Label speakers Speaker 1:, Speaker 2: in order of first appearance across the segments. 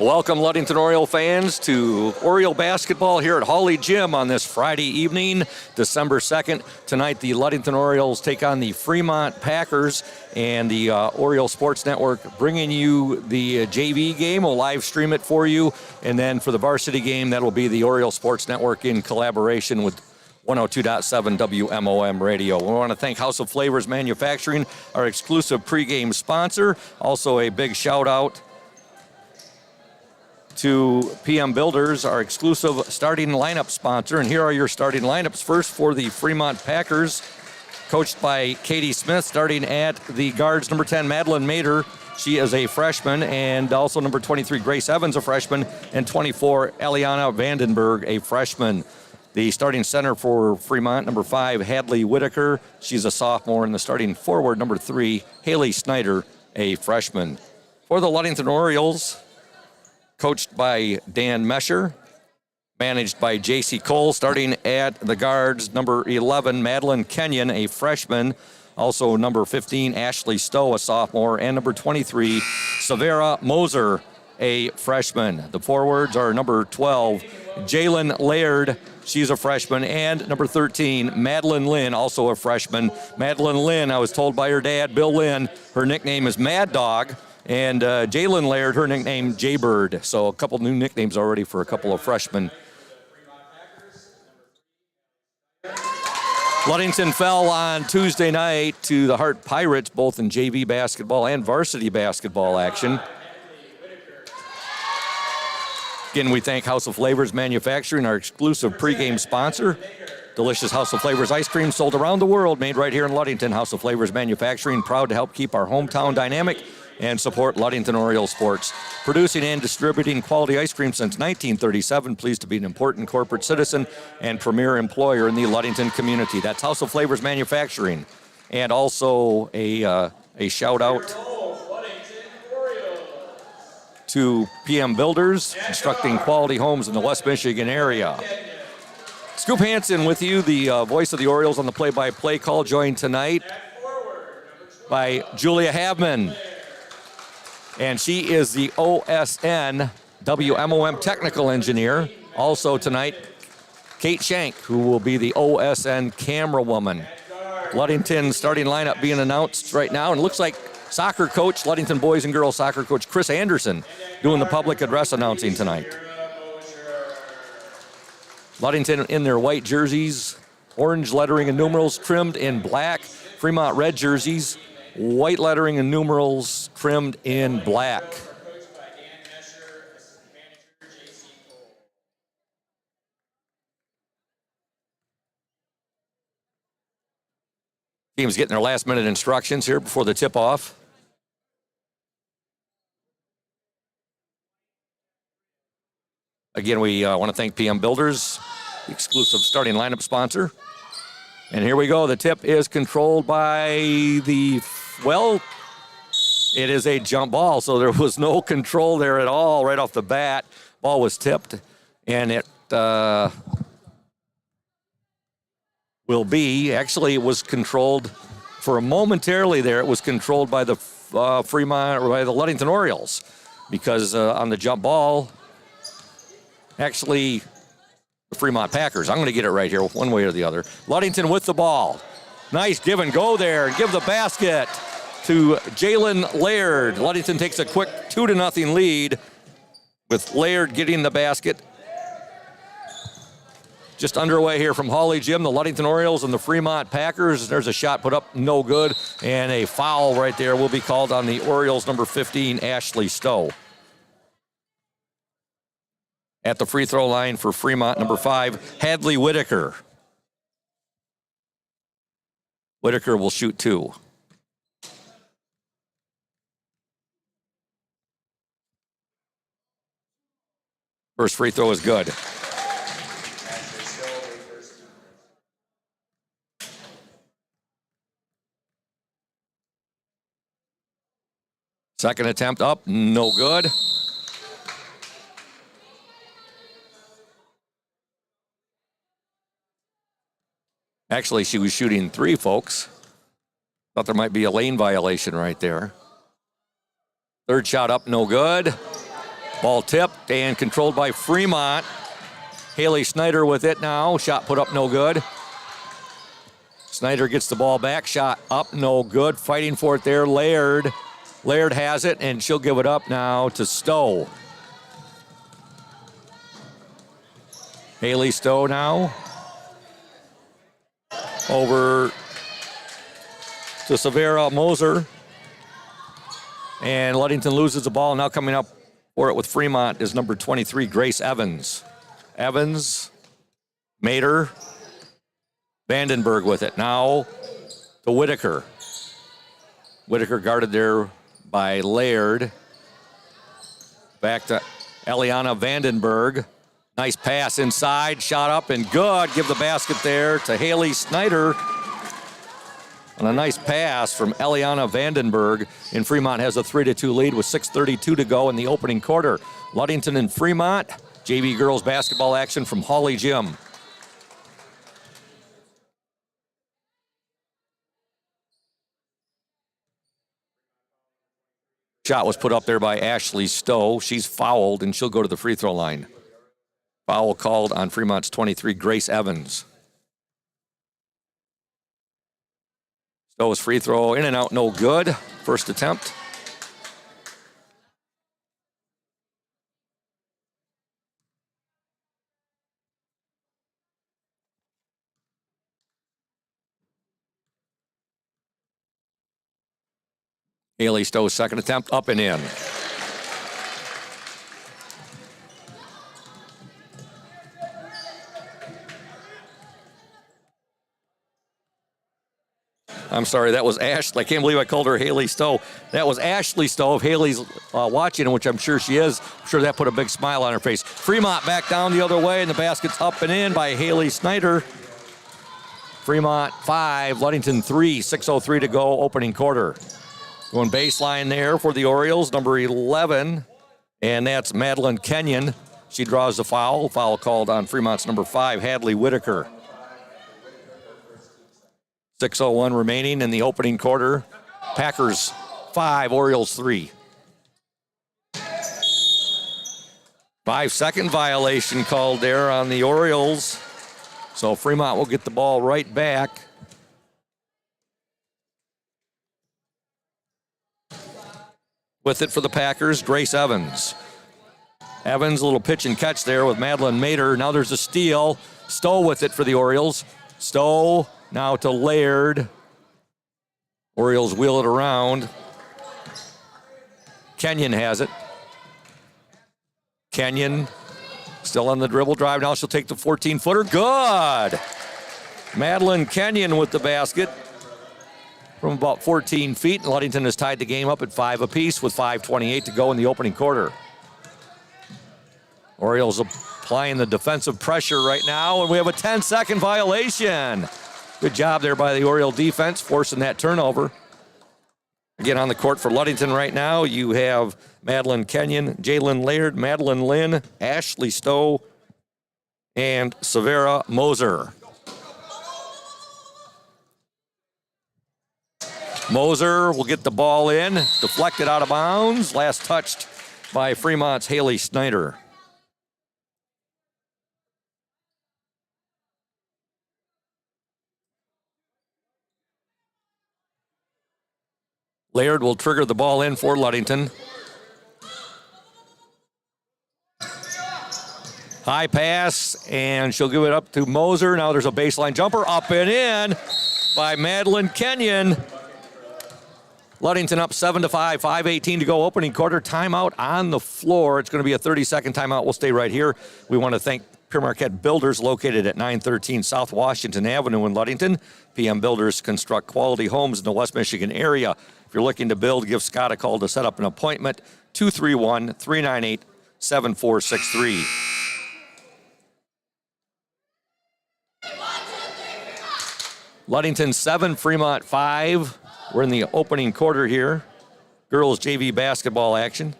Speaker 1: Welcome, Ludington Oriole fans, to Oriole basketball here at Hawley Gym on this Friday evening, December 2nd. Tonight, the Ludington Orioles take on the Fremont Packers, and the Oriole Sports Network bringing you the JV game. We'll live stream it for you, and then for the varsity game, that'll be the Oriole Sports Network in collaboration with 102.7 WMOM Radio. We want to thank House of Flavors Manufacturing, our exclusive pregame sponsor. Also, a big shout out to PM Builders, our exclusive starting lineup sponsor. And here are your starting lineups. First, for the Fremont Packers, coached by Katie Smith, starting at the guards, number 10, Madeline Mader. She is a freshman, and also number 23, Grace Evans, a freshman, and 24, Eliana Vandenberg, a freshman. The starting center for Fremont, number 5, Hadley Whitaker. She's a sophomore. And the starting forward, number 3, Haley Snyder, a freshman. For the Ludington Orioles, coached by Dan Mesher, managed by J.C. Cole, starting at the guards, number 11, Madeline Kenyon, a freshman. Also number 15, Ashley Stowe, a sophomore. And number 23, Savera Moser, a freshman. The forwards are number 12, Jalen Laird. She's a freshman. And number 13, Madeline Lynn, also a freshman. Madeline Lynn, I was told by her dad, Bill Lynn, her nickname is Mad Dog. And Jalen Laird, her nickname, Jaybird. So a couple new nicknames already for a couple of freshmen. Ludington fell on Tuesday night to the Hart Pirates, both in JV basketball and varsity basketball action. Again, we thank House of Flavors Manufacturing, our exclusive pregame sponsor. Delicious House of Flavors ice cream sold around the world, made right here in Ludington. House of Flavors Manufacturing, proud to help keep our hometown dynamic and support Ludington Oriole sports. Producing and distributing quality ice cream since 1937. Pleased to be an important corporate citizen and premier employer in the Ludington community. That's House of Flavors Manufacturing. And also a shout out to PM Builders, constructing quality homes in the West Michigan area. Scoop Hansen with you, the voice of the Orioles on the play-by-play call, joined tonight by Julia Havman. And she is the OSN WMOM technical engineer. Also tonight, Kate Shank, who will be the OSN camera woman. Ludington starting lineup being announced right now. And it looks like soccer coach, Ludington boys and girls soccer coach Chris Anderson, doing the public address announcing tonight. Ludington in their white jerseys, orange lettering and numerals trimmed in black. Fremont red jerseys, white lettering and numerals trimmed in black. Team's getting their last minute instructions here before the tip-off. Again, we want to thank PM Builders, the exclusive starting lineup sponsor. And here we go. The tip is controlled by it is a jump ball, so there was no control there at all right off the bat. Ball was tipped, and it it was controlled for a momentarily there. It was controlled by the Fremont, or by the Ludington Orioles, because on the jump ball, actually, the Fremont Packers. I'm going to get it right here, one way or the other. Ludington with the ball. Nice give and go there. Give the basket to Jalen Laird. Ludington takes a quick 2-0 lead with Laird getting the basket. Just underway here from Hawley Gym, the Ludington Orioles and the Fremont Packers. There's a shot put up, no good, and a foul right there will be called on the Orioles, number 15, Ashley Stowe. At the free throw line for Fremont, number 5, Hadley Whitaker. Whitaker will shoot 2. First free throw is good. Second attempt up, no good. Actually, she was shooting 3, folks. Thought there might be a lane violation right there. Third shot up, no good. Ball tipped and controlled by Fremont. Haley Snyder with it now. Shot put up no good. Snyder gets the ball back. Shot up no good. Fighting for it there, Laird. Laird has it, and she'll give it up now to Stowe. Haley Stowe now. Over to Severa Moser. And Ludington loses the ball. Now coming up for it with Fremont is number 23, Grace Evans. Evans, Mater, Vandenberg with it. Now to Whitaker. Whitaker guarded there by Laird. Back to Eliana Vandenberg. Nice pass inside, shot up and good. Give the basket there to Haley Snyder. And a nice pass from Eliana Vandenberg. And Fremont has a 3-2 lead with 6:32 to go in the opening quarter. Ludington and Fremont, JV girls basketball action from Hawley Gym. Shot was put up there by Ashley Stowe. She's fouled and she'll go to the free throw line. Foul called on Fremont's 23, Grace Evans. Stowe's free throw in and out, no good. First attempt. Haley Stowe's second attempt, up and in. I'm sorry, that was Ashley. I can't believe I called her Haley Stowe. That was Ashley Stowe. If Haley's watching, which I'm sure she is, I'm sure that put a big smile on her face. Fremont back down the other way, and the basket's up and in by Haley Snyder. Fremont 5, Ludington 3, 6:03 to go, opening quarter. Going baseline there for the Orioles, number 11, and that's Madeline Kenyon. She draws the foul. Foul called on Fremont's number 5, Hadley Whitaker. 6:01 remaining in the opening quarter. Packers 5, Orioles 3. 5-second violation called there on the Orioles. So Fremont will get the ball right back. With it for the Packers, Grace Evans. Evans, a little pitch and catch there with Madeline Mater. Now there's a steal. Stowe with it for the Orioles. Stowe now to Laird. Orioles wheel it around. Kenyon has it. Kenyon still on the dribble drive. Now she'll take the 14-footer. Good! Madeline Kenyon with the basket from about 14 feet. Ludington has tied the game up at 5 apiece with 5:28 to go in the opening quarter. Orioles applying the defensive pressure right now, and we have a 10-second violation. Good job there by the Oriole defense, forcing that turnover. Again, on the court for Ludington right now, you have Madeline Kenyon, Jalen Laird, Madeline Lynn, Ashley Stowe, and Severa Moser. Moser will get the ball in, deflected out of bounds, last touched by Fremont's Haley Snyder. Laird will trigger the ball in for Ludington. High pass, and she'll give it up to Moser. Now there's a baseline jumper, up and in by Madeline Kenyon. Ludington up 7-5, 5:18 to go, opening quarter. Timeout on the floor. It's going to be a 30-second timeout. We'll stay right here. We want to thank Pure Marquette Builders, located at 913 South Washington Avenue in Ludington. PM Builders construct quality homes in the West Michigan area. If you're looking to build, give Scott a call to set up an appointment, 231-398-7463. Ludington 7, Fremont 5. We're in the opening quarter here. Girls JV basketball action.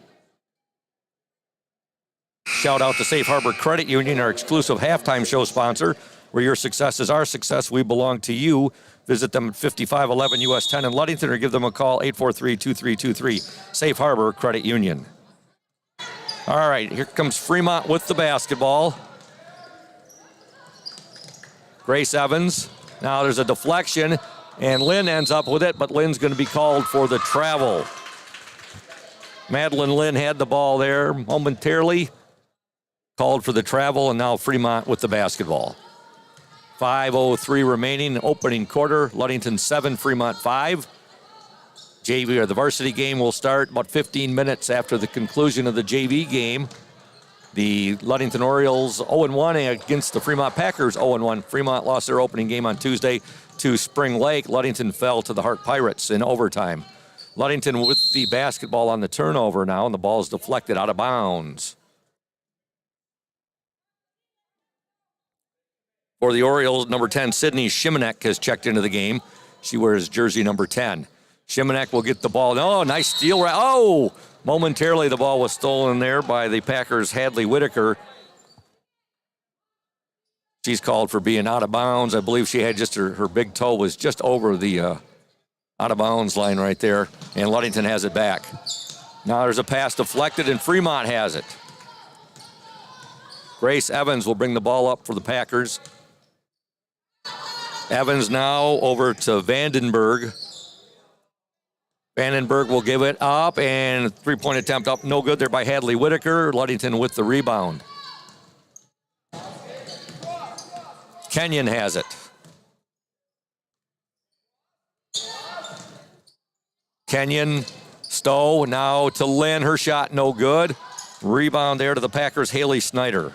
Speaker 1: Shout out to Safe Harbor Credit Union, our exclusive halftime show sponsor. Where your success is our success, we belong to you. Visit them at 5511 US 10 in Ludington or give them a call, 843-2323. Safe Harbor Credit Union. All right, here comes Fremont with the basketball. Grace Evans. Now there's a deflection, and Lynn ends up with it, but Lynn's going to be called for the travel. Madeline Lynn had the ball there momentarily, called for the travel, and now Fremont with the basketball. 5:03 remaining, opening quarter. Ludington 7, Fremont 5. JV, or the varsity game, will start about 15 minutes after the conclusion of the JV game. The Ludington Orioles 0-1 against the Fremont Packers 0-1. Fremont lost their opening game on Tuesday to Spring Lake. Ludington fell to the Hart Pirates in overtime. Ludington with the basketball on the turnover now, and the ball is deflected out of bounds. For the Orioles, number 10, Sydney Shimanek has checked into the game. She wears jersey number 10. Shimanek will get the ball. Oh, nice steal. Oh, momentarily the ball was stolen there by the Packers' Hadley Whitaker. She's called for being out of bounds. I believe she had just her big toe was just over the out of bounds line right there, and Ludington has it back. Now there's a pass deflected, and Fremont has it. Grace Evans will bring the ball up for the Packers. Evans now over to Vandenberg. Vandenberg will give it up, and three-point attempt up. No good there by Hadley Whitaker. Ludington with the rebound. Kenyon has it. Kenyon, Stowe, now to Lynn. Her shot no good. Rebound there to the Packers, Haley Snyder.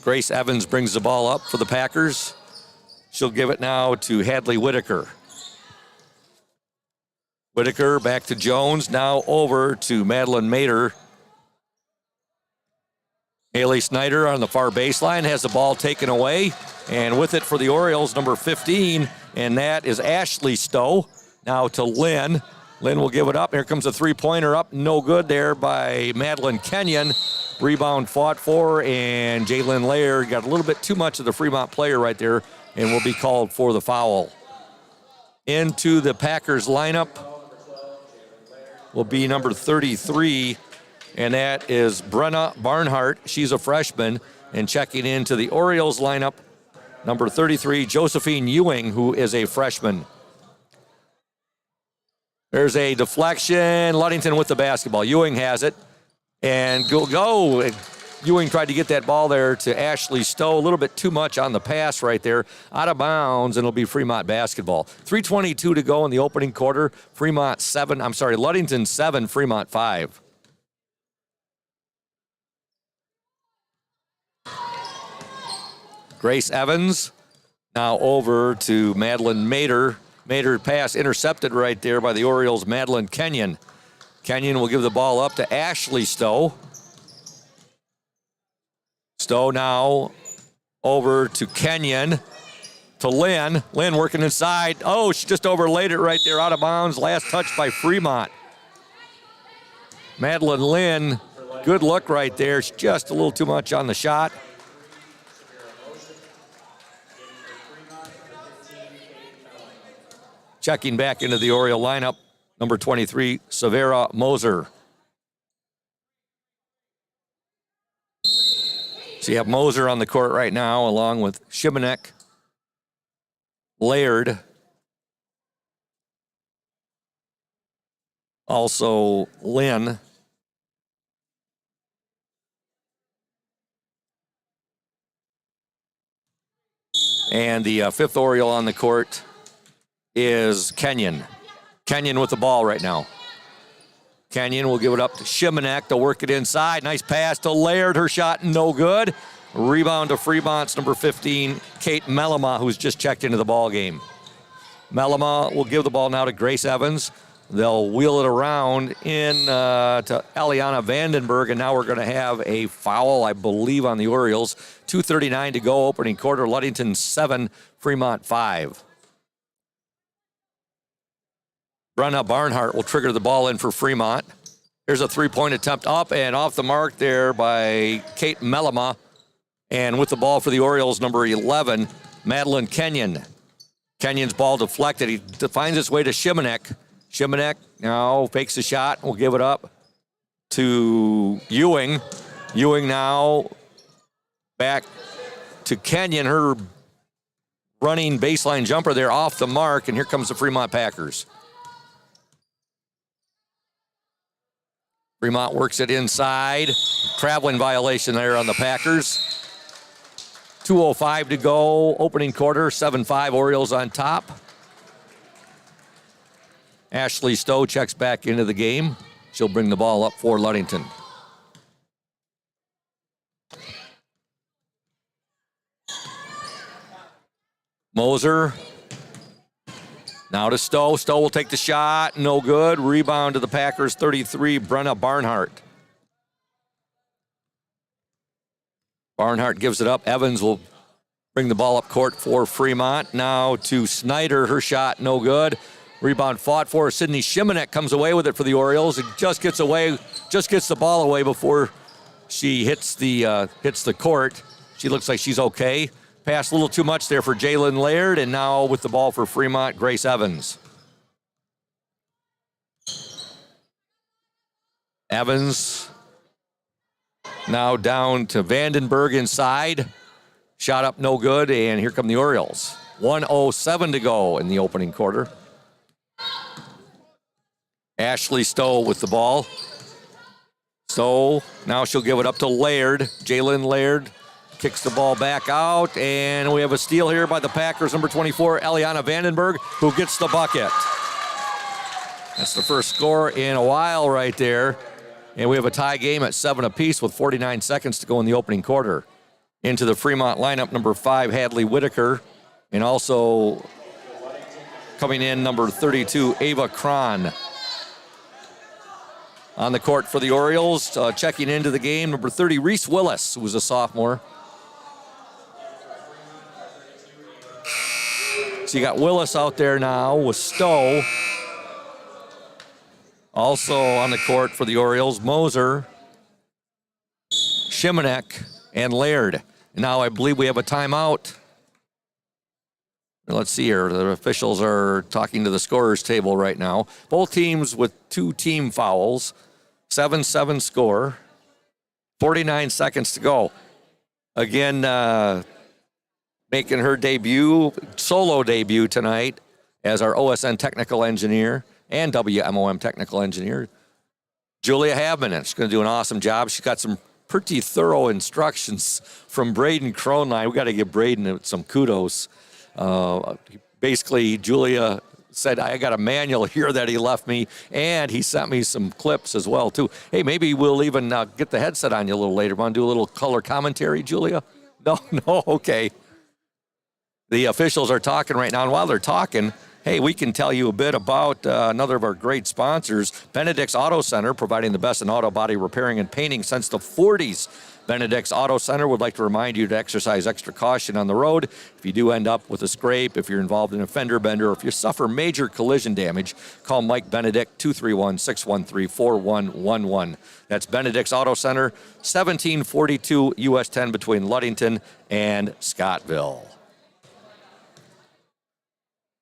Speaker 1: Grace Evans brings the ball up for the Packers. She'll give it now to Hadley Whitaker. Whitaker back to Jones, now over to Madeline Mater. Haley Snyder on the far baseline has the ball taken away, and with it for the Orioles, number 15, and that is Ashley Stowe. Now to Lynn. Lynn will give it up. Here comes a three-pointer up. No good there by Madeline Kenyon. Rebound fought for, and Jalen Laird got a little bit too much of the Fremont player right there and will be called for the foul. Into the Packers lineup will be number 33, and that is Brenna Barnhart. She's a freshman, and checking into the Orioles lineup, number 33, Josephine Ewing, who is a freshman. There's a deflection. Ludington with the basketball. Ewing has it. And go. Ewing tried to get that ball there to Ashley Stowe. A little bit too much on the pass right there. Out of bounds, and it'll be Fremont basketball. 3:22 to go in the opening quarter. Ludington 7, Fremont 5. Grace Evans now over to Madeline Mater. Mater pass intercepted right there by the Orioles' Madeline Kenyon. Kenyon will give the ball up to Ashley Stowe. Stowe now over to Kenyon. To Lynn. Lynn working inside. Oh, she just overlaid it right there out of bounds. Last touch by Fremont. Madeline Lynn, good look right there. It's just a little too much on the shot. Checking back into the Oriole lineup, number 23, Severa Moser. So you have Moser on the court right now, along with Shimanek, Laird, also Lynn. And the fifth Oriole on the court is Kenyon. Kenyon with the ball right now. Kenyon will give it up to Shimanek to work it inside. Nice pass to Laird. Her shot no good. Rebound to Fremont's number 15, Kate Mellema, who's just checked into the ball game. Mellema will give the ball now to Grace Evans. They'll wheel it around in to Aliana Vandenberg, and now we're going to have a foul, I believe, on the Orioles. 2:39 to go, opening quarter. Ludington 7, Fremont 5. Brenna Barnhart will trigger the ball in for Fremont. Here's a three-point attempt up and off the mark there by Kate Mellema. And with the ball for the Orioles, number 11, Madeline Kenyon. Kenyon's ball deflected. He finds his way to Shimanek. Shimanek now fakes a shot. We'll give it up to Ewing. Ewing now back to Kenyon. Her running baseline jumper there off the mark, and here comes the Fremont Packers. Fremont works it inside. Traveling violation there on the Packers. 2:05 to go, opening quarter, 7-5, Orioles on top. Ashley Stowe checks back into the game. She'll bring the ball up for Ludington. Moser. Now to Stowe. Stowe will take the shot. No good. Rebound to the Packers, 33, Brenna Barnhart. Barnhart gives it up. Evans will bring the ball up court for Fremont. Now to Snyder. Her shot, no good. Rebound fought for. Sydney Shimanek comes away with it for the Orioles. It just gets the ball away before she hits the court. She looks like she's okay. Passed a little too much there for Jalen Laird, and now with the ball for Fremont, Grace Evans. Evans now down to Vandenberg inside. Shot up no good, and here come the Orioles. 1:07 to go in the opening quarter. Ashley Stowe with the ball. Stowe, now she'll give it up to Laird. Jalen Laird kicks the ball back out, and we have a steal here by the Packers, number 24, Eliana Vandenberg, who gets the bucket. That's the first score in a while right there. And we have a tie game at 7 apiece with 49 seconds to go in the opening quarter. Into the Fremont lineup, number 5, Hadley Whitaker, and also coming in, number 32, Ava Cron. On the court for the Orioles, checking into the game, number 30, Reese Willis, who was a sophomore. So you got Willis out there now with Stowe. Also on the court for the Orioles, Moser, Shimanek, and Laird. And now I believe we have a timeout. Let's see here. The officials are talking to the scorer's table right now. Both teams with 2 team fouls. 7-7 score. 49 seconds to go. Again, making her solo debut tonight as our OSN technical engineer and WMOM technical engineer, Julia Habman. She's going to do an awesome job. She's got some pretty thorough instructions from Braden Cronline. We got to give Braden some kudos. Basically, Julia said, I got a manual here that he left me, and he sent me some clips as well, too. Hey, maybe we'll even get the headset on you a little later. Want to do a little color commentary, Julia? No, okay. The officials are talking right now, and while they're talking, hey, we can tell you a bit about another of our great sponsors, Benedict's Auto Center, providing the best in auto body repairing and painting since the 40s. Benedict's Auto Center would like to remind you to exercise extra caution on the road. If you do end up with a scrape, if you're involved in a fender bender, or if you suffer major collision damage, call Mike Benedict, 231-613-4111. That's Benedict's Auto Center, 1742 US 10 between Ludington and Scottville.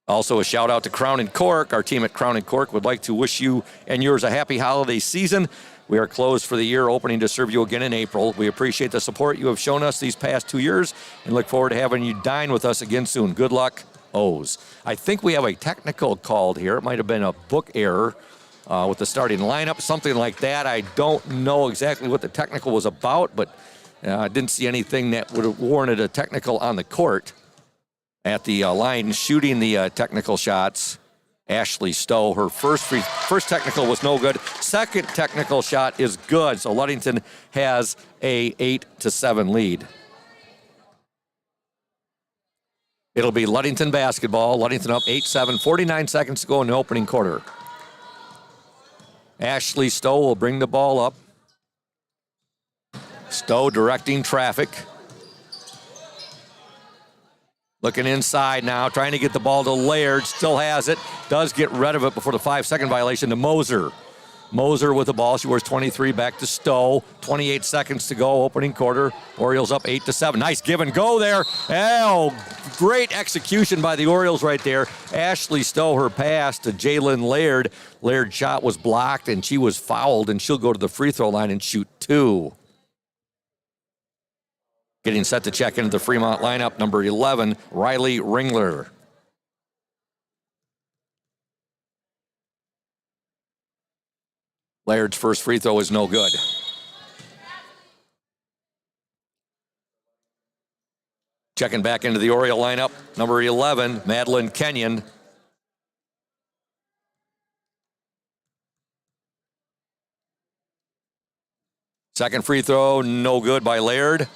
Speaker 1: Also, a shout out to Crown and Cork. Our team at Crown and Cork would like to wish you and yours a happy holiday season. We are closed for the year, opening to serve you again in April. We appreciate the support you have shown us these past 2 years and look forward to having you dine with us again soon. Good luck, O's. I think we have a technical called here. It might have been a book error with the starting lineup, something like that. I don't know exactly what the technical was about, but I didn't see anything that would have warranted a technical on the court. At the line, shooting the technical shots, Ashley Stowe. Her first technical was no good. Second technical shot is good. So Ludington has a 8-7 lead. It'll be Ludington basketball. Ludington up 8-7. 49 seconds to go in the opening quarter. Ashley Stowe will bring the ball up. Stowe directing traffic. Looking inside now, trying to get the ball to Laird. Still has it. Does get rid of it before the 5-second violation to Moser. Moser with the ball. She wears 23, back to Stowe. 28 seconds to go, opening quarter. Orioles up 8-7. Nice give and go there. Oh, great execution by the Orioles right there. Ashley Stowe, her pass to Jalen Laird. Laird's shot was blocked, and she was fouled, and she'll go to the free throw line and shoot 2. Getting set to check into the Fremont lineup, number 11, Riley Ringler. Laird's first free throw is no good. Checking back into the Oriole lineup, number 11, Madeline Kenyon. Second free throw, no good by Laird.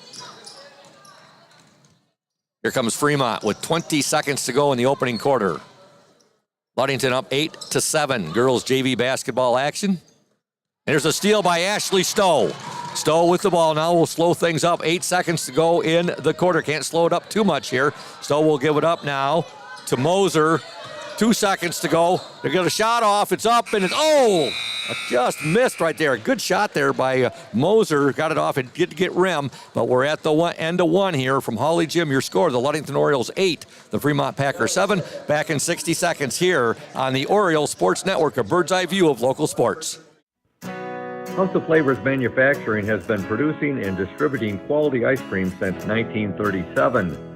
Speaker 1: Here comes Fremont with 20 seconds to go in the opening quarter. Ludington up 8-7. Girls JV basketball action. And there's a steal by Ashley Stowe. Stowe with the ball now will slow things up. 8 seconds to go in the quarter. Can't slow it up too much here. Stowe will give it up now to Moser. 2 seconds to go. They get a shot off. It's up and it's, just missed right there. Good shot there by Moser. Got it off and did get rim. But we're at the end of one here from Holly Gym. Your score, the Ludington Orioles 8, the Fremont Packers 7. Back in 60 seconds here on the Oriole Sports Network, a bird's eye view of local sports.
Speaker 2: House of Flavors Manufacturing has been producing and distributing quality ice cream since 1937.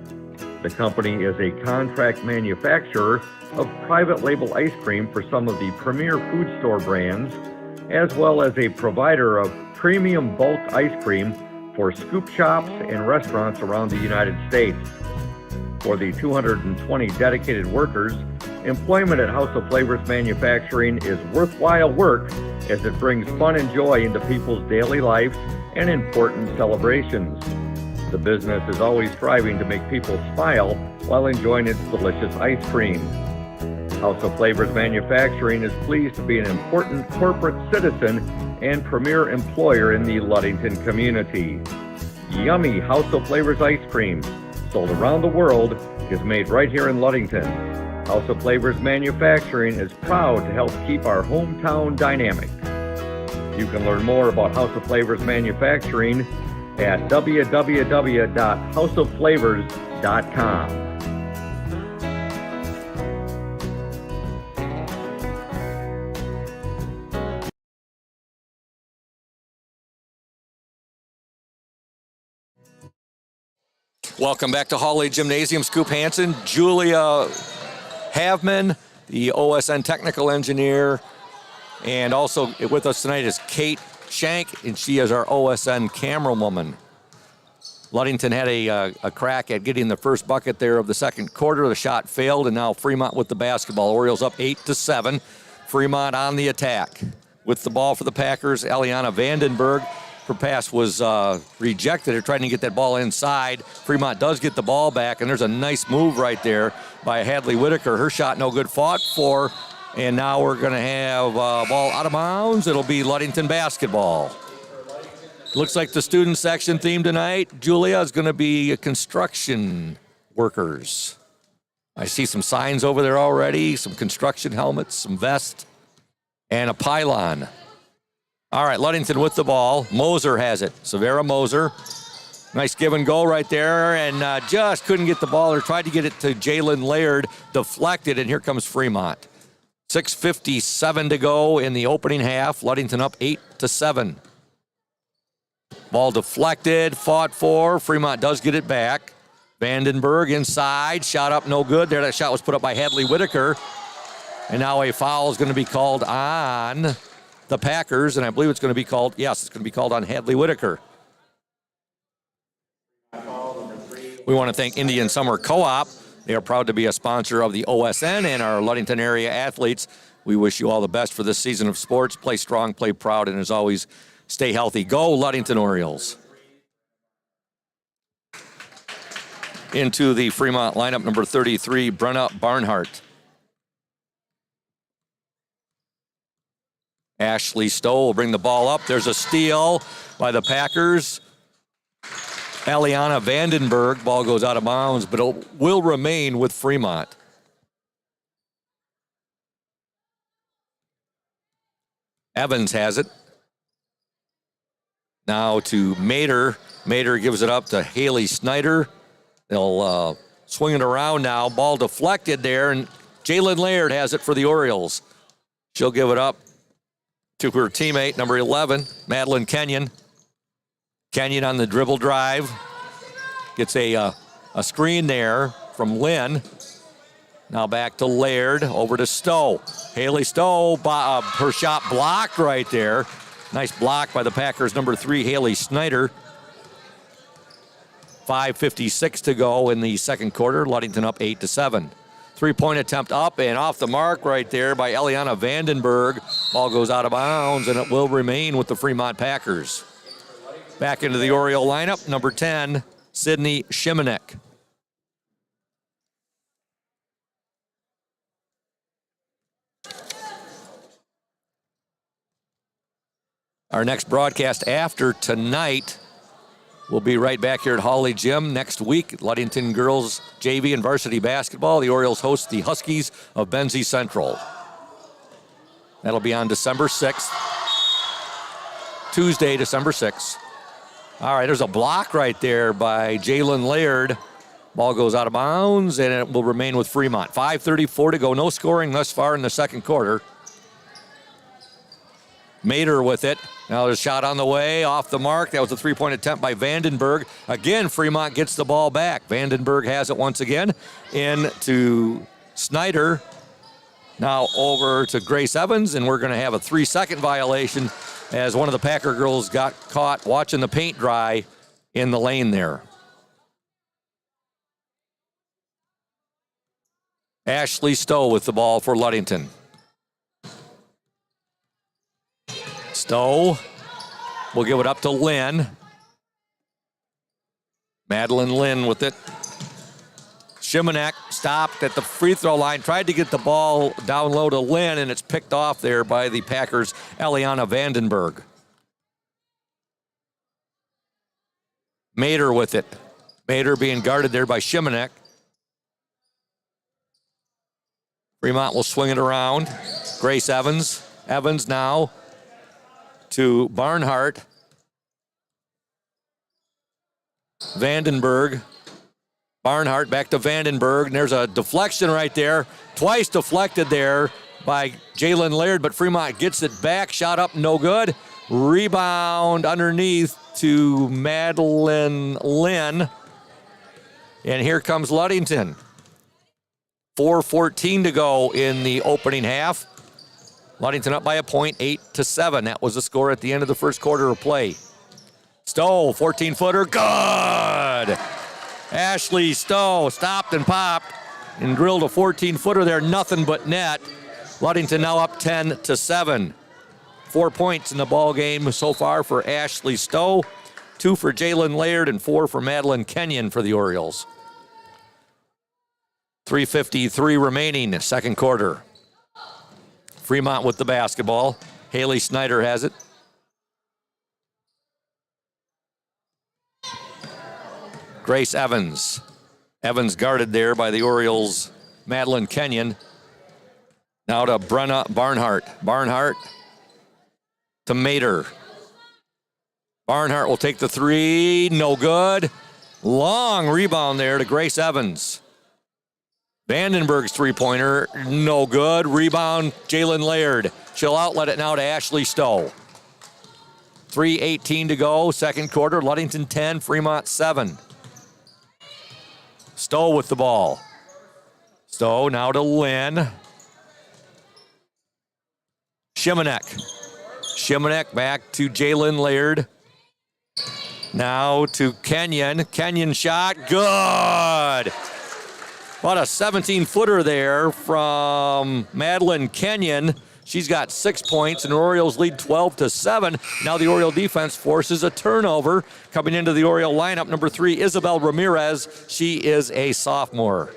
Speaker 2: The company is a contract manufacturer of private label ice cream for some of the premier food store brands, as well as a provider of premium bulk ice cream for scoop shops and restaurants around the United States. For the 220 dedicated workers, employment at House of Flavors Manufacturing is worthwhile work as it brings fun and joy into people's daily lives and important celebrations. The business is always striving to make people smile while enjoying its delicious ice cream. House of Flavors Manufacturing is pleased to be an important corporate citizen and premier employer in the Ludington community. Yummy House of Flavors ice cream, sold around the world, is made right here in Ludington. House of Flavors Manufacturing is proud to help keep our hometown dynamic. You can learn more about House of Flavors Manufacturing at www.houseofflavors.com.
Speaker 1: Welcome back to Hawley Gymnasium. Scoop Hansen, Julia Havman, the OSN technical engineer, and also with us tonight is Kate Shank, and she is our OSN camerawoman. Ludington had a crack at getting the first bucket there of the second quarter. The shot failed, and now Fremont with the basketball. Orioles up 8-7. Fremont on the attack. With the ball for the Packers, Eliana Vandenberg. Her pass was rejected. They're trying to get that ball inside. Fremont does get the ball back, and there's a nice move right there by Hadley Whitaker. Her shot no good, fought for, and now we're going to have ball out of bounds. It'll be Ludington basketball. Looks like the student section theme tonight, Julia, is going to be construction workers. I see some signs over there already, some construction helmets, some vests, and a pylon. All right, Ludington with the ball. Moser has it. Severa Moser. Nice give and go right there, and just couldn't get the ball or tried to get it to Jalen Laird. Deflected, and here comes Fremont. 6:57 to go in the opening half. Ludington up 8-7. Ball deflected, fought for. Fremont does get it back. Vandenberg inside, shot up no good. There, that shot was put up by Hadley Whitaker. And now a foul is going to be called on the Packers, and I believe it's going to be called, yes, it's going to be called on Hadley Whitaker. We want to thank Indian Summer Co-op. They are proud to be a sponsor of the OSN and our Ludington area athletes. We wish you all the best for this season of sports. Play strong, play proud, and as always, stay healthy. Go Ludington Orioles. Into the Fremont lineup, number 33, Brenna Barnhart. Ashley Stowe will bring the ball up. There's a steal by the Packers. Eliana Vandenberg, ball goes out of bounds, but it will remain with Fremont. Evans has it. Now to Mater. Mater gives it up to Haley Snyder. They'll swing it around now. Ball deflected there, and Jalen Laird has it for the Orioles. She'll give it up to her teammate, number 11, Madeline Kenyon. Kenyon on the dribble drive. Gets a screen there from Lynn. Now back to Laird, over to Stowe. Haley Stowe, her shot blocked right there. Nice block by the Packers, number 3, Haley Snyder. 5:56 to go in the second quarter. Ludington up 8-7. Three-point attempt up and off the mark right there by Eliana Vandenberg. Ball goes out of bounds, and it will remain with the Fremont Packers. Back into the Oriole lineup, number 10, Sydney Shimanek. Our next broadcast after tonight will be right back here at Hawley Gym next week. Ludington girls JV and varsity basketball. The Orioles host the Huskies of Benzie Central. That'll be on December 6th. Tuesday, December 6th. All right, there's a block right there by Jalen Laird. Ball goes out of bounds, and it will remain with Fremont. 5:34 to go. No scoring thus far in the second quarter. Mater with it. Now there's a shot on the way, off the mark. That was a three-point attempt by Vandenberg. Again, Fremont gets the ball back. Vandenberg has it once again. In to Snyder. Now over to Grace Evans, and we're going to have a 3-second violation as one of the Packer girls got caught watching the paint dry in the lane there. Ashley Stowe with the ball for Ludington. Stowe will give it up to Lynn. Madeline Lynn with it. Shimanek stopped at the free throw line, tried to get the ball down low to Lynn, and it's picked off there by the Packers' Eliana Vandenberg. Mater with it. Mater being guarded there by Shimanek. Fremont will swing it around. Grace Evans. Evans now to Barnhart. Vandenberg. Barnhart back to Vandenberg. And there's a deflection right there. Twice deflected there by Jalen Laird, but Fremont gets it back. Shot up, no good. Rebound underneath to Madeline Lynn. And here comes Ludington. 4:14 to go in the opening half. Ludington up by a point, 8-7. That was the score at the end of the first quarter of play. Stowe, 14-footer, good! Ashley Stowe stopped and popped and drilled a 14-footer there, nothing but net. Ludington now up 10-7. 4 points in the ball game so far for Ashley Stowe, 2 for Jalen Laird, and 4 for Madeline Kenyon for the Orioles. 3:53 remaining, second quarter. Fremont with the basketball. Haley Snyder has it. Grace Evans. Evans guarded there by the Orioles' Madeline Kenyon. Now to Brenna Barnhart. Barnhart to Mater. Barnhart will take the three. No good. Long rebound there to Grace Evans. Vandenberg's three-pointer, no good. Rebound, Jalen Laird. She'll outlet it now to Ashley Stowe. 3:18 to go, second quarter. Ludington 10, Fremont 7. Stowe with the ball. Stowe now to Lynn. Shimanek. Shimanek back to Jalen Laird. Now to Kenyon. Kenyon shot, good! About a 17-footer there from Madeline Kenyon. She's got 6 points, and the Orioles lead 12-7. Now the Oriole defense forces a turnover. Coming into the Oriole lineup, number 3, Isabel Ramirez. She is a sophomore.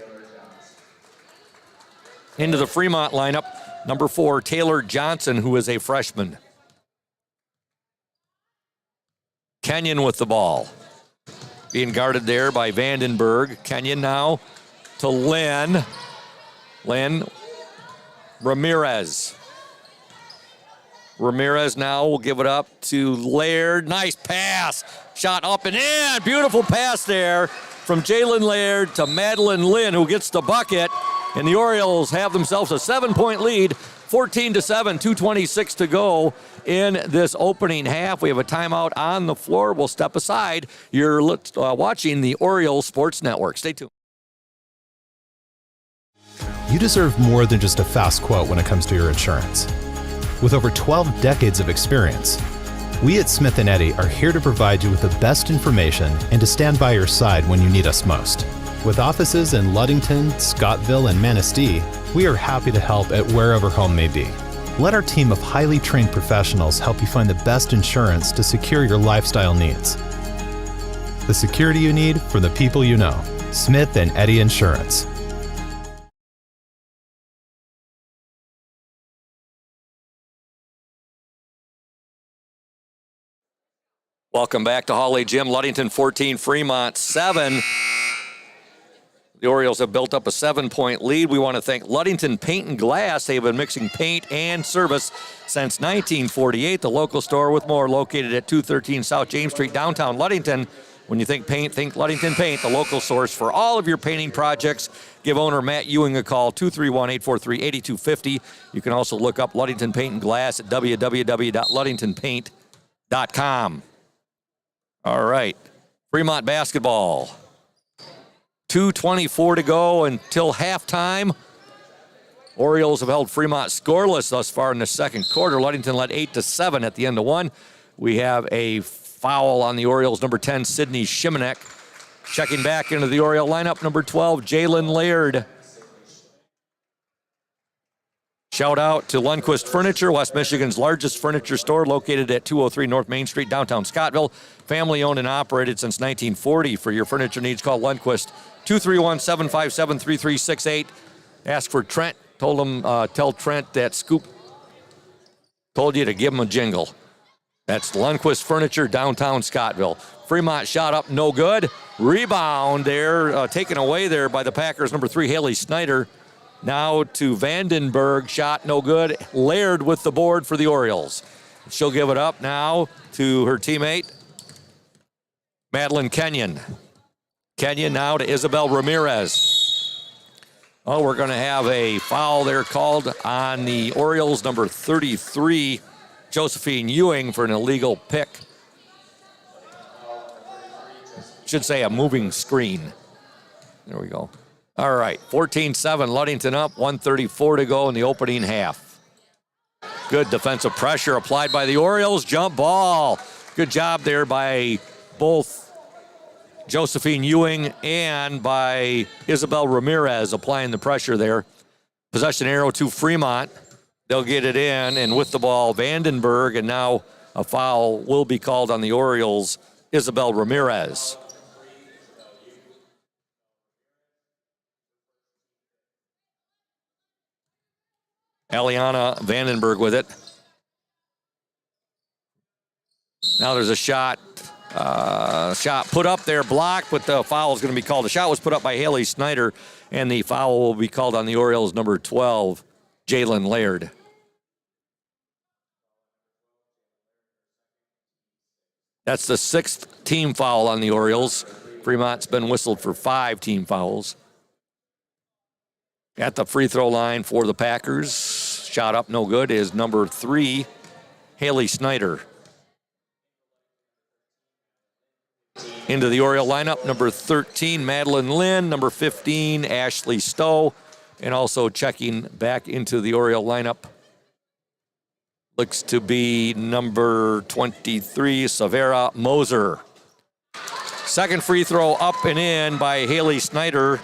Speaker 1: Into the Fremont lineup, number 4, Taylor Johnson, who is a freshman. Kenyon with the ball. Being guarded there by Vandenberg. Kenyon now to Lynn. Lynn Ramirez. Ramirez now will give it up to Laird. Nice pass. Shot up and in. Beautiful pass there from Jalen Laird to Madeline Lynn, who gets the bucket. And the Orioles have themselves a 7-point lead, 14-7, 2:26 to go in this opening half. We have a timeout on the floor. We'll step aside. You're watching the Orioles Sports Network. Stay tuned.
Speaker 3: You deserve more than just a fast quote when it comes to your insurance. With over 12 decades of experience, we at Smith & Eddy are here to provide you with the best information and to stand by your side when you need us most. With offices in Ludington, Scottville, and Manistee, we are happy to help at wherever home may be. Let our team of highly trained professionals help you find the best insurance to secure your lifestyle needs. The security you need from the people you know. Smith & Eddy Insurance.
Speaker 1: Welcome back to Hawley Gym. Ludington 14, Fremont 7. The Orioles have built up a 7-point lead. We want to thank Ludington Paint and Glass. They've been mixing paint and service since 1948. The local store with more located at 213 South James Street, downtown Ludington. When you think paint, think Ludington Paint, the local source for all of your painting projects. Give owner Matt Ewing a call, 231-843-8250. You can also look up Ludington Paint and Glass at www.ludingtonpaint.com. All right, Fremont basketball. 2:24 to go until halftime. Orioles have held Fremont scoreless thus far in the second quarter. Ludington led 8-7 at the end of one. We have a foul on the Orioles, number 10, Sydney Shimanek. Checking back into the Oriole lineup, number 12, Jalen Laird. Shout out to Lundquist Furniture, West Michigan's largest furniture store, located at 203 North Main Street, downtown Scottville. Family owned and operated since 1940. For your furniture needs, call Lundquist, 231-757-3368. Ask for Trent. Told him, tell Trent that Scoop told you to give him a jingle. That's Lundquist Furniture, downtown Scottville. Fremont shot up, no good. Rebound there, taken away there by the Packers, number 3, Haley Snyder. Now to Vandenberg, shot no good. Laird with the board for the Orioles. She'll give it up now to her teammate, Madeline Kenyon. Kenyon now to Isabel Ramirez. Oh, we're going to have a foul there called on the Orioles, number 33, Josephine Ewing, for an illegal pick. Should say a moving screen. There we go. All right, 14-7, Ludington up, 1:34 to go in the opening half. Good defensive pressure applied by the Orioles. Jump ball. Good job there by both Josephine Ewing and by Isabel Ramirez applying the pressure there. Possession arrow to Fremont. They'll get it in, and with the ball, Vandenberg, and now a foul will be called on the Orioles, Isabel Ramirez. Eliana Vandenberg with it. Now there's a shot. Shot put up there, blocked, but the foul is going to be called. The shot was put up by Haley Snyder, and the foul will be called on the Orioles, number 12, Jalen Laird. That's the 6th team foul on the Orioles. Fremont's been whistled for 5 team fouls. At the free throw line for the Packers, shot up no good, is number 3, Haley Snyder. Into the Oriole lineup, number 13, Madeline Lynn, number 15, Ashley Stowe, and also checking back into the Oriole lineup looks to be number 23, Savera Moser. Second free throw up and in by Haley Snyder.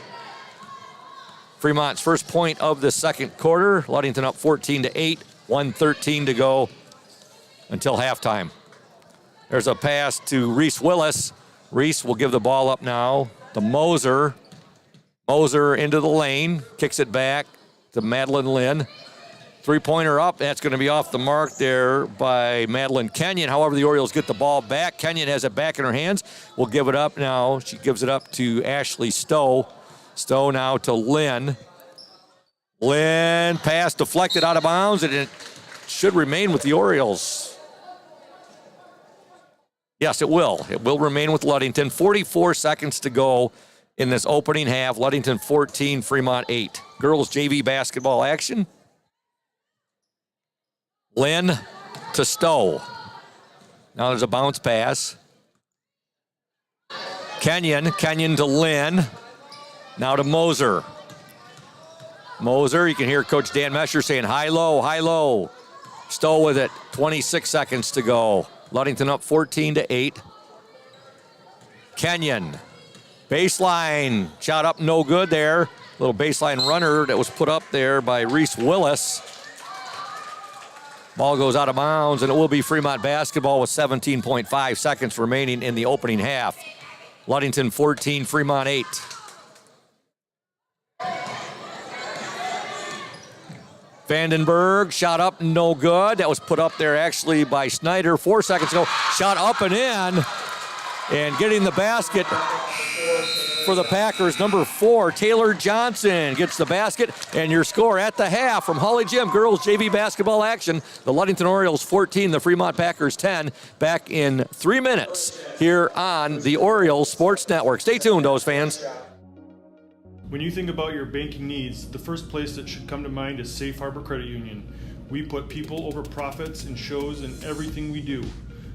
Speaker 1: Fremont's first point of the second quarter. Ludington up 14-8, 1:13 to go until halftime. There's a pass to Reese Willis. Reese will give the ball up now to Moser. Moser into the lane, kicks it back to Madeline Lynn. Three-pointer up, that's going to be off the mark there by Madeline Kenyon. However, the Orioles get the ball back. Kenyon has it back in her hands. We'll give it up now. She gives it up to Ashley Stowe. Stowe now to Lynn. Lynn, pass deflected out of bounds, and it should remain with the Orioles. Yes, it will. It will remain with Ludington. 44 seconds to go in this opening half. Ludington 14, Fremont 8. Girls JV basketball action. Lynn to Stowe. Now there's a bounce pass. Kenyon to Lynn. Now to Moser. You can hear Coach Dan Mesher saying high, low. Stowe with it. 26 seconds to go. Ludington up 14-8. Kenyon. Baseline. Shot up, no good there. Little baseline runner that was put up there by Reese Willis. Ball goes out of bounds, and it will be Fremont basketball with 17.5 seconds remaining in the opening half. Ludington 14, Fremont 8. Vandenberg, shot up, no good. That was put up there actually by Snyder 4 seconds ago. Shot up and in. And getting the basket for the Packers, number 4, Taylor Johnson gets the basket. And your score at the half from Holly Gym Girls JV basketball action. The Ludington Orioles 14, the Fremont Packers 10. Back in 3 minutes here on the Orioles Sports Network. Stay tuned, those fans.
Speaker 4: When you think about your banking needs, the first place that should come to mind is Safe Harbor Credit Union. We put people over profits and shows in everything we do.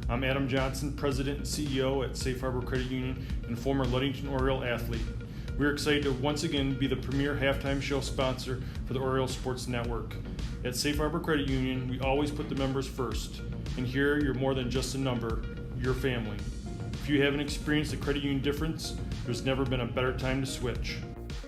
Speaker 4: I'm Adam Johnson, President and CEO at Safe Harbor Credit Union and former Ludington Oriole athlete. We're excited to once again be the premier halftime show sponsor for the Orioles Sports Network. At Safe Harbor Credit Union, we always put the members first. And here, you're more than just a number, you're family. If you haven't experienced the credit union difference, there's never been a better time to switch.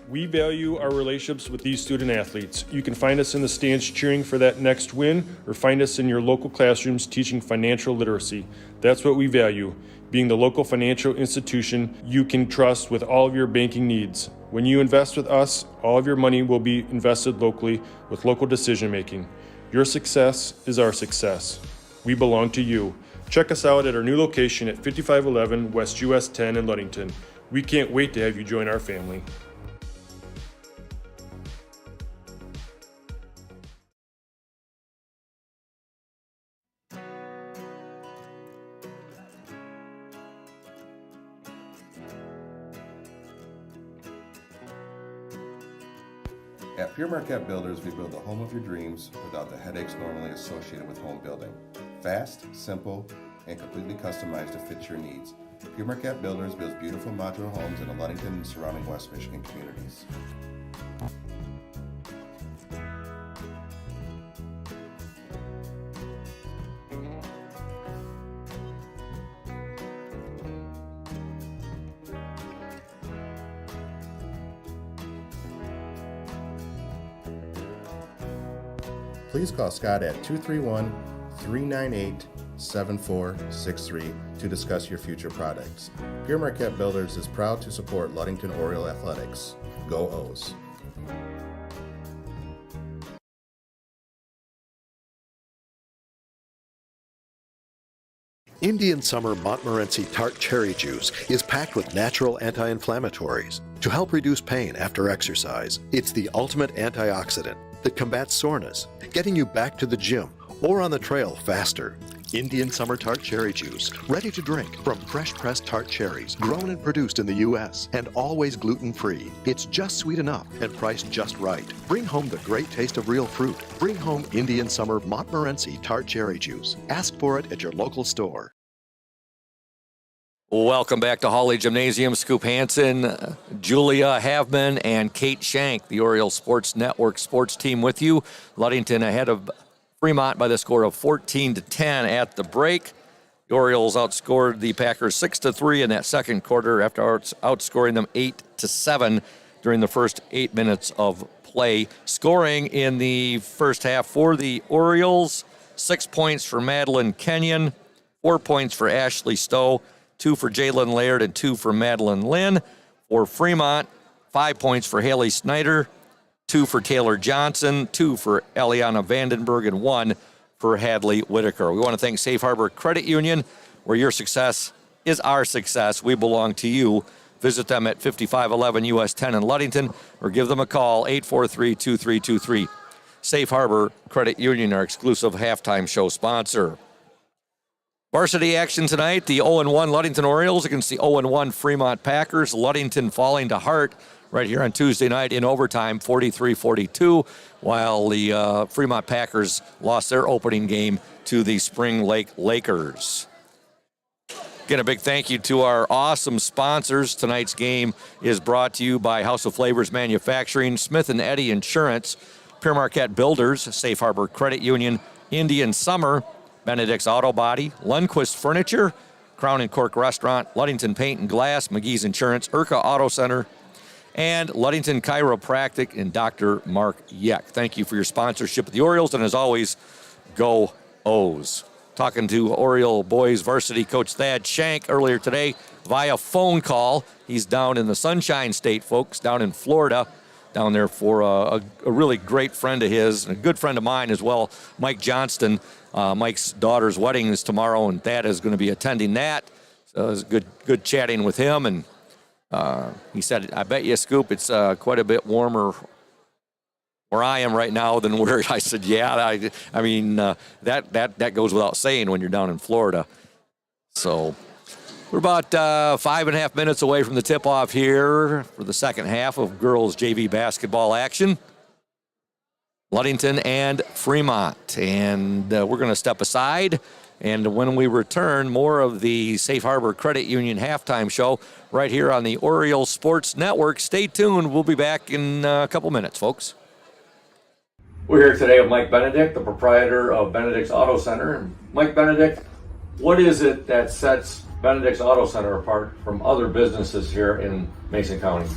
Speaker 4: We value our relationships with these student athletes. You can find us in the stands cheering for that next win, or find us in your local classrooms teaching financial literacy. That's what we value, being the local financial institution you can trust with all of your banking needs. When you invest with us, all of your money will be invested locally with local decision making. Your success is our success. We belong to you. Check us out at our new location at 5511 West US 10 in Ludington. We can't wait to have you join our family.
Speaker 5: At Pure Marquette Builders, we build the home of your dreams without the headaches normally associated with home building. Fast, simple, and completely customized to fit your needs. Pure Marquette Builders builds beautiful modular homes in the Ludington and surrounding West Michigan communities. Please call Scott at 231-398-7463 to discuss your future projects. Pure Marquette Builders is proud to support Ludington Oriole Athletics. Go O's!
Speaker 6: Indian Summer Montmorency Tart Cherry Juice is packed with natural anti-inflammatories to help reduce pain after exercise. It's the ultimate antioxidant that combats soreness, getting you back to the gym or on the trail faster. Indian Summer Tart Cherry Juice, ready to drink from fresh pressed tart cherries, grown and produced in the U.S. and always gluten-free. It's just sweet enough and priced just right. Bring home the great taste of real fruit. Bring home Indian Summer Montmorency Tart Cherry Juice. Ask for it at your local store.
Speaker 1: Welcome back to Hawley Gymnasium. Scoop Hansen, Julia Havman, and Kate Shank, the Orioles Sports Network sports team with you. Ludington ahead of Fremont by the score of 14-10 at the break. The Orioles outscored the Packers 6-3 in that second quarter after outscoring them 8-7 during the first 8 minutes of play. Scoring in the first half for the Orioles, 6 points for Madeline Kenyon, 4 points for Ashley Stowe, 2 for Jalen Laird, and 2 for Madeline Lynn. For Fremont, 5 points for Haley Snyder, 2 for Taylor Johnson, 2 for Eliana Vandenberg, and 1 for Hadley Whitaker. We want to thank Safe Harbor Credit Union, where your success is our success. We belong to you. Visit them at 5511 US 10 in Ludington, or give them a call, 843-2323. Safe Harbor Credit Union, our exclusive halftime show sponsor. Varsity action tonight, the 0-1 Ludington Orioles against the 0-1 Fremont Packers. Ludington falling to Hart right here on Tuesday night in overtime, 43-42, while the Fremont Packers lost their opening game to the Spring Lake Lakers. Again, a big thank you to our awesome sponsors. Tonight's game is brought to you by House of Flavors Manufacturing, Smith & Eddy Insurance, Pure Marquette Builders, Safe Harbor Credit Union, Indian Summer, Benedict's Auto Body, Lundquist Furniture, Crown and Cork Restaurant, Ludington Paint and Glass, McGee's Insurance, Urca Auto Center, and Ludington Chiropractic and Dr. Mark Yeck. Thank you for your sponsorship of the Orioles, and as always, go O's. Talking to Oriole boys varsity coach Thad Shank earlier today via phone call. He's down in the Sunshine State, folks, down in Florida, down there for a really great friend of his, and a good friend of mine as well, Mike Johnston. Mike's daughter's wedding is tomorrow, and Thad is going to be attending that. So it was good chatting with him, and he said, I bet you, Scoop, it's quite a bit warmer where I am right now than where I said, yeah, I mean, that goes without saying when you're down in Florida. So we're about 5.5 minutes away from the tip-off here for the second half of girls JV basketball action. Ludington and Fremont. And we're going to step aside. And when we return, more of the Safe Harbor Credit Union halftime show right here on the Oriole Sports Network. Stay tuned. We'll be back in a couple minutes, folks. We're here today with Mike Benedict, the proprietor of Benedict's Auto Center. Mike Benedict, what is it that sets Benedict's Auto Center apart from other businesses here in Mason County?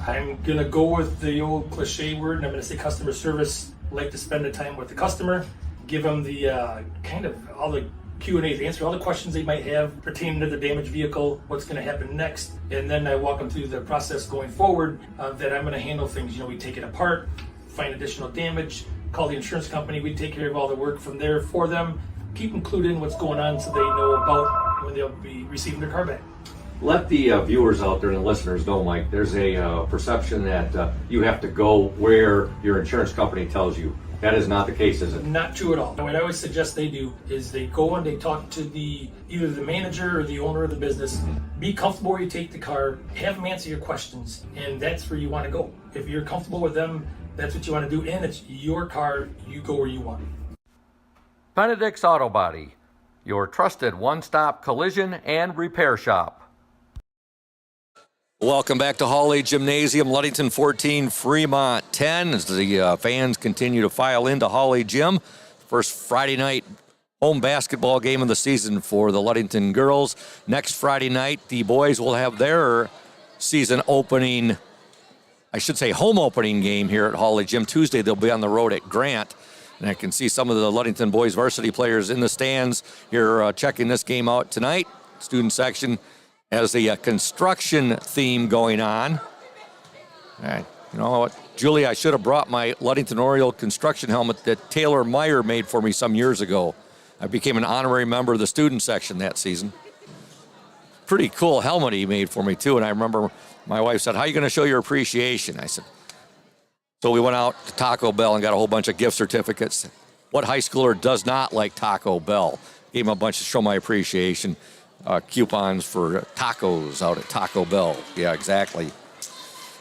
Speaker 7: I'm going to go with the old cliche word, and I'm going to say customer service. Like to spend the time with the customer, give them the kind of all the Q&As, answer all the questions they might have pertaining to the damaged vehicle, what's going to happen next, and then I walk them through the process going forward that I'm going to handle things. You know, we take it apart, find additional damage, call the insurance company, we take care of all the work from there for them, keep them clued in what's going on so they know about when they'll be receiving their car back.
Speaker 1: Let the viewers out there and the listeners know, Mike, there's a perception that you have to go where your insurance company tells you. That is not the case, is it?
Speaker 7: Not true at all. What I always suggest they do is they go and they talk to either the manager or the owner of the business. Be comfortable where you take the car, have them answer your questions, and that's where you want to go. If you're comfortable with them, that's what you want to do, and it's your car, you go where you want.
Speaker 1: Benedict's Auto Body, your trusted one-stop collision and repair shop. Welcome back to Hawley Gymnasium, Ludington 14, Fremont 10, as the fans continue to file into Hawley Gym. First Friday night home basketball game of the season for the Ludington girls. Next Friday night, the boys will have their season opening, I should say home opening game here at Hawley Gym. Tuesday, they'll be on the road at Grant. And I can see some of the Ludington boys varsity players in the stands here checking this game out tonight. Student section has a construction theme going on. You know what, Julie, I should have brought my Ludington Oriole construction helmet that Taylor Meyer made for me some years ago. I became an honorary member of the student section that season. Pretty cool helmet he made for me, too. And I remember my wife said, how are you going to show your appreciation? I said, so we went out to Taco Bell and got a whole bunch of gift certificates. What high schooler does not like Taco Bell? Gave him a bunch to show my appreciation. Coupons for tacos out at Taco Bell. Yeah, exactly.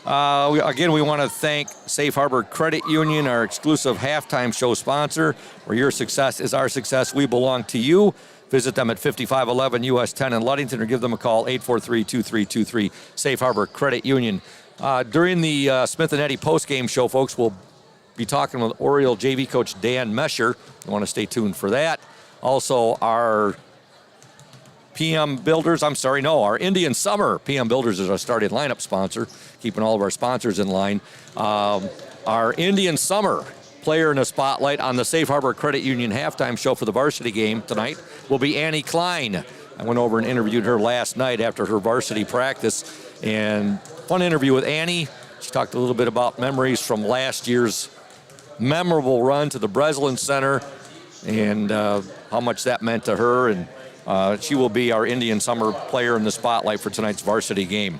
Speaker 1: Again, we want to thank Safe Harbor Credit Union, our exclusive halftime show sponsor. Where your success is our success, we belong to you. Visit them at 5511 US 10 in Ludington or give them a call, 843-2323, Safe Harbor Credit Union. During the Smith & Eddy postgame show, folks, we'll be talking with Oriole JV coach Dan Mesher. You want to stay tuned for that. Also, our our Indian Summer. PM Builders is our starting lineup sponsor, keeping all of our sponsors in line. Our Indian Summer player in the spotlight on the Safe Harbor Credit Union halftime show for the varsity game tonight will be Annie Klein. I went over and interviewed her last night after her varsity practice, and fun interview with Annie. She talked a little bit about memories from last year's memorable run to the Breslin Center and how much that meant to her, and she will be our Indian Summer player in the spotlight for tonight's varsity game.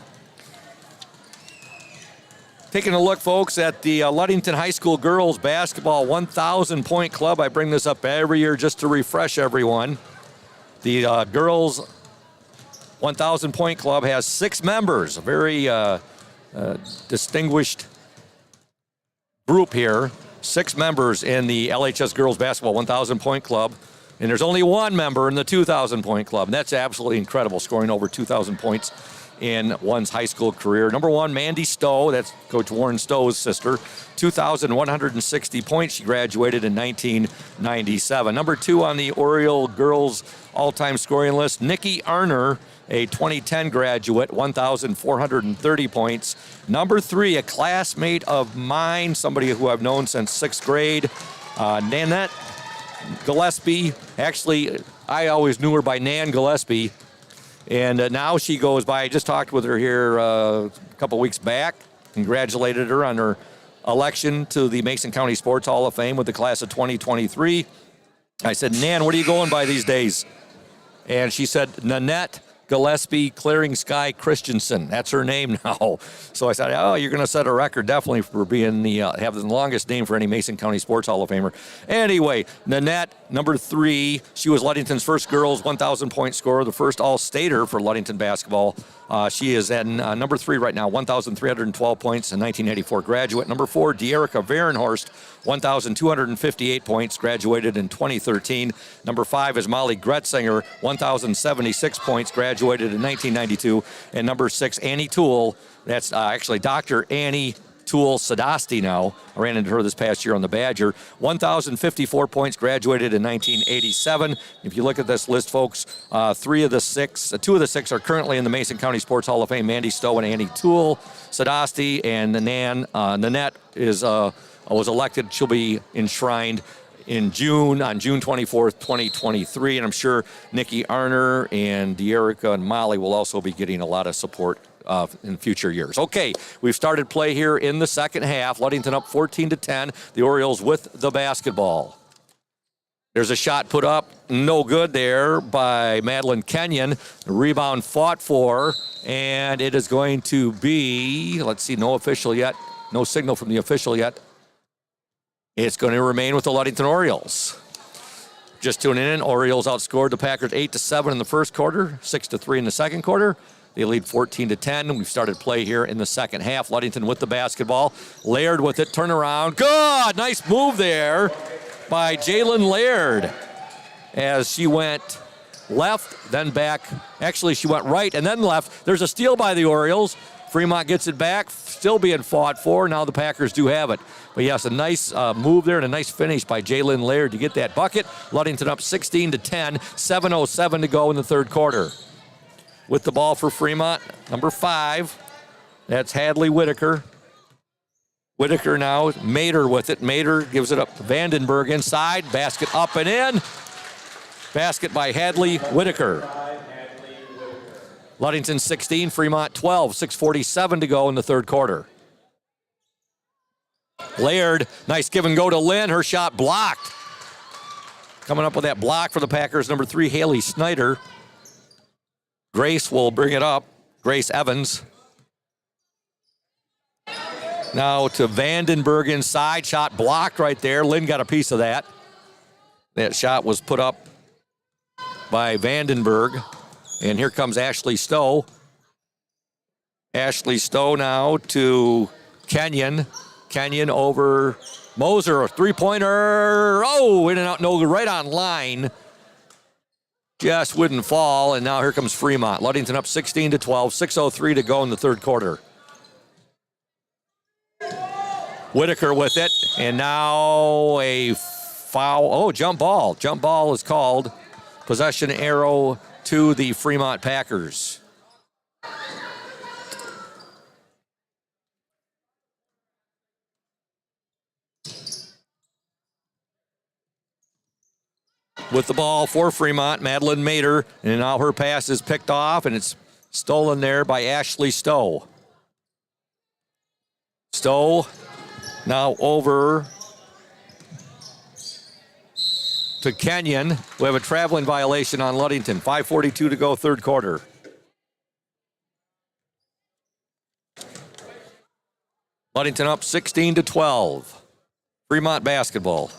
Speaker 1: Taking a look, folks, at the Ludington High School girls basketball 1,000-point club. I bring this up every year just to refresh everyone. The girls 1,000-point club has 6 members, a very distinguished group here. 6 members in the LHS girls basketball 1,000-point club. And there's only 1 member in the 2,000-point club. And that's absolutely incredible, scoring over 2,000 points in one's high school career. Number 1, Mandy Stowe. That's Coach Warren Stowe's sister. 2,160 points. She graduated in 1997. Number 2 on the Oriole girls all-time scoring list, Nikki Arner, a 2010 graduate, 1,430 points. Number 3, a classmate of mine, somebody who I've known since 6th grade, Nanette Gillespie. Actually, I always knew her by Nan Gillespie. And now she goes by, I just talked with her here a couple weeks back, congratulated her on her election to the Mason County Sports Hall of Fame with the class of 2023. I said, Nan, what are you going by these days? And she said, Nanette Gillespie Clearing Sky Christensen. That's her name now. So I said, oh, you're going to set a record definitely for being have the longest name for any Mason County Sports Hall of Famer. Anyway, Nanette, number 3, she was Ludington's first girls 1,000-point scorer, the first all-stater for Ludington basketball. She is at number 3 right now, 1,312 points, a 1984 graduate. Number 4, De'Erica Varenhorst, 1,258 points, graduated in 2013. Number 5 is Molly Gretzinger, 1,076 points, graduated in 1992. And number 6, Annie Toole, that's actually Dr. Annie Toole Sadasti now. I ran into her this past year on the Badger. 1,054 points, graduated in 1987. If you look at this list, folks, 2 of the 6 are currently in the Mason County Sports Hall of Fame, Mandy Stowe and Annie Toole Sadasti, and Nanette was elected. She'll be enshrined on June 24th, 2023. And I'm sure Nikki Arner and De'Erica and Molly will also be getting a lot of support in future years. Okay, we've started play here in the second half. Ludington up 14-10. The Orioles with the basketball. There's a shot put up, no good there by Madeline Kenyon. The rebound fought for, and it is going to be, let's see, no official yet. No signal from the official yet. It's going to remain with the Ludington Orioles. Just tuning in, Orioles outscored the Packers 8-7 in the first quarter, 6-3 in the second quarter. They lead 14-10. We've started play here in the second half. Ludington with the basketball. Laird with it, turnaround. Good, nice move there by Jalen Laird as she went left, then back. Actually, she went right and then left. There's a steal by the Orioles. Fremont gets it back, still being fought for. Now the Packers do have it. But yes, a nice move there and a nice finish by Jalen Laird to get that bucket. Ludington up 16-10, 7:07 to go in the third quarter. With the ball for Fremont, number 5, that's Hadley Whitaker. Whitaker now, Mater with it. Mater gives it up to Vandenberg inside, basket up and in. Basket by Hadley Whitaker. Ludington 16, Fremont 12, 6:47 to go in the third quarter. Laird, nice give and go to Lynn, her shot blocked. Coming up with that block for the Packers, number 3, Haley Snyder. Grace will bring it up, Grace Evans. Now to Vandenberg inside, shot blocked right there. Lynn got a piece of that. That shot was put up by Vandenberg. And here comes Ashley Stowe. Ashley Stowe now to Kenyon. Kenyon over Moser, a three-pointer. Oh, in and out, no, right on line. Just wouldn't fall, and now here comes Fremont. Ludington up 16-12, 6:03 to go in the third quarter. Whitaker with it, and now a foul. Oh, jump ball. Jump ball is called. Possession arrow to the Fremont Packers. With the ball for Fremont, Madeline Mater, and now her pass is picked off, and it's stolen there by Ashley Stowe. Stowe now over to Kenyon. We have a traveling violation on Ludington. 5:42 to go, third quarter. Ludington up 16-12. Fremont basketball.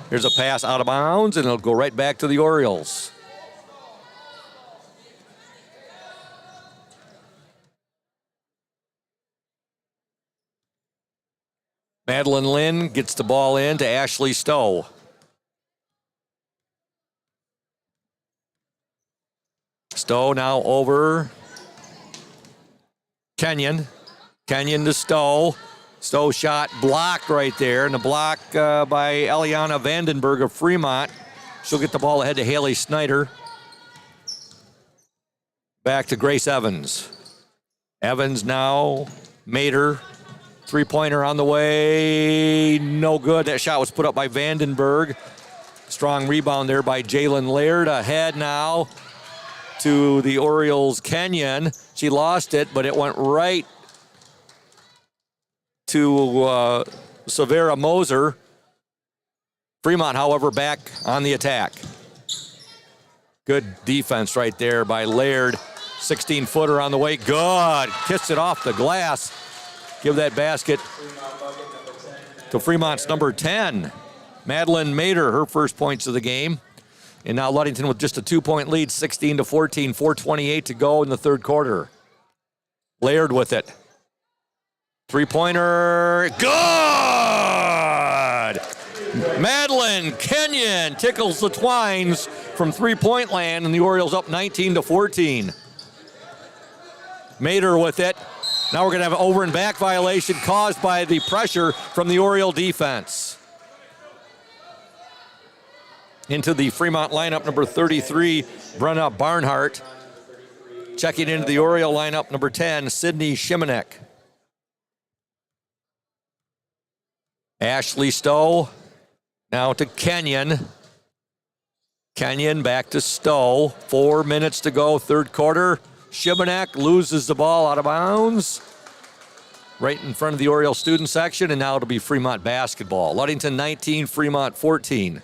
Speaker 1: Here's a pass out of bounds, and it'll go right back to the Orioles. Madeline Lynn gets the ball in to Ashley Stowe. Stowe now over Kenyon. Kenyon to Stowe. Stowe shot blocked right there, and the block by Eliana Vandenberg of Fremont. She'll get the ball ahead to Haley Snyder. Back to Grace Evans. Evans now, Mater. Three-pointer on the way, no good. That shot was put up by Vandenberg. Strong rebound there by Jalen Laird. Ahead now to the Orioles' Kenyon. She lost it, but it went right to Severa Moser. Fremont, however, back on the attack. Good defense right there by Laird. 16-footer on the way. Good. Kissed it off the glass. Give that basket to Fremont's number 10. Madeline Mater, her first points of the game. And now Ludington with just a 2-point lead, 16-14, 4:28 to go in the third quarter. Laird with it. Three-pointer, good! Madeline Kenyon tickles the twines from three-point land, and the Orioles up 19-14. Mater with it. Now we're going to have an over and back violation caused by the pressure from the Oriole defense. Into the Fremont lineup, number 33, Brenna Barnhart. Checking into the Oriole lineup, number 10, Sydney Shimanek. Ashley Stowe, now to Kenyon. Kenyon back to Stowe. 4 minutes to go, third quarter. Shimanek loses the ball out of bounds. Right in front of the Oriole student section, and now it'll be Fremont basketball. Ludington 19, Fremont 14.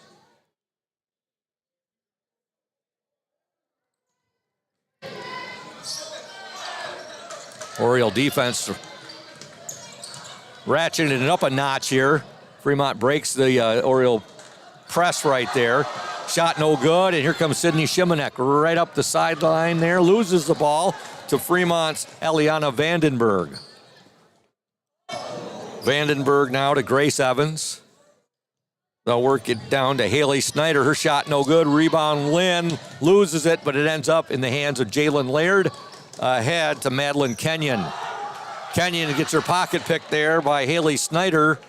Speaker 1: Oriole defense ratcheting it up a notch here. Fremont breaks the Oriole press right there. Shot no good, and here comes Sydney Shimanek right up the sideline there. Loses the ball to Fremont's Eliana Vandenberg. Vandenberg now to Grace Evans. They'll work it down to Haley Snyder. Her shot no good. Rebound Lynn loses it, but it ends up in the hands of Jalen Laird. Ahead to Madeline Kenyon. Kenyon gets her pocket picked there by Haley Snyder.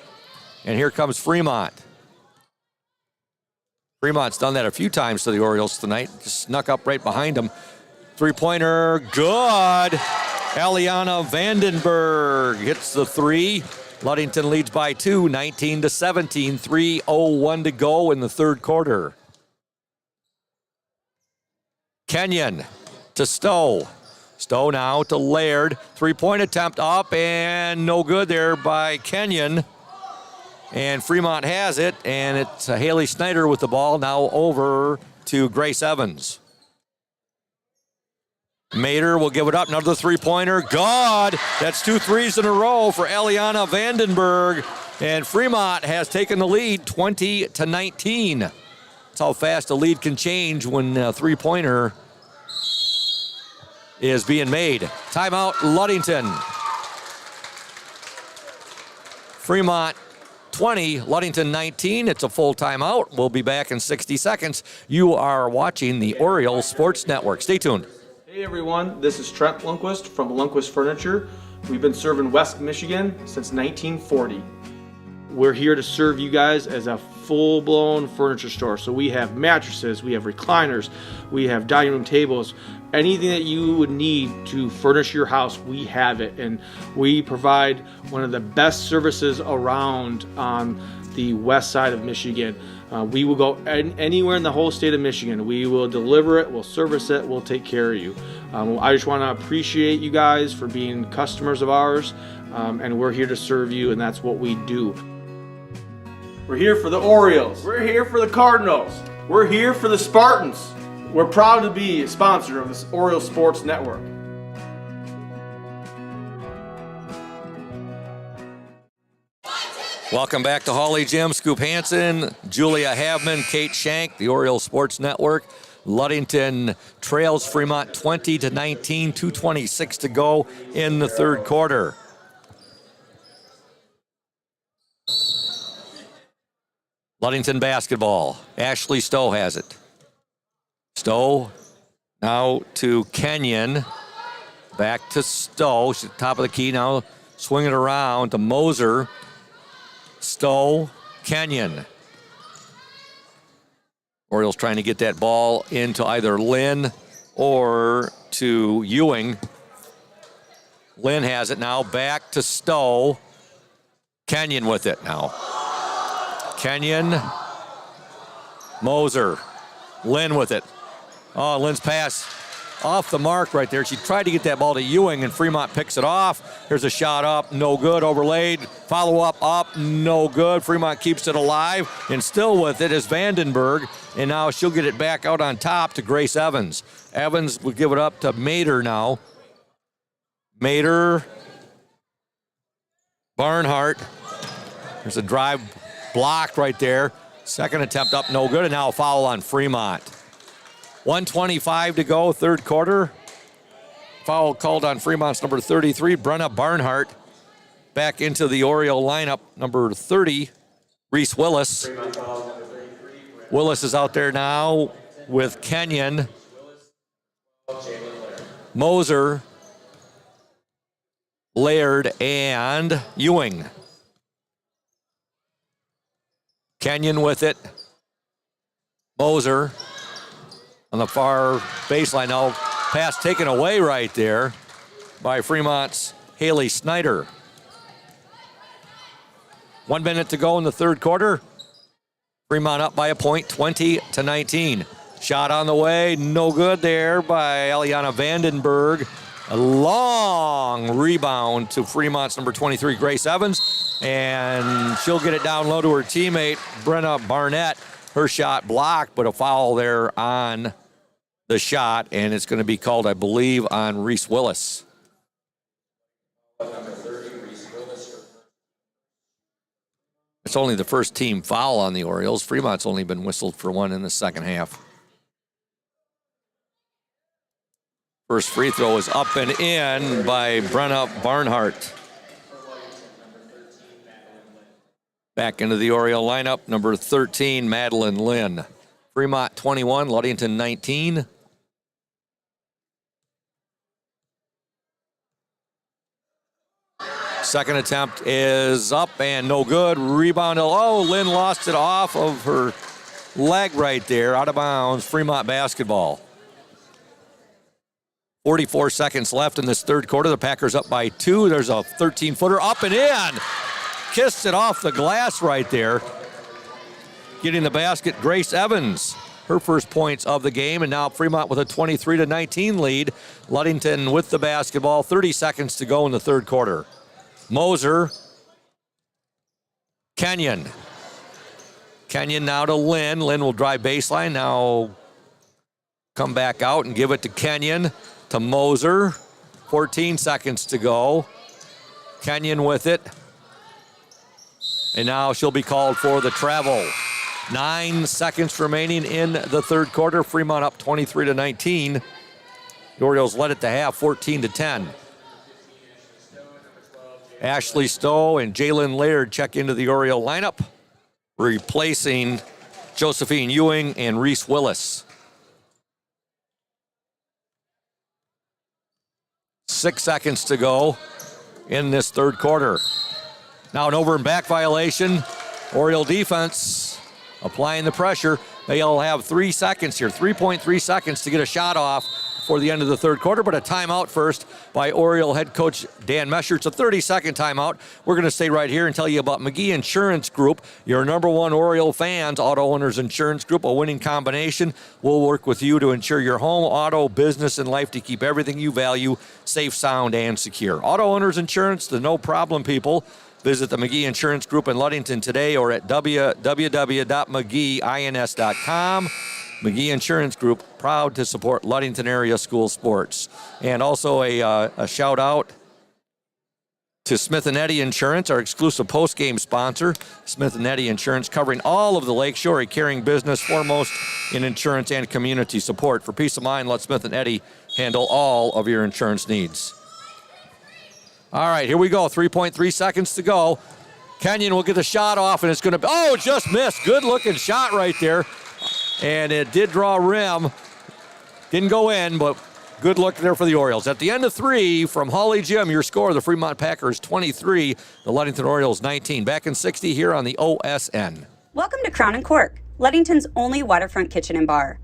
Speaker 1: And here comes Fremont. Fremont's done that a few times to the Orioles tonight. Just snuck up right behind them. Three-pointer, good. Eliana Vandenberg hits the three. Ludington leads by 2, 19-17, 3:01 to go in the third quarter. Kenyon to Stowe. Stowe now to Laird. Three-point attempt up and no good there by Kenyon. And Fremont has it, and it's Haley Snyder with the ball now over to Grace Evans. Mater will give it up, another three-pointer, good. That's 2 threes in a row for Eliana Vandenberg, and Fremont has taken the lead 20-19. That's how fast a lead can change when a three-pointer is being made. Timeout, Ludington. Fremont 20, Ludington 19. It's a full timeout. We'll be back in 60 seconds. You are watching the Oriole Sports Network. Stay tuned.
Speaker 8: Hey everyone, this is Trent Lundquist from Lundquist Furniture. We've been serving West Michigan since 1940. We're here to serve you guys as a full-blown furniture store. So we have mattresses, we have recliners, we have dining room tables, anything that you would need to furnish your house, we have it. And we provide one of the best services around on the west side of Michigan. We will go anywhere in the whole state of Michigan. We will deliver it, we'll service it, we'll take care of you. I just want to appreciate you guys for being customers of ours, and we're here to serve you, and that's what we do. We're here for the Orioles. We're here for the Cardinals. We're here for the Spartans. We're proud to be a sponsor of this Oriole Sports Network.
Speaker 1: Welcome back to Hawley Gym. Scoop Hansen, Julia Havman, Kate Shank, the Orioles Sports Network. Ludington trails Fremont 20-19, 2:26 to go in the third quarter. Ludington basketball. Ashley Stowe has it. Stowe now to Kenyon. Back to Stowe. She's at the top of the key now. Swing it around to Moser. Stowe, Kenyon. Orioles trying to get that ball into either Lynn or to Ewing. Lynn has it now. Back to Stowe. Kenyon with it now. Kenyon. Moser. Lynn with it. Oh, Lynn's pass off the mark right there. She tried to get that ball to Ewing, and Fremont picks it off. Here's a shot up, no good, overlaid. Follow-up up, no good. Fremont keeps it alive, and still with it is Vandenberg, and now she'll get it back out on top to Grace Evans. Evans will give it up to Mater now. Mater, Barnhart. There's a drive blocked right there. Second attempt up, no good, and now a foul on Fremont. 1:25 to go, third quarter. Foul called on Fremont's number 33, Brenna Barnhart. Back into the Oriole lineup, number 30, Reese Willis. Willis is out there now with Kenyon, Moser, Laird, and Ewing. Kenyon with it. Moser on the far baseline now. Pass taken away right there by Fremont's Haley Snyder. 1 minute to go in the third quarter. Fremont up by a point, 20-19. Shot on the way, no good there by Eliana Vandenberg. A long rebound to Fremont's number 23, Grace Evans. And she'll get it down low to her teammate, Brenna Barnett. Her shot blocked, but a foul there on the shot, and it's going to be called, I believe, on Reese Willis. It's only the first team foul on the Orioles. Fremont's only been whistled for one in the second half. First free throw is up and in by Brenna Barnhart. Back into the Oriole lineup, number 13, Madeline Lynn. Fremont 21, Ludington 19. Second attempt is up and no good. Rebound. Oh, Lynn lost it off of her leg right there. Out of bounds. Fremont basketball. 44 seconds left in this third quarter. The Packers up by 2. There's a 13-footer up and in. Kissed it off the glass right there. Getting the basket, Grace Evans. Her first points of the game, and now Fremont with a 23-19 lead. Ludington with the basketball. 30 seconds to go in the third quarter. Moser. Kenyon. Kenyon now to Lynn. Lynn will drive baseline. Now come back out and give it to Kenyon. To Moser. 14 seconds to go. Kenyon with it. And now she'll be called for the travel. 9 seconds remaining in the third quarter. Fremont up 23-19. The Orioles led it to half, 14-10. Ashley Stowe and Jalen Laird check into the Oriole lineup, replacing Josephine Ewing and Reese Willis. 6 seconds to go in this third quarter. Now an over and back violation. Oriole defense applying the pressure. They'll have 3 seconds here, 3.3 seconds to get a shot off for the end of the third quarter, but a timeout first by Oriole head coach Dan Mescher. It's a 30-second timeout. We're going to stay right here and tell you about McGee Insurance Group, your number one Oriole fans. Auto Owners Insurance Group, a winning combination. We'll work with you to insure your home, auto, business, and life to keep everything you value safe, sound, and secure. Auto Owners Insurance, the no-problem people. Visit the McGee Insurance Group in Ludington today or at www.mcgeeins.com. McGee Insurance Group, proud to support Ludington area school sports. And also a shout out to Smith & Eddy Insurance, our exclusive post-game sponsor. Smith & Eddy Insurance, covering all of the Lakeshore, a caring business foremost in insurance and community support. For peace of mind, let Smith & Eddy handle all of your insurance needs. All right, here we go. 3.3 seconds to go. Kenyon will get the shot off, and it's going to be, oh, just missed. Good-looking shot right there. And it did draw rim. Didn't go in, but good look there for the Orioles. At the end of 3 from Holly Gym, your score, the Fremont Packers 23, the Ludington Orioles 19. Back in 60 here on the OSN.
Speaker 9: Welcome to Crown and Cork, Ludington's only waterfront kitchen and bar.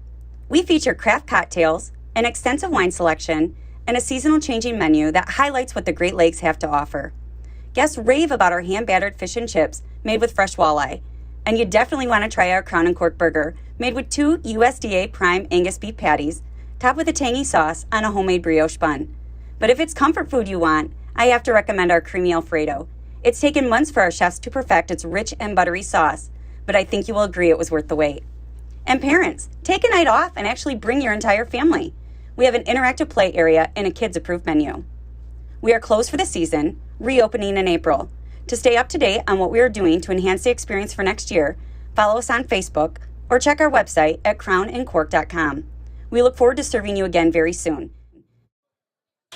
Speaker 9: We feature craft cocktails, an extensive wine selection, and a seasonal changing menu that highlights what the Great Lakes have to offer. Guests rave about our hand-battered fish and chips made with fresh walleye. And you definitely want to try our Crown and Cork burger, made with 2 USDA prime Angus beef patties, topped with a tangy sauce on a homemade brioche bun. But if it's comfort food you want, I have to recommend our creamy Alfredo. It's taken months for our chefs to perfect its rich and buttery sauce, but I think you will agree it was worth the wait. And parents, take a night off and actually bring your entire family. We have an interactive play area and a kids-approved menu. We are closed for the season, reopening in April. To stay up to date on what we are doing to enhance the experience for next year, follow us on Facebook or check our website at crownandcork.com. We look forward to serving you again very soon.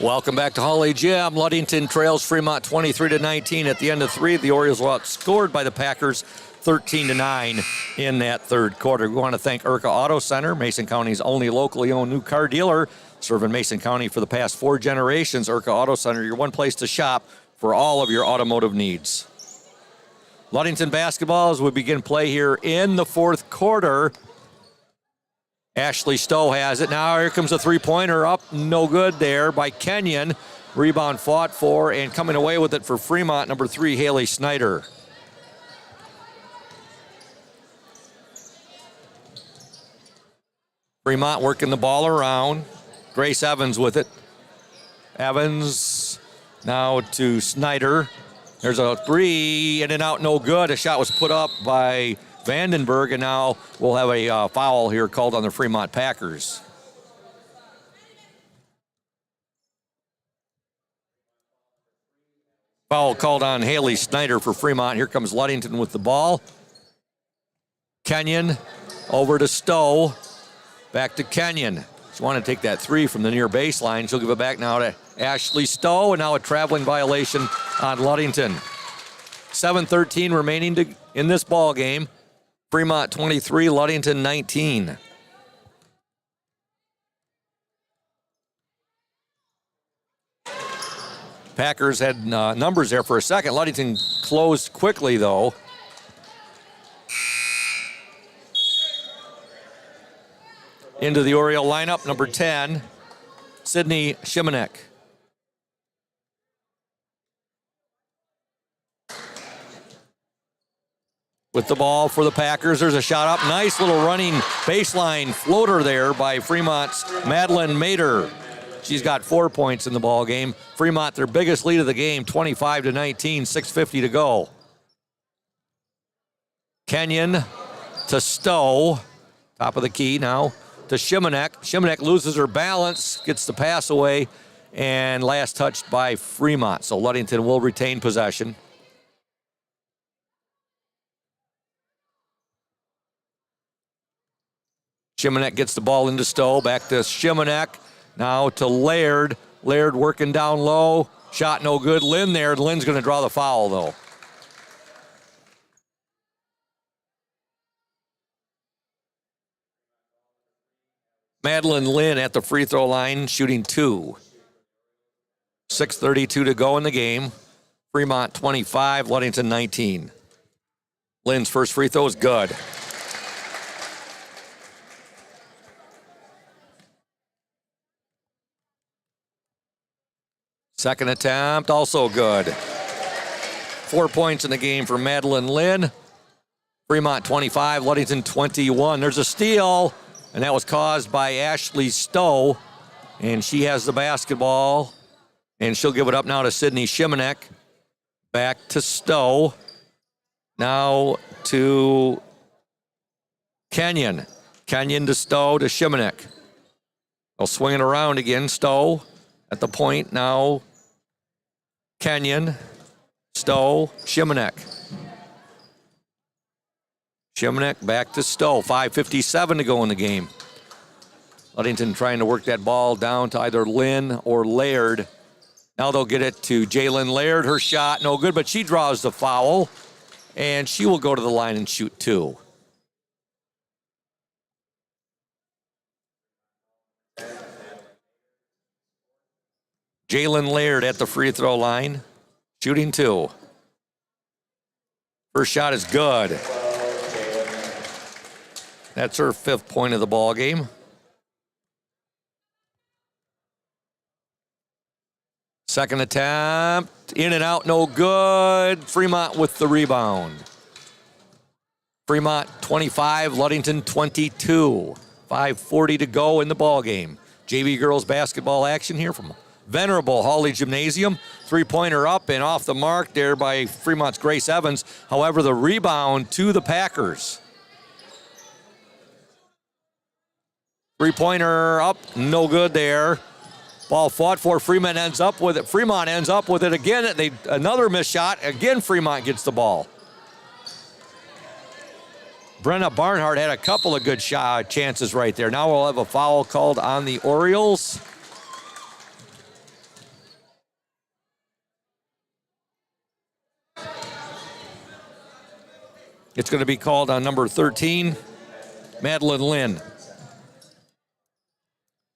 Speaker 1: Welcome back to Holly Gym. Ludington trails Fremont 23-19 at the end of 3. The Orioles were outscored by the Packers 13-9 in that third quarter. We want to thank Urca Auto Center, Mason County's only locally owned new car dealer, serving Mason County for the past 4 generations. Urca Auto Center, your one place to shop for all of your automotive needs. Ludington basketball as we begin play here in the fourth quarter. Ashley Stowe has it. Now here comes a three-pointer up. No good there by Kenyon. Rebound fought for and coming away with it for Fremont, number 3, Haley Snyder. Fremont working the ball around. Grace Evans with it. Evans now to Snyder. There's a 3, in and out, no good. A shot was put up by Vandenberg, and now we'll have a foul here called on the Fremont Packers. Foul called on Haley Snyder for Fremont. Here comes Ludington with the ball. Kenyon over to Stowe. Back to Kenyon. She wanted to take that 3 from the near baseline. She'll give it back now to Ashley Stowe, and now a traveling violation on Ludington. 7:13 remaining in this ball game. Fremont 23, Ludington 19. Packers had numbers there for a second. Ludington closed quickly, though. Into the Oriole lineup, number 10, Sydney Shimanek. With the ball for the Packers, there's a shot up. Nice little running baseline floater there by Fremont's Madeline Mader. She's got 4 points in the ball game. Fremont, their biggest lead of the game, 25-19, 6:50 to go. Kenyon to Stowe, top of the key now to Shimanek. Shimanek loses her balance, gets the pass away, and last touched by Fremont. So Ludington will retain possession. Shimanek gets the ball into Stowe, back to Shimanek, now to Laird. Laird working down low, shot no good. Lynn there, Lynn's going to draw the foul though. Madeline Lynn at the free throw line, shooting 2. 6:32 to go in the game. Fremont 25, Ludington 19. Lynn's first free throw is good. Second attempt, also good. 4 points in the game for Madeline Lynn. Fremont 25, Ludington 21. There's a steal, and that was caused by Ashley Stowe. And she has the basketball, and she'll give it up now to Sydney Shimanek. Back to Stowe. Now to Kenyon. Kenyon to Stowe to Shimanek. They'll swing it around again. Stowe at the point now. Kenyon Stowe, Shimanek. Shimanek back to Stowe. 5:57 to go in the game. Ludington trying to work that ball down to either Lynn or Laird. Now they'll get it to Jalen Laird. Her shot, no good, but she draws the foul, and she will go to the line and shoot 2. Jalen Laird at the free throw line, shooting 2. First shot is good. That's her 5th point of the ball game. Second attempt, in and out, no good. Fremont with the rebound. Fremont 25, Ludington 22. 5:40 to go in the ball game. JV girls basketball action here from Venerable Hawley Gymnasium. 3-pointer up and off the mark there by Fremont's Grace Evans. However, the rebound to the Packers. 3-pointer up, no good there. Ball fought for. Fremont ends up with it again. Another missed shot. Again, Fremont gets the ball. Brenna Barnhart had a couple of good chances right there. Now we'll have a foul called on the Orioles. It's going to be called on number 13, Madeline Lynn.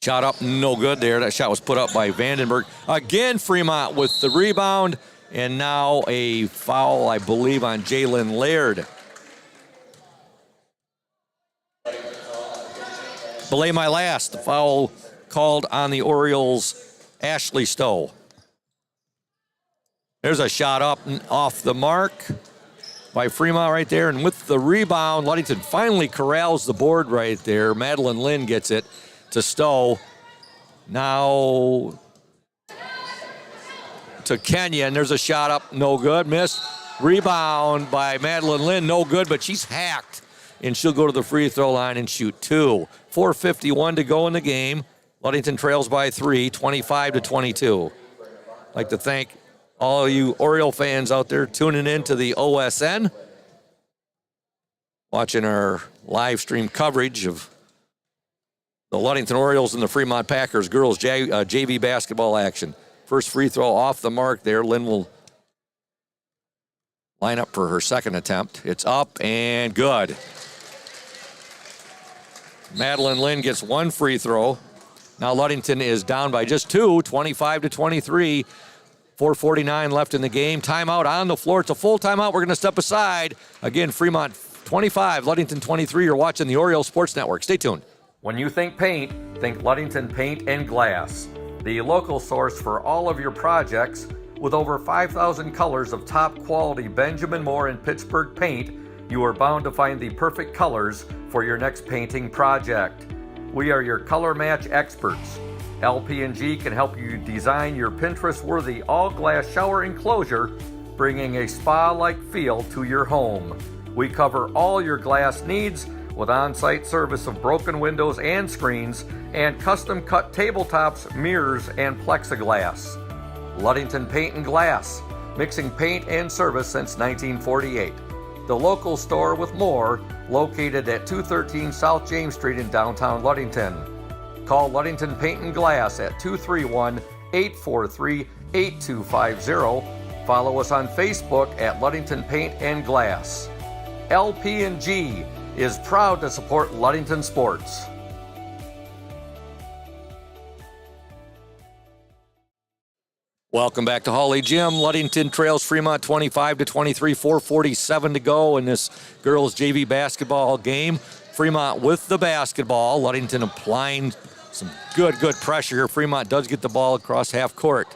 Speaker 1: Shot up, no good there. That shot was put up by Vandenberg. Again, Fremont with the rebound. And now a foul, I believe, on Jalen Laird. Belay my last. The foul called on the Orioles, Ashley Stowe. There's a shot up and off the mark by Fremont right there. And with the rebound, Ludington finally corrals the board right there. Madeline Lynn gets it to Stowe. Now to Kenya, and there's a shot up, no good, missed. Rebound by Madeline Lynn, no good, but she's hacked, and she'll go to the free throw line and shoot 2. 4:51 to go in the game. Ludington trails by 3, 25-22. I'd like to thank all you Oriole fans out there tuning in to the OSN, watching our live stream coverage of the Ludington Orioles and the Fremont Packers girls JV basketball action. First free throw off the mark there. Lynn will line up for her second attempt. It's up and good. Madeline Lynn gets 1 free throw. Now Ludington is down by just 2, 25-23. 4:49 left in the game. Timeout on the floor. It's a full timeout. We're going to step aside. Again, Fremont 25, Ludington 23. You're watching the Orioles Sports Network. Stay tuned. When you think paint, think Ludington Paint and Glass, the local source for all of your projects. With over 5,000 colors of top quality Benjamin Moore and Pittsburgh paint, you are bound to find the perfect colors for your next painting project. We are your color match experts. LP&G can help you design your Pinterest-worthy all-glass shower enclosure, bringing a spa-like feel to your home. We cover all your glass needs with on-site service of broken windows and screens and custom-cut tabletops, mirrors, and plexiglass. Ludington Paint and Glass, mixing paint and service since 1948. The local store with more, located at 213 South James Street in downtown Ludington. Call Ludington Paint and Glass at 231-843-8250. Follow us on Facebook at Ludington Paint and Glass. LP&G is proud to support Ludington sports. Welcome back to Hawley Gym. Ludington trails Fremont 25-23, 4:47 to go in this girls JV basketball game. Fremont with the basketball. Ludington applying some good pressure here. Fremont does get the ball across half court.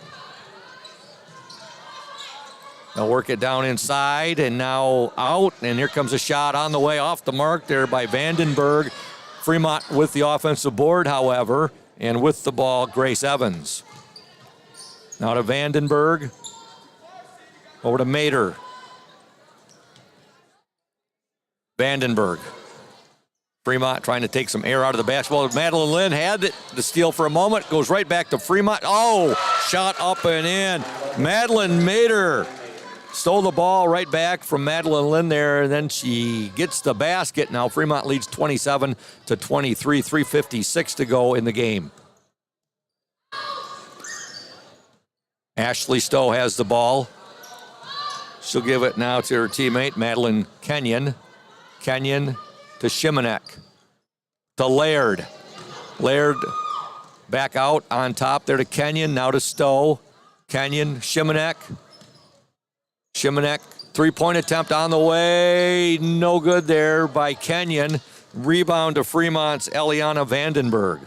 Speaker 1: They'll work it down inside and now out. And here comes a shot on the way off the mark there by Vandenberg. Fremont with the offensive board, however, and with the ball, Grace Evans. Now to Vandenberg. Over to Mater. Vandenberg. Fremont trying to take some air out of the basketball. Madeline Lynn had it, the steal for a moment. Goes right back to Fremont. Oh, shot up and in. Madeline Mater stole the ball right back from Madeline Lynn there, and then she gets the basket. Now Fremont leads 27-23, 3:56 to go in the game. Ashley Stowe has the ball. She'll give it now to her teammate, Madeline Kenyon. Kenyon to Shimanek. To Laird. Laird back out on top there to Kenyon, now to Stowe. Kenyon, Shimanek. Shimanek, three-point attempt on the way. No good there by Kenyon. Rebound to Fremont's Eliana Vandenberg.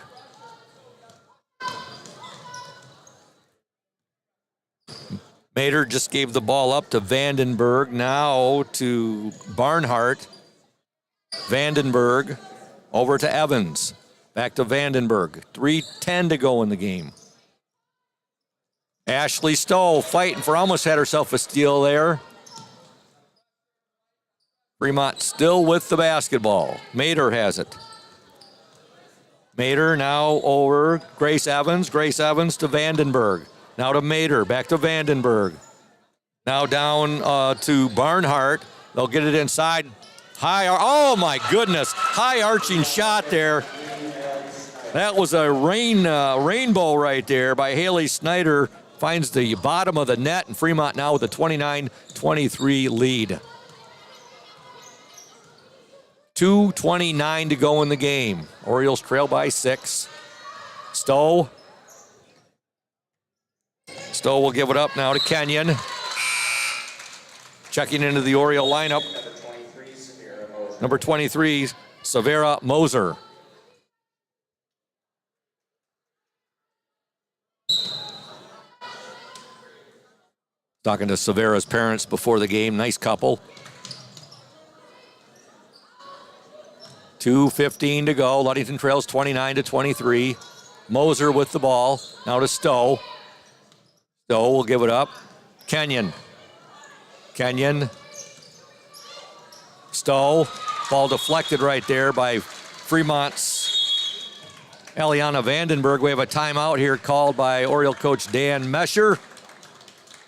Speaker 1: Mater just gave the ball up to Vandenberg. Now to Barnhart. Vandenberg over to Evans. Back to Vandenberg. 3:10 to go in the game. Ashley Stowe fighting for, almost had herself a steal there. Fremont still with the basketball. Mater has it. Mater now over Grace Evans. Grace Evans to Vandenberg. Now to Mater, back to Vandenberg. Now down to Barnhart. They'll get it inside. Oh my goodness, high arching shot there. That was a rainbow right there by Haley Snyder. Finds the bottom of the net, and Fremont now with a 29-23 lead. 2:29 to go in the game. Orioles trail by 6. Stowe. Stowe will give it up now to Kenyon. Checking into the Oriole lineup. Number 23, Severa Moser. Talking to Severa's parents before the game. Nice couple. 2:15 to go. Ludington trails 29-23. Moser with the ball. Now to Stowe. Stowe will give it up. Kenyon. Kenyon. Stowe. Ball deflected right there by Fremont's Eliana Vandenberg. We have a timeout here called by Oriole coach Dan Mesher.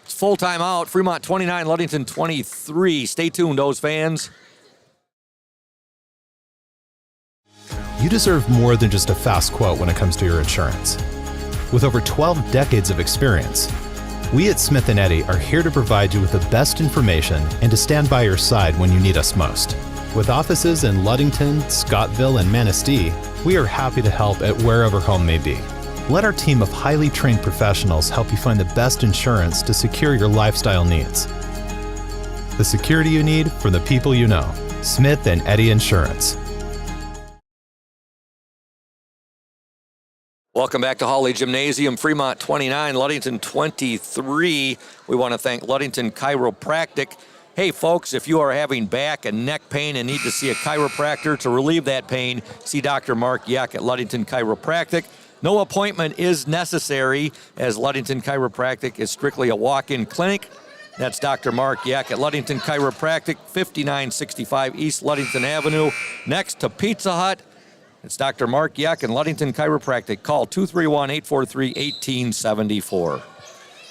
Speaker 1: It's full timeout. Fremont 29, Ludington 23. Stay tuned, those fans.
Speaker 3: You deserve more than just a fast quote when it comes to your insurance. With over 12 decades of experience, we at Smith & Eddy are here to provide you with the best information and to stand by your side when you need us most. With offices in Ludington, Scottville, and Manistee, we are happy to help at wherever home may be. Let our team of highly trained professionals help you find the best insurance to secure your lifestyle needs. The security you need from the people you know. Smith & Eddy Insurance.
Speaker 1: Welcome back to Hawley Gymnasium. Fremont 29, Ludington 23. We want to thank Ludington Chiropractic. Hey folks, if you are having back and neck pain and need to see a chiropractor to relieve that pain, see Dr. Mark Yuck at Ludington Chiropractic. No appointment is necessary, as Ludington Chiropractic is strictly a walk-in clinic. That's Dr. Mark Yuck at Ludington Chiropractic, 5965 East Ludington Avenue, next to Pizza Hut. It's Dr. Mark Yuck and Ludington Chiropractic. Call 231-843-1874.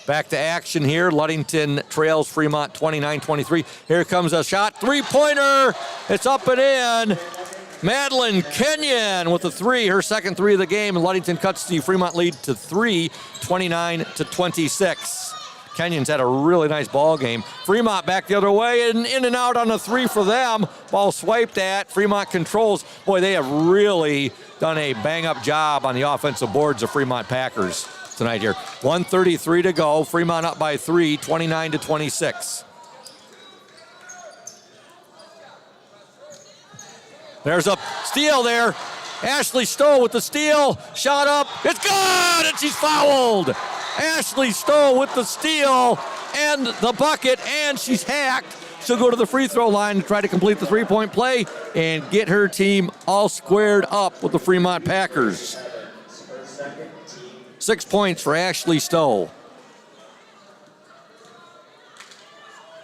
Speaker 1: Back to action here. Ludington trails Fremont 29-23. Here comes a shot. Three-pointer. It's up and in. Madeline Kenyon with the three, her second three of the game. And Ludington cuts the Fremont lead to 3, 29-26. Kenyon's had a really nice ball game. Fremont back the other way and in and out on the three for them. Ball swiped at. Fremont controls. Boy, they have really done a bang-up job on the offensive boards of Fremont Packers tonight here. 1:33 to go. Fremont up by 3, 29-26. There's a steal there. Ashley Stowe with the steal. Shot up. It's good, and she's fouled. Ashley Stowe with the steal and the bucket, and she's hacked. She'll go to the free throw line to try to complete the three-point play and get her team all squared up with the Fremont Packers. 6 points for Ashley Stowe.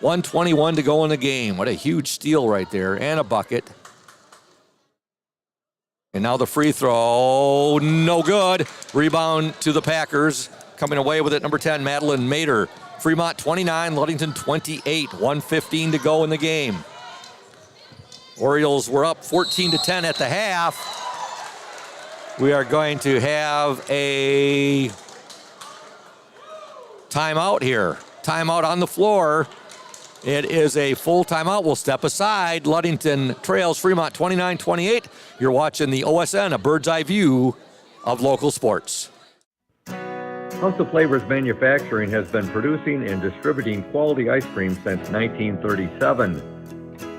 Speaker 1: 1:21 to go in the game. What a huge steal right there, and a bucket. And now the free throw, no good. Rebound to the Packers. Coming away with it, number 10, Madeline Mater. Fremont 29, Ludington 28. 1:15 to go in the game. Orioles were up 14-10 at the half. We are going to have a timeout here. Timeout on the floor. It is a full timeout. We'll step aside. Ludington trails Fremont 29-28. You're watching the OSN, a bird's eye view of local sports.
Speaker 2: House of Flavors Manufacturing has been producing and distributing quality ice cream since 1937.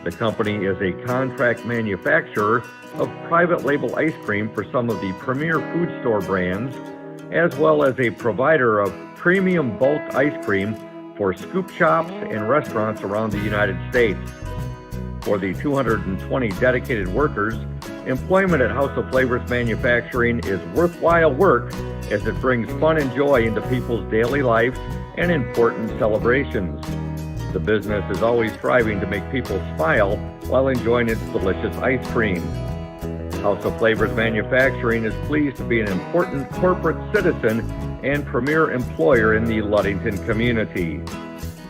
Speaker 2: The company is a contract manufacturer of private label ice cream for some of the premier food store brands, as well as a provider of premium bulk ice cream for scoop shops and restaurants around the United States. For the 220 dedicated workers, employment at House of Flavors Manufacturing is worthwhile work as it brings fun and joy into people's daily lives and important celebrations. The business is always striving to make people smile while enjoying its delicious ice cream. House of Flavors Manufacturing is pleased to be an important corporate citizen and premier employer in the Ludington community.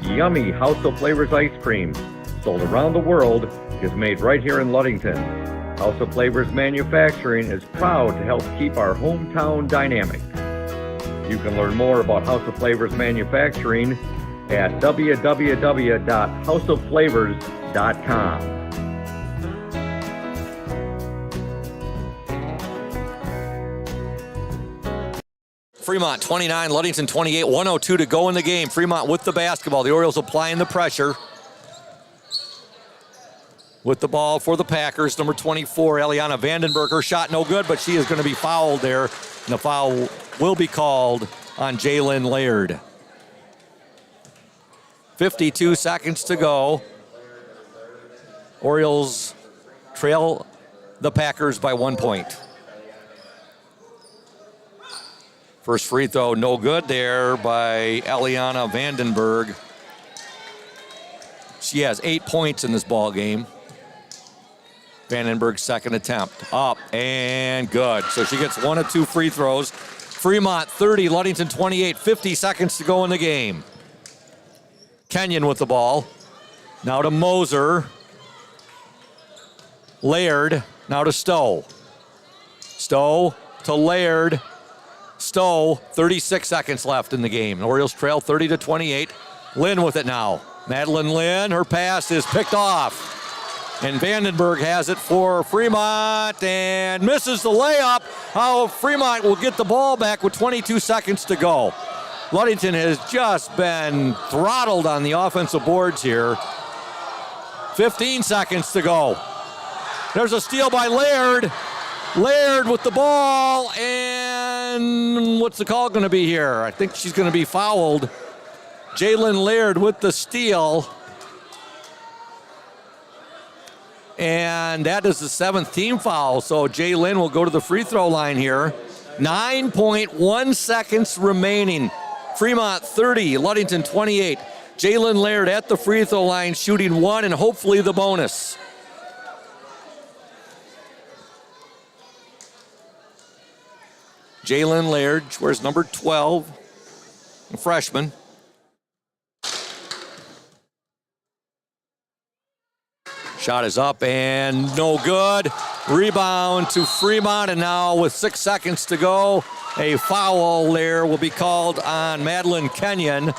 Speaker 2: Yummy House of Flavors ice cream, sold around the world, is made right here in Ludington. House of Flavors Manufacturing is proud to help keep our hometown dynamic. You can learn more about House of Flavors Manufacturing at www.houseofflavors.com.
Speaker 1: Fremont 29, Ludington 28, 1:02 to go in the game. Fremont with the basketball. The Orioles applying the pressure. With the ball for the Packers, number 24, Eliana Vandenberg. Her shot no good, but she is going to be fouled there. And the foul will be called on Jalen Laird. 52 seconds to go. Orioles trail the Packers by 1 point. First free throw, no good there by Eliana Vandenberg. She has 8 points in this ball game. Vandenberg's second attempt, up and good. So she gets 1 of 2 free throws. Fremont 30, Ludington 28, 50 seconds to go in the game. Kenyon with the ball. Now to Moser. Laird, now to Stowe. Stowe to Laird. Stowe, 36 seconds left in the game. The Orioles trail 30-28. Lynn with it now. Madeline Lynn, her pass is picked off. And Vandenberg has it for Fremont and misses the layup. How Fremont will get the ball back with 22 seconds to go. Ludington has just been throttled on the offensive boards here. 15 seconds to go. There's a steal by Laird. Laird with the ball, and what's the call going to be here? I think she's going to be fouled. Jalen Laird with the steal. And that is the 7th team foul, so Jalen will go to the free throw line here. 9.1 seconds remaining. Fremont 30, Ludington 28. Jalen Laird at the free throw line shooting 1 and hopefully the bonus. Jalen Laird wears number 12, a freshman. Shot is up and no good. Rebound to Fremont, and now with 6 seconds to go, a foul there will be called on Madeline Kenyon.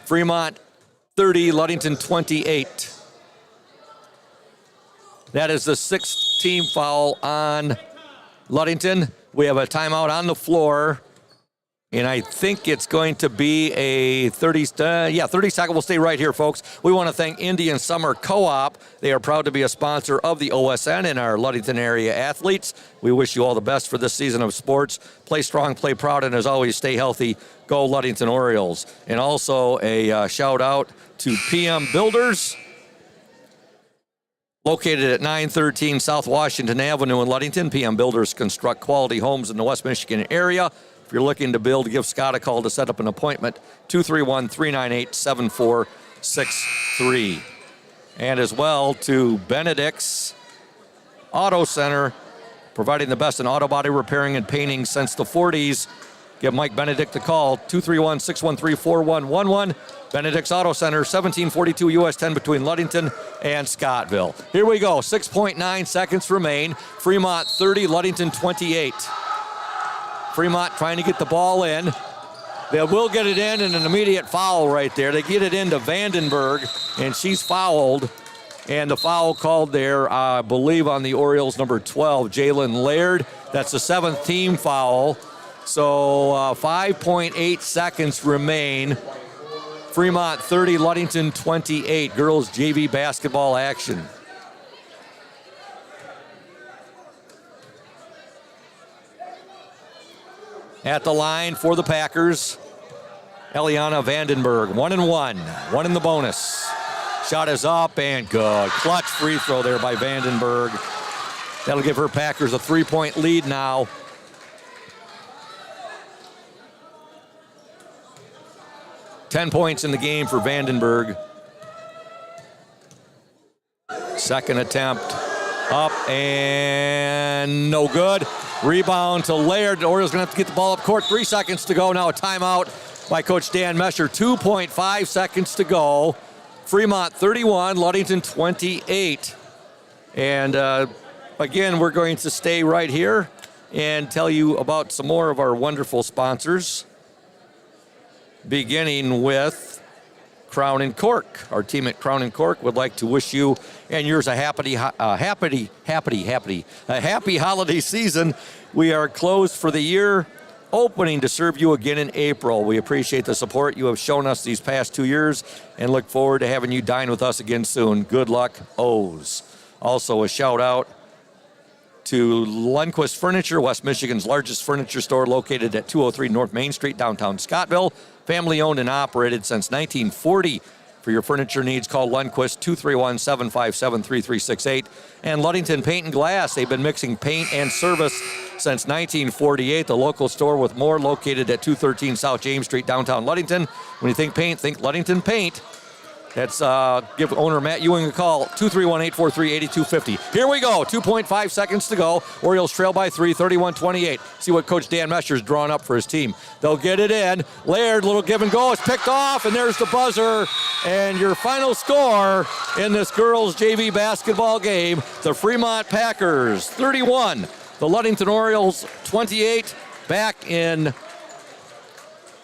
Speaker 1: Fremont 30, Ludington 28. That is the 6th team foul on Ludington. We have a timeout on the floor, and I think it's going to be a 30 second. We'll stay right here, folks. We want to thank Indian Summer Co-op. They are proud to be a sponsor of the OSN and our Ludington area athletes. We wish you all the best for this season of sports. Play strong, play proud, and as always, stay healthy. Go Ludington Orioles. And also a shout out to PM Builders, located at 913 South Washington Avenue in Ludington. PM Builders construct quality homes in the West Michigan area. If you're looking to build, give Scott a call to set up an appointment, 231-398-7463. And as well to Benedict's Auto Center, providing the best in auto body repairing and painting since the 40s. Give Mike Benedict a call, 231-613-4111. Benedict's Auto Center, 1742 US 10 between Ludington and Scottville. Here we go, 6.9 seconds remain. Fremont 30, Ludington 28. Fremont trying to get the ball in. They will get it in, and an immediate foul right there. They get it into Vandenberg, and she's fouled. And the foul called there, I believe, on the Orioles, number 12, Jalen Laird. That's the 7th team foul. So 5.8 seconds remain. Fremont 30, Ludington 28. Girls JV basketball action. At the line for the Packers, Eliana Vandenberg, 1-1, one in the bonus. Shot is up and good. Clutch free throw there by Vandenberg. That'll give her Packers a 3-point lead now. Ten points in the game for Vandenberg. Second attempt up and no good. Rebound to Laird. The Orioles going to have to get the ball up court. 3 seconds to go. Now a timeout by Coach Dan Mescher. 2.5 seconds to go. Fremont 31, Ludington 28. And again, we're going to stay right here and tell you about some more of our wonderful sponsors, beginning with Crown and Cork. Our team at Crown and Cork would like to wish you and yours a happy holiday season. We are closed for the year, opening to serve you again in April. We appreciate the support you have shown us these past 2 years and look forward to having you dine with us again soon. Good luck, O's. Also a shout out to Lundquist Furniture, West Michigan's largest furniture store, located at 203 North Main Street, downtown Scottville. Family owned and operated since 1940. For your furniture needs, call Lundquist 231-757-3368. And Ludington Paint and Glass. They've been mixing paint and service since 1948. The local store with more, located at 213 South James Street, downtown Ludington. When you think paint, think Ludington Paint. That's give owner Matt Ewing a call, 231-843-8250. Here we go, 2.5 seconds to go. Orioles trail by 3, 31-28. See what Coach Dan Mescher's drawn up for his team. They'll get it in. Laird, little give and go. It's picked off, and there's the buzzer. And your final score in this girls JV basketball game, the Fremont Packers 31, the Ludington Orioles 28. Back in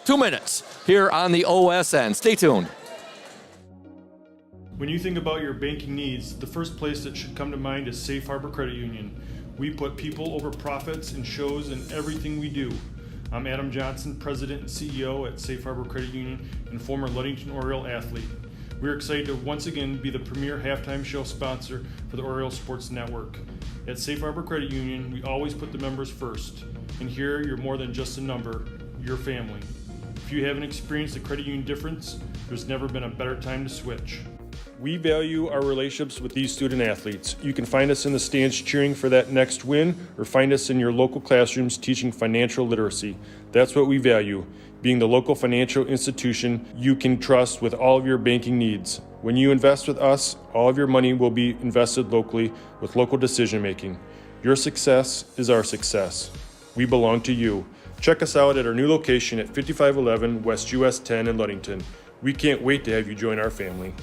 Speaker 1: 2 minutes here on the OSN. Stay tuned.
Speaker 4: When you think about your banking needs, the first place that should come to mind is Safe Harbor Credit Union. We put people over profits and shows in everything we do. I'm Adam Johnson, President and CEO at Safe Harbor Credit Union and former Ludington Oriole athlete. We're excited to once again be the premier halftime show sponsor for the Oriole Sports Network. At Safe Harbor Credit Union, we always put the members first. And here, you're more than just a number, you're family. If you haven't experienced the credit union difference, there's never been a better time to switch. We value our relationships with these student athletes. You can find us in the stands cheering for that next win, or find us in your local classrooms teaching financial literacy. That's what we value, being the local financial institution you can trust with all of your banking needs. When you invest with us, all of your money will be invested locally with local decision making. Your success is our success. We belong to you. Check us out at our new location at 5511 West US 10 in Ludington. We can't wait to have you join our family.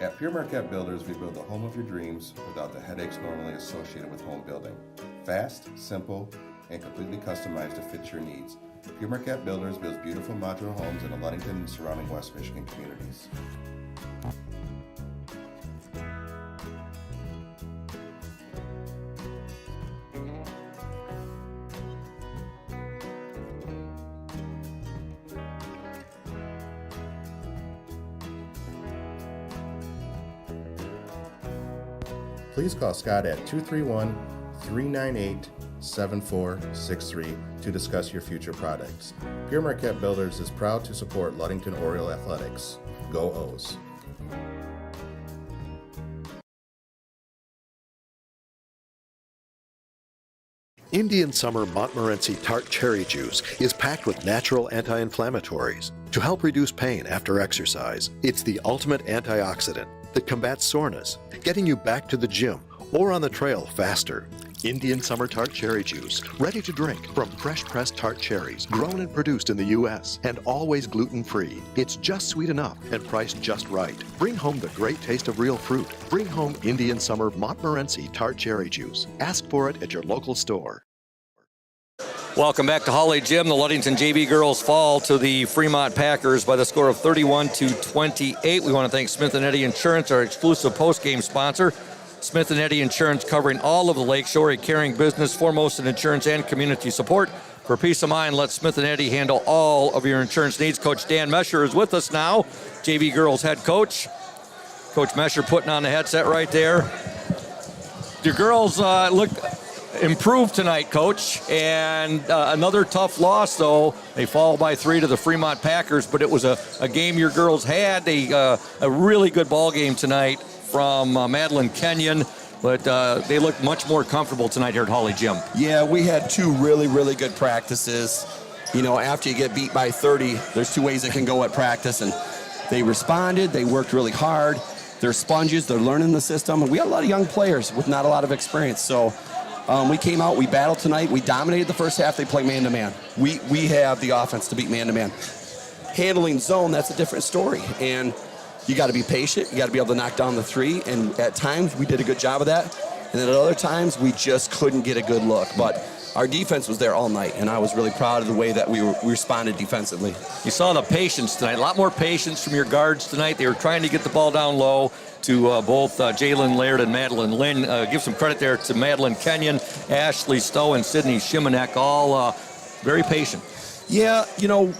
Speaker 5: At Pure Marquette Builders, we build the home of your dreams without the headaches normally associated with home building. Fast, simple, and completely customized to fit your needs. Pure Marquette Builders builds beautiful modular homes in the Ludington and surrounding West Michigan communities. Please call Scott at 231-398-7463 to discuss your future products. Pure Marquette Builders is proud to support Ludington Oriole Athletics. Go O's!
Speaker 6: Indian Summer Montmorency Tart Cherry Juice is packed with natural anti-inflammatories to help reduce pain after exercise. It's the ultimate antioxidant that combats soreness, getting you back to the gym or on the trail faster. Indian Summer Tart Cherry Juice, ready to drink from fresh-pressed tart cherries, grown and produced in the U.S., and always gluten-free. It's just sweet enough and priced just right. Bring home the great taste of real fruit. Bring home Indian Summer Montmorency Tart Cherry Juice. Ask for it at your local store.
Speaker 1: Welcome back to Holly Gym. The Ludington JV girls fall to the Fremont Packers by the score of 31-28. We want to thank Smith & Eddy Insurance, our exclusive post-game sponsor. Smith & Eddy Insurance covering all of the Lakeshore, a caring business, foremost in insurance and community support. For peace of mind, let Smith & Eddy handle all of your insurance needs. Coach Dan Mesher is with us now, JV girls head coach. Coach Mesher putting on the headset right there. Your girls look improved tonight, Coach, and another tough loss, though. They fall by 3 to the Fremont Packers, but it was a game your girls had, a really good ball game tonight from Madeline Kenyon, but they look much more comfortable tonight here at Holly Gym.
Speaker 10: Yeah, we had 2 really, really good practices. You know, after you get beat by 30, there's 2 ways it can go at practice, and they responded, they worked really hard. They're sponges, they're learning the system, and we had a lot of young players with not a lot of experience, so we came out, we battled tonight, we dominated the first half, they played man-to-man. We have the offense to beat man-to-man. Handling zone, that's a different story, and you got to be patient. You got to be able to knock down the 3. And at times, we did a good job of that. And then at other times, we just couldn't get a good look. But our defense was there all night. And I was really proud of the way that we responded defensively.
Speaker 1: You saw the patience tonight. A lot more patience from your guards tonight. They were trying to get the ball down low to both Jalen Laird and Madeline Lynn. Give some credit there to Madeline Kenyon, Ashley Stowe, and Sydney Shimanek. All very patient.
Speaker 10: Yeah, you know,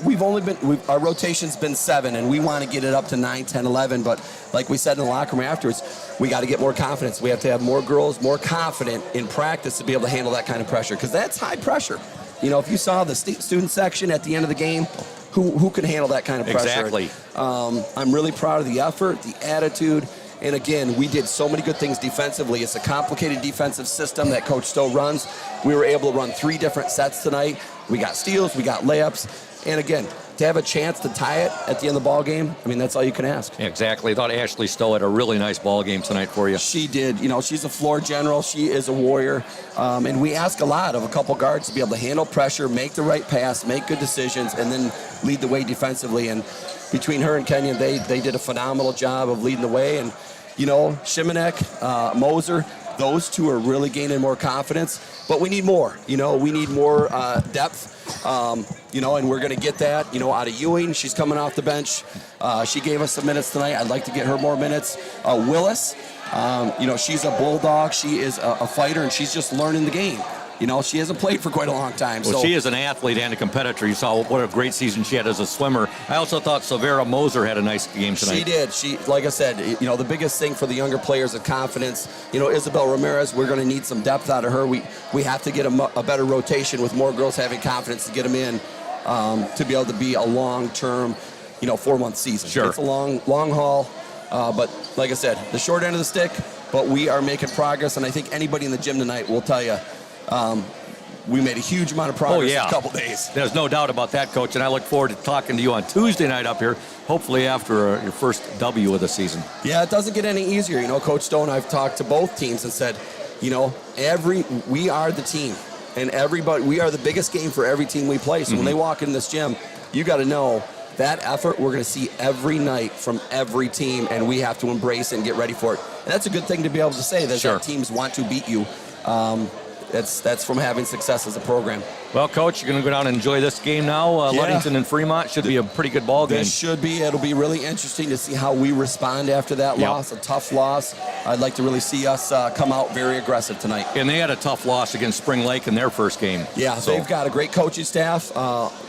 Speaker 10: our rotation's been 7, and we want to get it up to 9, 10, 11, but like we said in the locker room afterwards, we got to get more confidence. We have to have more girls more confident in practice to be able to handle that kind of pressure, because that's high pressure. You know, if you saw the student section at the end of the game, who can handle that kind of pressure?
Speaker 1: Exactly.
Speaker 10: I'm really proud of the effort, the attitude, and again, we did so many good things defensively. It's a complicated defensive system that Coach Stowe runs. We were able to run 3 different sets tonight. We got steals, we got layups, and again, to have a chance to tie it at the end of the ball game, I mean, that's all you can ask.
Speaker 1: Exactly. I thought Ashley Stowe had a really nice ball game tonight for you.
Speaker 10: She did. You know, she's a floor general. She is a warrior, and we ask a lot of a couple guards to be able to handle pressure, make the right pass, make good decisions, and then lead the way defensively. And between her and Kenyon, they did a phenomenal job of leading the way. And you know, Shimanek, Moser, those 2 are really gaining more confidence, but we need more. You know, we need more depth, you know, and we're going to get that, you know, out of Ewing. She's coming off the bench. She gave us some minutes tonight. I'd like to get her more minutes. Willis, you know, she's a bulldog. She is a fighter, and she's just learning the game. You know, she hasn't played for quite a long time.
Speaker 1: Well, she is an athlete and a competitor. You saw what a great season she had as a swimmer. I also thought Silvera Moser had a nice game tonight.
Speaker 10: She did. She, like I said, you know, the biggest thing for the younger players is confidence. You know, Isabel Ramirez, we're going to need some depth out of her. We have to get a better rotation with more girls having confidence to get them in to be able to be a long-term, you know, 4-month season.
Speaker 1: Sure.
Speaker 10: It's a long haul. But like I said, the short end of the stick, but we are making progress. And I think anybody in the gym tonight will tell you, we made a huge amount of progress in a couple days.
Speaker 1: There's no doubt about that, Coach, and I look forward to talking to you on Tuesday night up here, hopefully after your first W of the season.
Speaker 10: Yeah, it doesn't get any easier. You know, Coach Stowe and I've talked to both teams and said, you know, we are the team, and we are the biggest game for every team we play. So when they walk in this gym, you got to know that effort we're going to see every night from every team, and we have to embrace it and get ready for it. And that's a good thing to be able to say, that teams want to beat you. That's from having success as a program.
Speaker 1: Well, Coach, you're going to go down and enjoy this game now. Ludington and Fremont should be a pretty good ball game.
Speaker 10: This should be. It'll be really interesting to see how we respond after that loss, a tough loss. I'd like to really see us come out very aggressive tonight.
Speaker 1: And they had a tough loss against Spring Lake in their first game.
Speaker 10: Yeah, so they've got a great coaching staff,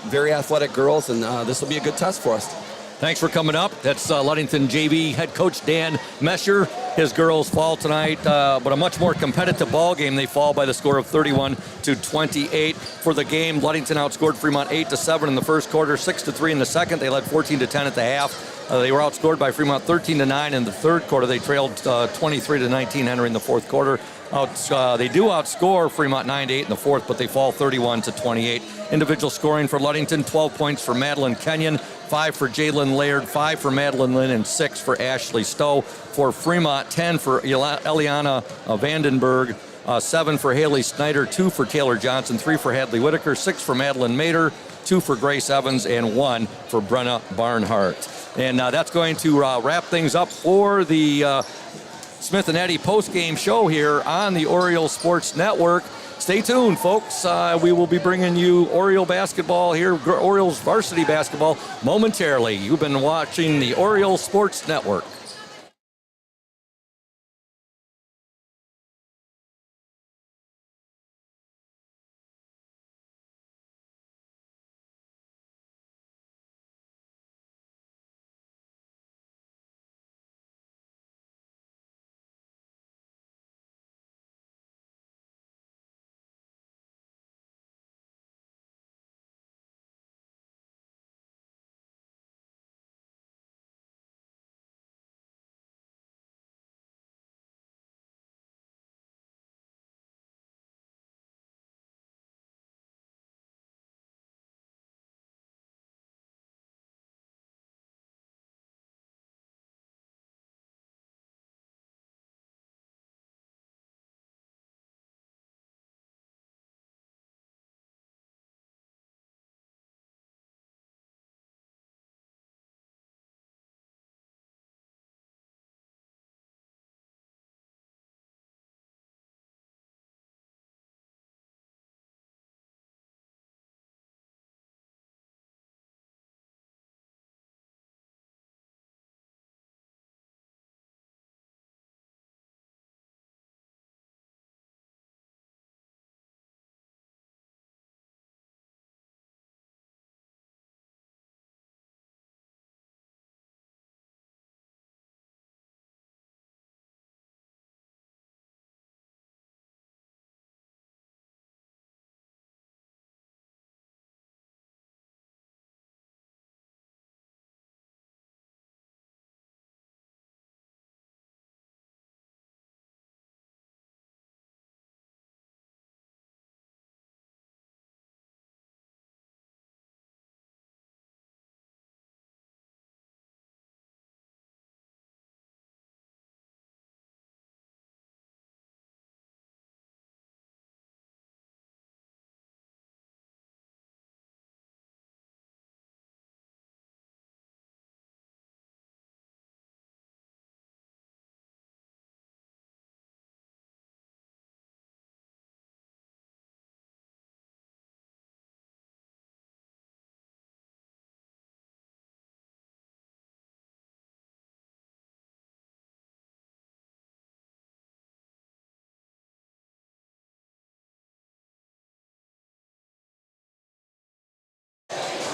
Speaker 10: very athletic girls, and this will be a good test for us.
Speaker 1: Thanks for coming up. That's Ludington JV head coach Dan Mesher. His girls fall tonight, but a much more competitive ball game. They fall by the score of 31-28 for the game. Ludington outscored Fremont 8-7 in the first quarter, 6-3 in the second. They led 14-10 at the half. They were outscored by Fremont 13-9 in the third quarter. They trailed 23-19 entering the fourth quarter. They do outscore Fremont 9-8 in the fourth, but they fall 31-28. Individual scoring for Ludington: 12 points for Madeline Kenyon, 5 for Jalen Laird, 5 for Madeline Lynn, and 6 for Ashley Stowe. For Fremont, 10 for Eliana Vandenberg, 7 for Haley Snyder, 2 for Taylor Johnson, 3 for Hadley Whitaker, 6 for Madeline Mader, 2 for Grace Evans, and 1 for Brenna Barnhart. And that's going to wrap things up for the Smith and Eddy post-game show here on the Oriole Sports Network. Stay tuned, folks. We will be bringing you Oriole basketball here, Orioles varsity basketball, momentarily. You've been watching the Oriole Sports Network.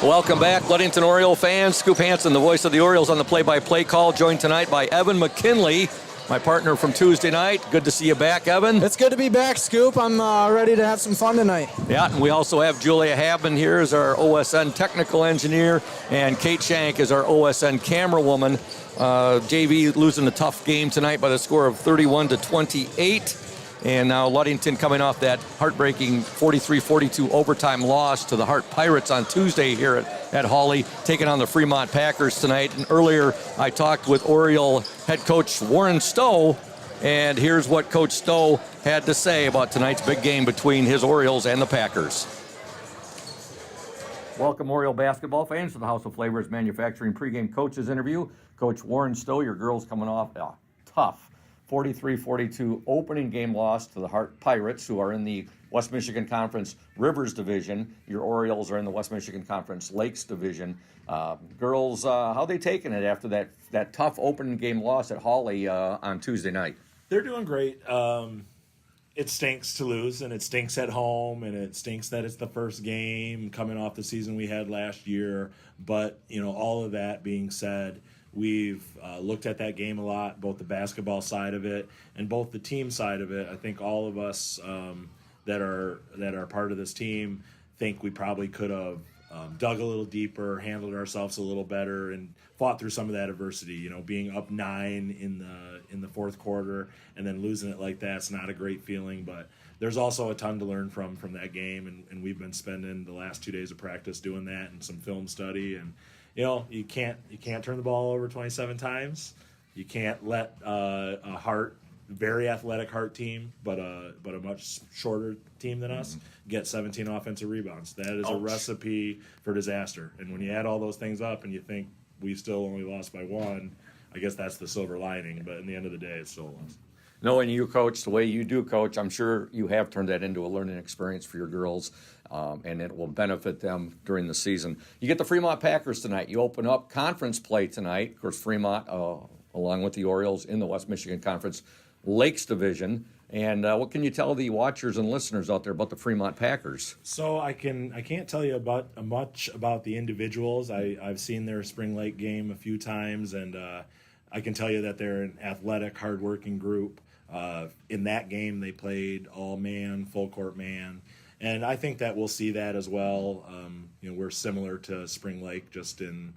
Speaker 1: Welcome back, Ludington Oriole fans. Scoop Hansen, the voice of the Orioles, on the play-by-play call, joined tonight by Evan McKinley, my partner from Tuesday night. Good to see you back, Evan.
Speaker 11: It's good to be back, Scoop. I'm ready to have some fun tonight.
Speaker 1: Yeah, and we also have Julia Habman here as our OSN technical engineer, and Kate Shank is our OSN camerawoman. JV losing a tough game tonight by the score of 31-28. And now Ludington coming off that heartbreaking 43-42 overtime loss to the Hart Pirates on Tuesday here at Hawley, taking on the Fremont Packers tonight. And earlier I talked with Oriole head coach Warren Stowe, and here's what Coach Stowe had to say about tonight's big game between his Orioles and the Packers. Welcome, Oriole basketball fans, to the House of Flavors Manufacturing pregame coaches interview. Coach Warren Stowe, your girls coming off a tough 43-42 opening game loss to the Hart Pirates, who are in the West Michigan Conference Rivers Division. Your Orioles are in the West Michigan Conference Lakes Division. Girls, how they taking it after that tough opening game loss at Hawley on Tuesday night?
Speaker 12: They're doing great. It stinks to lose, and it stinks at home, and it stinks that it's the first game coming off the season we had last year. But, all of that being said, we've looked at that game a lot, both the basketball side of it and both the team side of it. I think all of us that are part of this team think we probably could have dug a little deeper, handled ourselves a little better, and fought through some of that adversity. You know, being up 9 in the fourth quarter and then losing it like that's not a great feeling. But there's also a ton to learn from that game, and we've been spending the last 2 days of practice doing that and some film study. And you know, you can't turn the ball over 27 times. You can't let a very athletic Hart team, but a much shorter team than us, get 17 offensive rebounds. That is a recipe for disaster. And when you add all those things up and you think we still only lost by 1, I guess that's the silver lining. But in the end of the day, it's still a loss.
Speaker 1: Knowing you coach the way you do coach, I'm sure you have turned that into a learning experience for your girls, and it will benefit them during the season. You get the Fremont Packers tonight. You open up conference play tonight. Of course, Fremont, along with the Orioles in the West Michigan Conference Lakes Division. And what can you tell the watchers and listeners out there about the Fremont Packers?
Speaker 12: So I can't tell you much about the individuals. I've seen their Spring Lake game a few times, and I can tell you that they're an athletic, hardworking group. In that game, they played all man, full court man, and I think that we'll see that as well. You know, we're similar to Spring Lake just in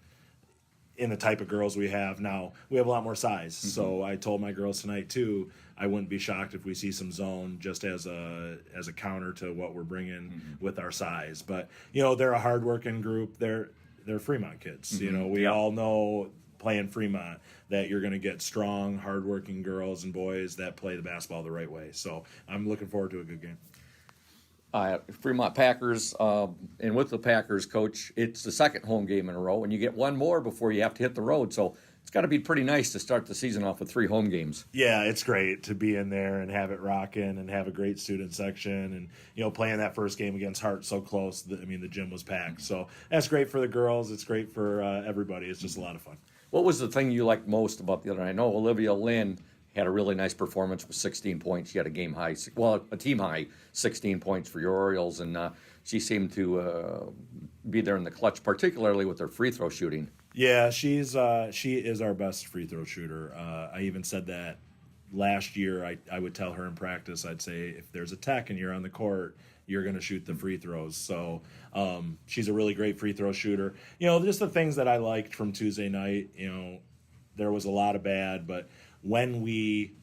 Speaker 12: the type of girls we have now. We have a lot more size, so I told my girls tonight too. I wouldn't be shocked if we see some zone just as a counter to what we're bringing with our size. But you know, they're a hardworking group. They're Fremont kids. You know, we all know playing Fremont that you're going to get strong, hardworking girls and boys that play the basketball the right way. So I'm looking forward to a good game.
Speaker 1: Fremont Packers, and with the Packers, Coach, it's the second home game in a row, and you get one more before you have to hit the road. So it's got to be pretty nice to start the season off with 3 home games.
Speaker 12: Yeah, it's great to be in there and have it rocking and have a great student section. And, you know, playing that first game against Hart so close, the gym was packed. So that's great for the girls. It's great for everybody. It's just a lot of fun.
Speaker 1: What was the thing you liked most about the other night? I know Olivia Lynn had a really nice performance with 16 points. She had a team high 16 points for your Orioles, and she seemed to be there in the clutch, particularly with her free throw shooting.
Speaker 12: Yeah, she is our best free throw shooter. I even said that last year. I would tell her in practice, I'd say, if there's a tech and you're on the court, you're going to shoot the free throws. So she's a really great free throw shooter. You know, just the things that I liked from Tuesday night, you know, there was a lot of bad, but when we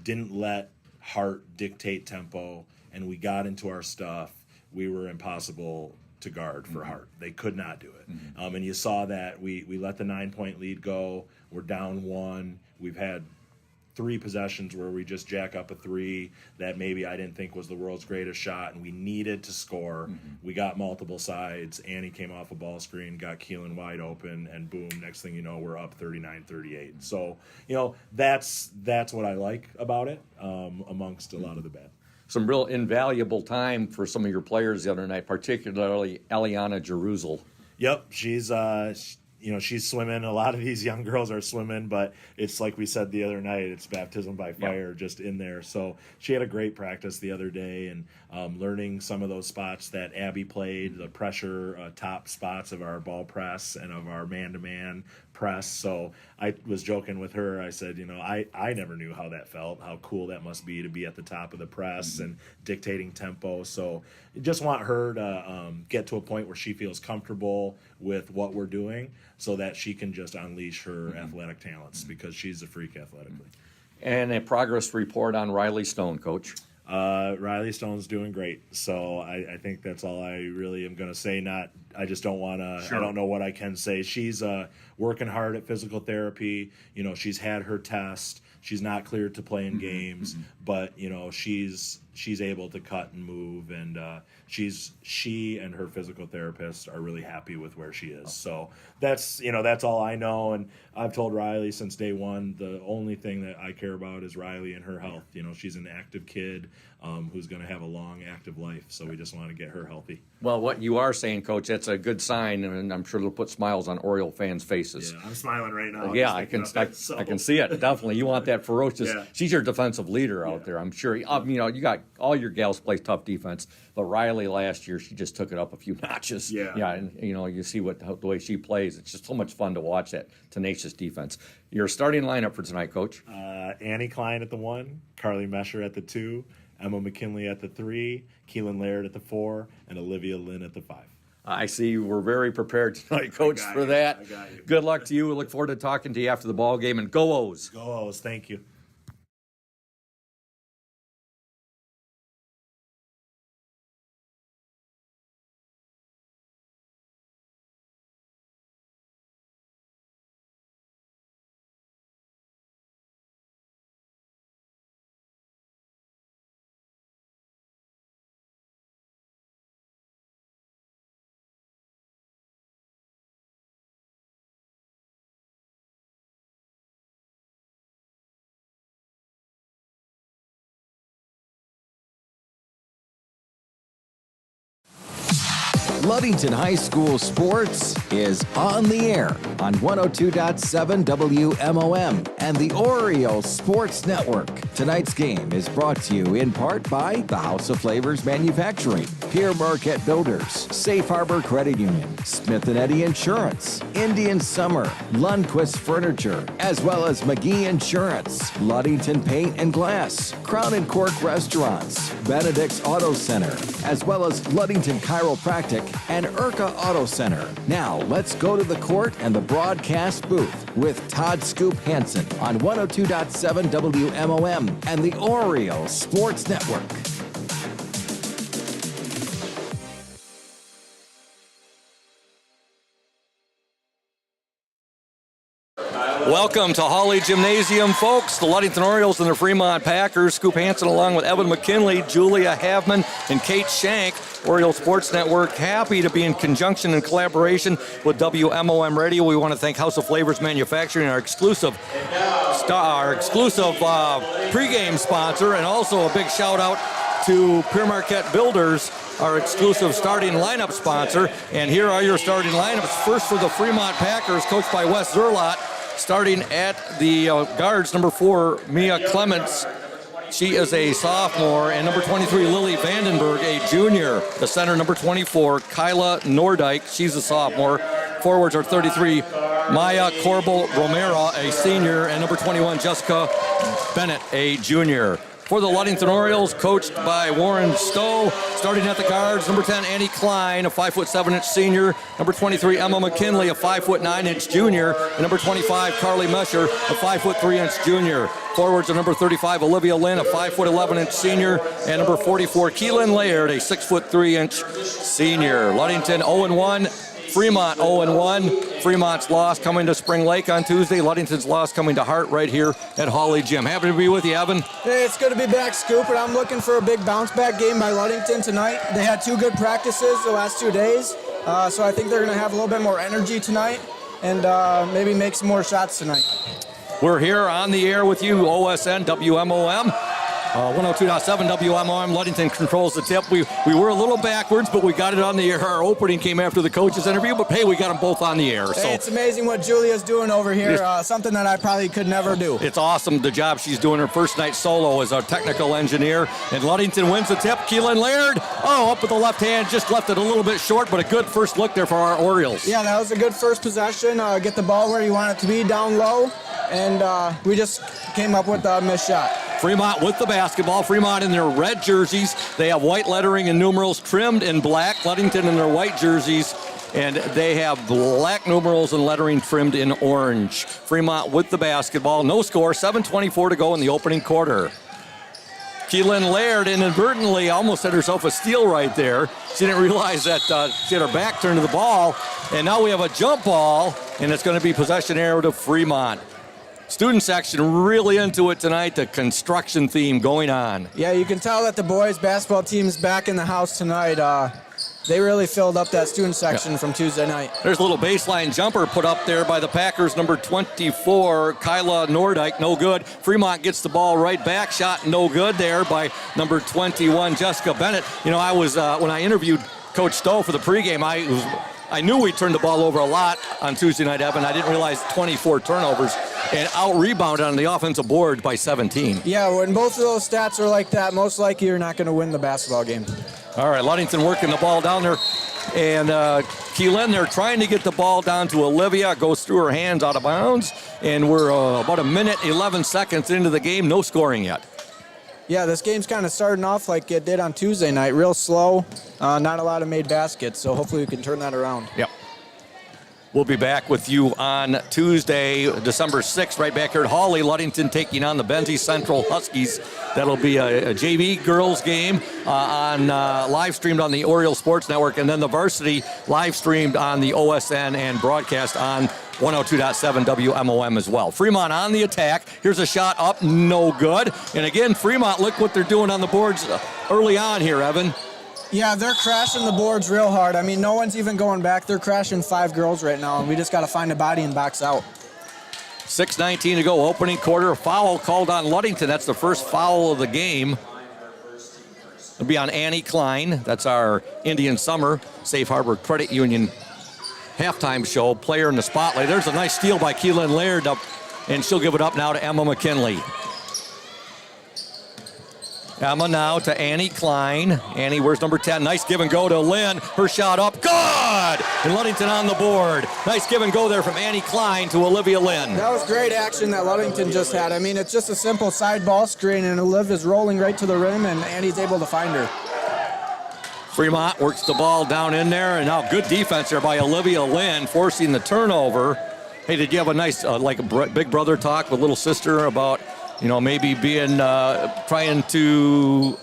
Speaker 12: didn't let Hart dictate tempo and we got into our stuff, we were impossible to guard for Hart. They could not do it. And you saw that. We let the 9-point lead go. We're down 1. We've had 3 possessions where we just jack up a 3 that maybe I didn't think was the world's greatest shot, and we needed to score. We got multiple sides. Annie came off a ball screen, got Keelan wide open, and boom, next thing you know, we're up 39-38. So, you know, that's what I like about it, amongst a lot of the bad.
Speaker 1: Some real invaluable time for some of your players the other night, particularly Eliana Jeruzel.
Speaker 12: Yep, she's she's swimming. A lot of these young girls are swimming, but it's like we said the other night, it's baptism by fire just in there. So she had a great practice the other day, and learning some of those spots that Abby played, the pressure top spots of our ball press and of our man-to-man press. So I was joking with her. I said, you know, I never knew how that felt, how cool that must be to be at the top of the press and dictating tempo. So I just want her to get to a point where she feels comfortable with what we're doing so that she can just unleash her athletic talents, because she's a freak athletically.
Speaker 1: And a progress report on Riley Stone, Coach.
Speaker 12: Riley Stone's doing great. So I think that's all I really am going to say. I just don't want to, I don't know what I can say. She's working hard at physical therapy. You know, she's had her test. She's not cleared to play in games, but, you know, she's able to cut and move, and she and her physical therapist are really happy with where she is. So that's all I know. And I've told Riley since day one, the only thing that I care about is Riley and her health. You know, she's an active kid who's going to have a long, active life. So we just want to get her healthy.
Speaker 1: Well, what you are saying, Coach, that's a good sign, and I'm sure it'll put smiles on Oriole fans' faces.
Speaker 12: Yeah, I'm smiling right now.
Speaker 1: Yeah, I can see it. Definitely. You want that ferocious.
Speaker 12: Yeah.
Speaker 1: She's your defensive leader out there, I'm sure. You know, you got all your gals play tough defense, but Riley last year, she just took it up a few notches. Yeah, and you know, you see the way she plays. It's just so much fun to watch that tenacious defense. Your starting lineup for tonight, Coach?
Speaker 12: Annie Klein at the 1, Carly Mesher at the 2, Emma McKinley at the 3, Keelan Laird at the 4, and Olivia Lynn at the 5.
Speaker 1: I see you were very prepared tonight, Coach, for that.
Speaker 12: I got you.
Speaker 1: Good luck to you. We look forward to talking to you after the ball game, and go O's.
Speaker 12: Go O's. Thank you.
Speaker 13: Ludington High School Sports is on the air on 102.7 WMOM and the Orioles Sports Network. Tonight's game is brought to you in part by the House of Flavors Manufacturing, Pierre Marquette Builders, Safe Harbor Credit Union, Smith & Eddy Insurance, Indian Summer, Lundquist Furniture, as well as McGee Insurance, Ludington Paint and Glass, Crown and Cork Restaurants, Benedict's Auto Center, as well as Ludington Chiropractic and Urca Auto Center. Now, let's go to the court and the broadcast booth with Todd Scoop Hansen on 102.7 WMOM and the Orioles Sports Network.
Speaker 1: Welcome to Hawley Gymnasium, folks. The Ludington Orioles and the Fremont Packers. Scoop Hansen along with Evan McKinley, Julia Havman, and Kate Shank. Oriole Sports Network, happy to be in conjunction and collaboration with WMOM Radio. We want to thank House of Flavors Manufacturing, our exclusive pregame sponsor, and also a big shout out to Pierre Marquette Builders, our exclusive starting lineup sponsor. And here are your starting lineups. First for the Fremont Packers, coached by Wes Zerlot. Starting at the guards, number 4, Mia Clements. She is a sophomore. And number 23, Lily Vandenberg, a junior. The center, number 24, Kyla Nordyke. She's a sophomore. Forwards are 33, Maya Corbel Romero, a senior. And number 21, Jessica Bennett, a junior. For the Ludington Orioles, coached by Warren Stowe. Starting at the guards, number 10, Annie Klein, a 5'7" senior. Number 23, Emma McKinley, a 5'9" junior. And number 25, Carly Mesher, a 5'3" junior. Forwards are number 35, Olivia Lynn, a 5'11" senior. And number 44, Keelan Laird, a 6'3" senior. Ludington 0-1. Fremont 0-1. Fremont's loss coming to Spring Lake on Tuesday. Ludington's loss coming to Hart right here at Hawley Gym. Happy to be with you, Evan.
Speaker 11: Hey, it's good to be back, Scoop, and I'm looking for a big bounce-back game by Ludington tonight. They had 2 good practices the last 2 days, so I think they're going to have a little bit more energy tonight and maybe make some more shots tonight.
Speaker 1: We're here on the air with you, OSN, WMOM. 102.7 WMOM. Ludington controls the tip. We were a little backwards, but we got it on the air. Our opening came after the coach's interview, but hey, we got them both on the air. So
Speaker 11: hey, it's amazing what Julia's doing over here, something that I probably could never do.
Speaker 1: It's awesome, the job she's doing. Her first night solo as our technical engineer. And Ludington wins the tip. Keelan Laird, up with the left hand, just left it a little bit short, but a good first look there for our Orioles.
Speaker 11: Yeah, that was a good first possession. Get the ball where you want it to be, down low, and we just came up with a missed shot.
Speaker 1: Fremont with the basketball. Fremont in their red jerseys. They have white lettering and numerals trimmed in black. Ludington in their white jerseys, and they have black numerals and lettering trimmed in orange. Fremont with the basketball. No score, 7:24 to go in the opening quarter. Keelan Laird inadvertently almost had herself a steal right there. She didn't realize that she had her back turned to the ball. And now we have a jump ball, and it's going to be possession arrow to Fremont. Student section really into it tonight, the construction theme going on.
Speaker 11: Yeah, you can tell that the boys basketball team's back in the house tonight. They really filled up that student section from Tuesday night.
Speaker 1: There's a little baseline jumper put up there by the Packers, number 24, Kyla Nordyke, no good. Fremont gets the ball right back, shot no good there by number 21, Jessica Bennett. You know, I was, when I interviewed Coach Stowe for the pregame, I knew we turned the ball over a lot on Tuesday night, Evan. I didn't realize 24 turnovers and out-rebounded on the offensive board by 17.
Speaker 11: Yeah, when both of those stats are like that, most likely you're not going to win the basketball game.
Speaker 1: All right, Ludington working the ball down there. And Keelan, they're trying to get the ball down to Olivia. Goes through her hands out of bounds. And we're about a minute, 11 seconds into the game. No scoring yet.
Speaker 11: Yeah, this game's kind of starting off like it did on Tuesday night, real slow, not a lot of made baskets, so hopefully we can turn that around.
Speaker 1: Yep. We'll be back with you on Tuesday, December 6th, right back here at Hawley. Ludington taking on the Benzie Central Huskies. That'll be a JV girls game on live streamed on the Oriole Sports Network, and then the Varsity live streamed on the OSN and broadcast on 102.7 WMOM as well. Fremont on the attack. Here's a shot up, no good. And again, Fremont, look what they're doing on the boards early on here, Evan.
Speaker 11: Yeah, they're crashing the boards real hard. I mean, no one's even going back. They're crashing 5 girls right now, and we just got to find a body and box out.
Speaker 1: 6:19 to go, opening quarter. A foul called on Ludington. That's the first foul of the game. It'll be on Annie Klein. That's our Indian Summer Safe Harbor Credit Union halftime show. Player in the spotlight. There's a nice steal by Keelan Laird, and she'll give it up now to Emma McKinley. Emma now to Annie Klein. Annie, where's number 10? Nice give and go to Lynn. Her shot up, good! And Ludington on the board. Nice give and go there from Annie Klein to Olivia Lynn.
Speaker 11: That was great action that Ludington just had. I mean, it's just a simple side ball screen, and Olivia's rolling right to the rim, and Annie's able to find her.
Speaker 1: Fremont works the ball down in there, and now good defense there by Olivia Lynn, forcing the turnover. Hey, did you have a nice, big brother talk with little sister about, maybe being, trying to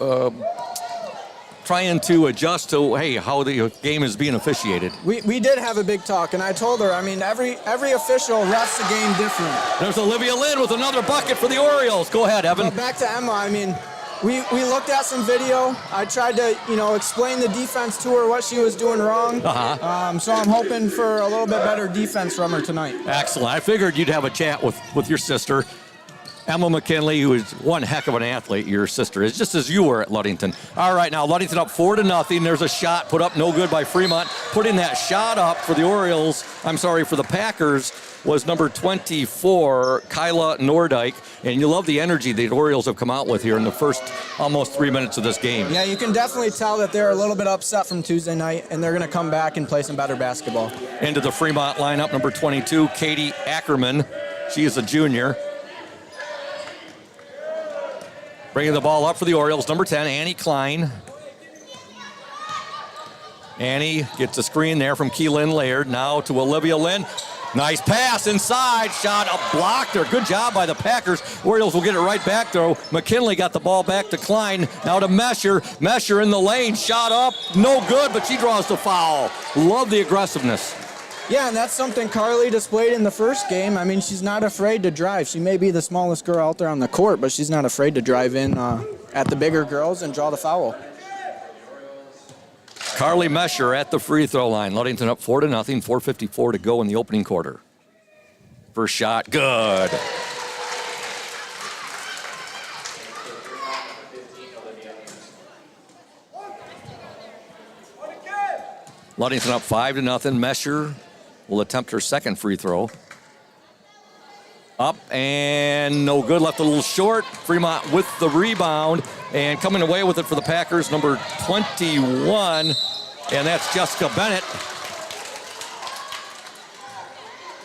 Speaker 1: adjust to, how the game is being officiated?
Speaker 11: We did have a big talk, and I told her, I mean, every official refs the game different.
Speaker 1: There's Olivia Lynn with another bucket for the Orioles. Go ahead, Evan.
Speaker 11: But back to Emma, I mean, we looked at some video. I tried to, explain the defense to her, what she was doing wrong. So I'm hoping for a little bit better defense from her tonight.
Speaker 1: Excellent. I figured you'd have a chat with your sister. Emma McKinley, who is one heck of an athlete, your sister is, just as you were at Ludington. All right, now Ludington up 4-0. There's a shot put up, no good by Fremont. Putting that shot up for the for the Packers was number 24, Kyla Nordyke. And you love the energy the Orioles have come out with here in the first almost 3 minutes of this game.
Speaker 11: Yeah, you can definitely tell that they're a little bit upset from Tuesday night, and they're going to come back and play some better basketball.
Speaker 1: Into the Fremont lineup, number 22, Katie Ackerman. She is a junior. Bringing the ball up for the Orioles, number 10, Annie Klein. Annie gets a screen there from Keelan Laird. Now to Olivia Lynn. Nice pass inside. Shot up, blocked there. Good job by the Packers. Orioles will get it right back, though. McKinley got the ball back to Klein. Now to Mesher. Mesher in the lane. Shot up. No good, but she draws the foul. Love the aggressiveness.
Speaker 11: Yeah, and that's something Carly displayed in the first game. I mean, she's not afraid to drive. She may be the smallest girl out there on the court, but she's not afraid to drive in at the bigger girls and draw the foul.
Speaker 1: Carly Mesher at the free throw line. Ludington up 4-0, 4:54 to go in the opening quarter. First shot, good. Ludington up 5-0. Mesher will attempt her second free throw. Up and no good, left a little short. Fremont with the rebound and coming away with it for the Packers, number 21, and that's Jessica Bennett.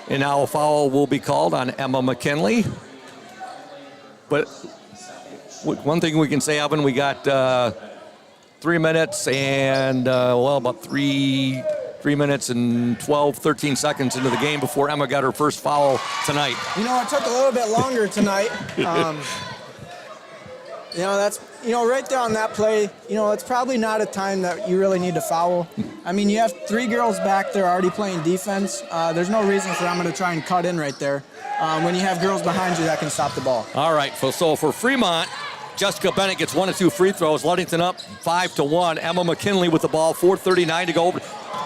Speaker 1: And now a foul will be called on Emma McKinley. But one thing we can say, Evan, we got 3 minutes and, about 3 minutes and 13 seconds into the game before Emma got her first foul tonight.
Speaker 11: It took a little bit longer tonight. That's, right there on that play, it's probably not a time that you really need to foul. I mean, you have 3 girls back there already playing defense. There's no reason for Emma to try and cut in right there when you have girls behind you that can stop the ball.
Speaker 1: All right, so for Fremont, Jessica Bennett gets 1 of 2 free throws. Ludington up 5-1. Emma McKinley with the ball, 4:39 to go.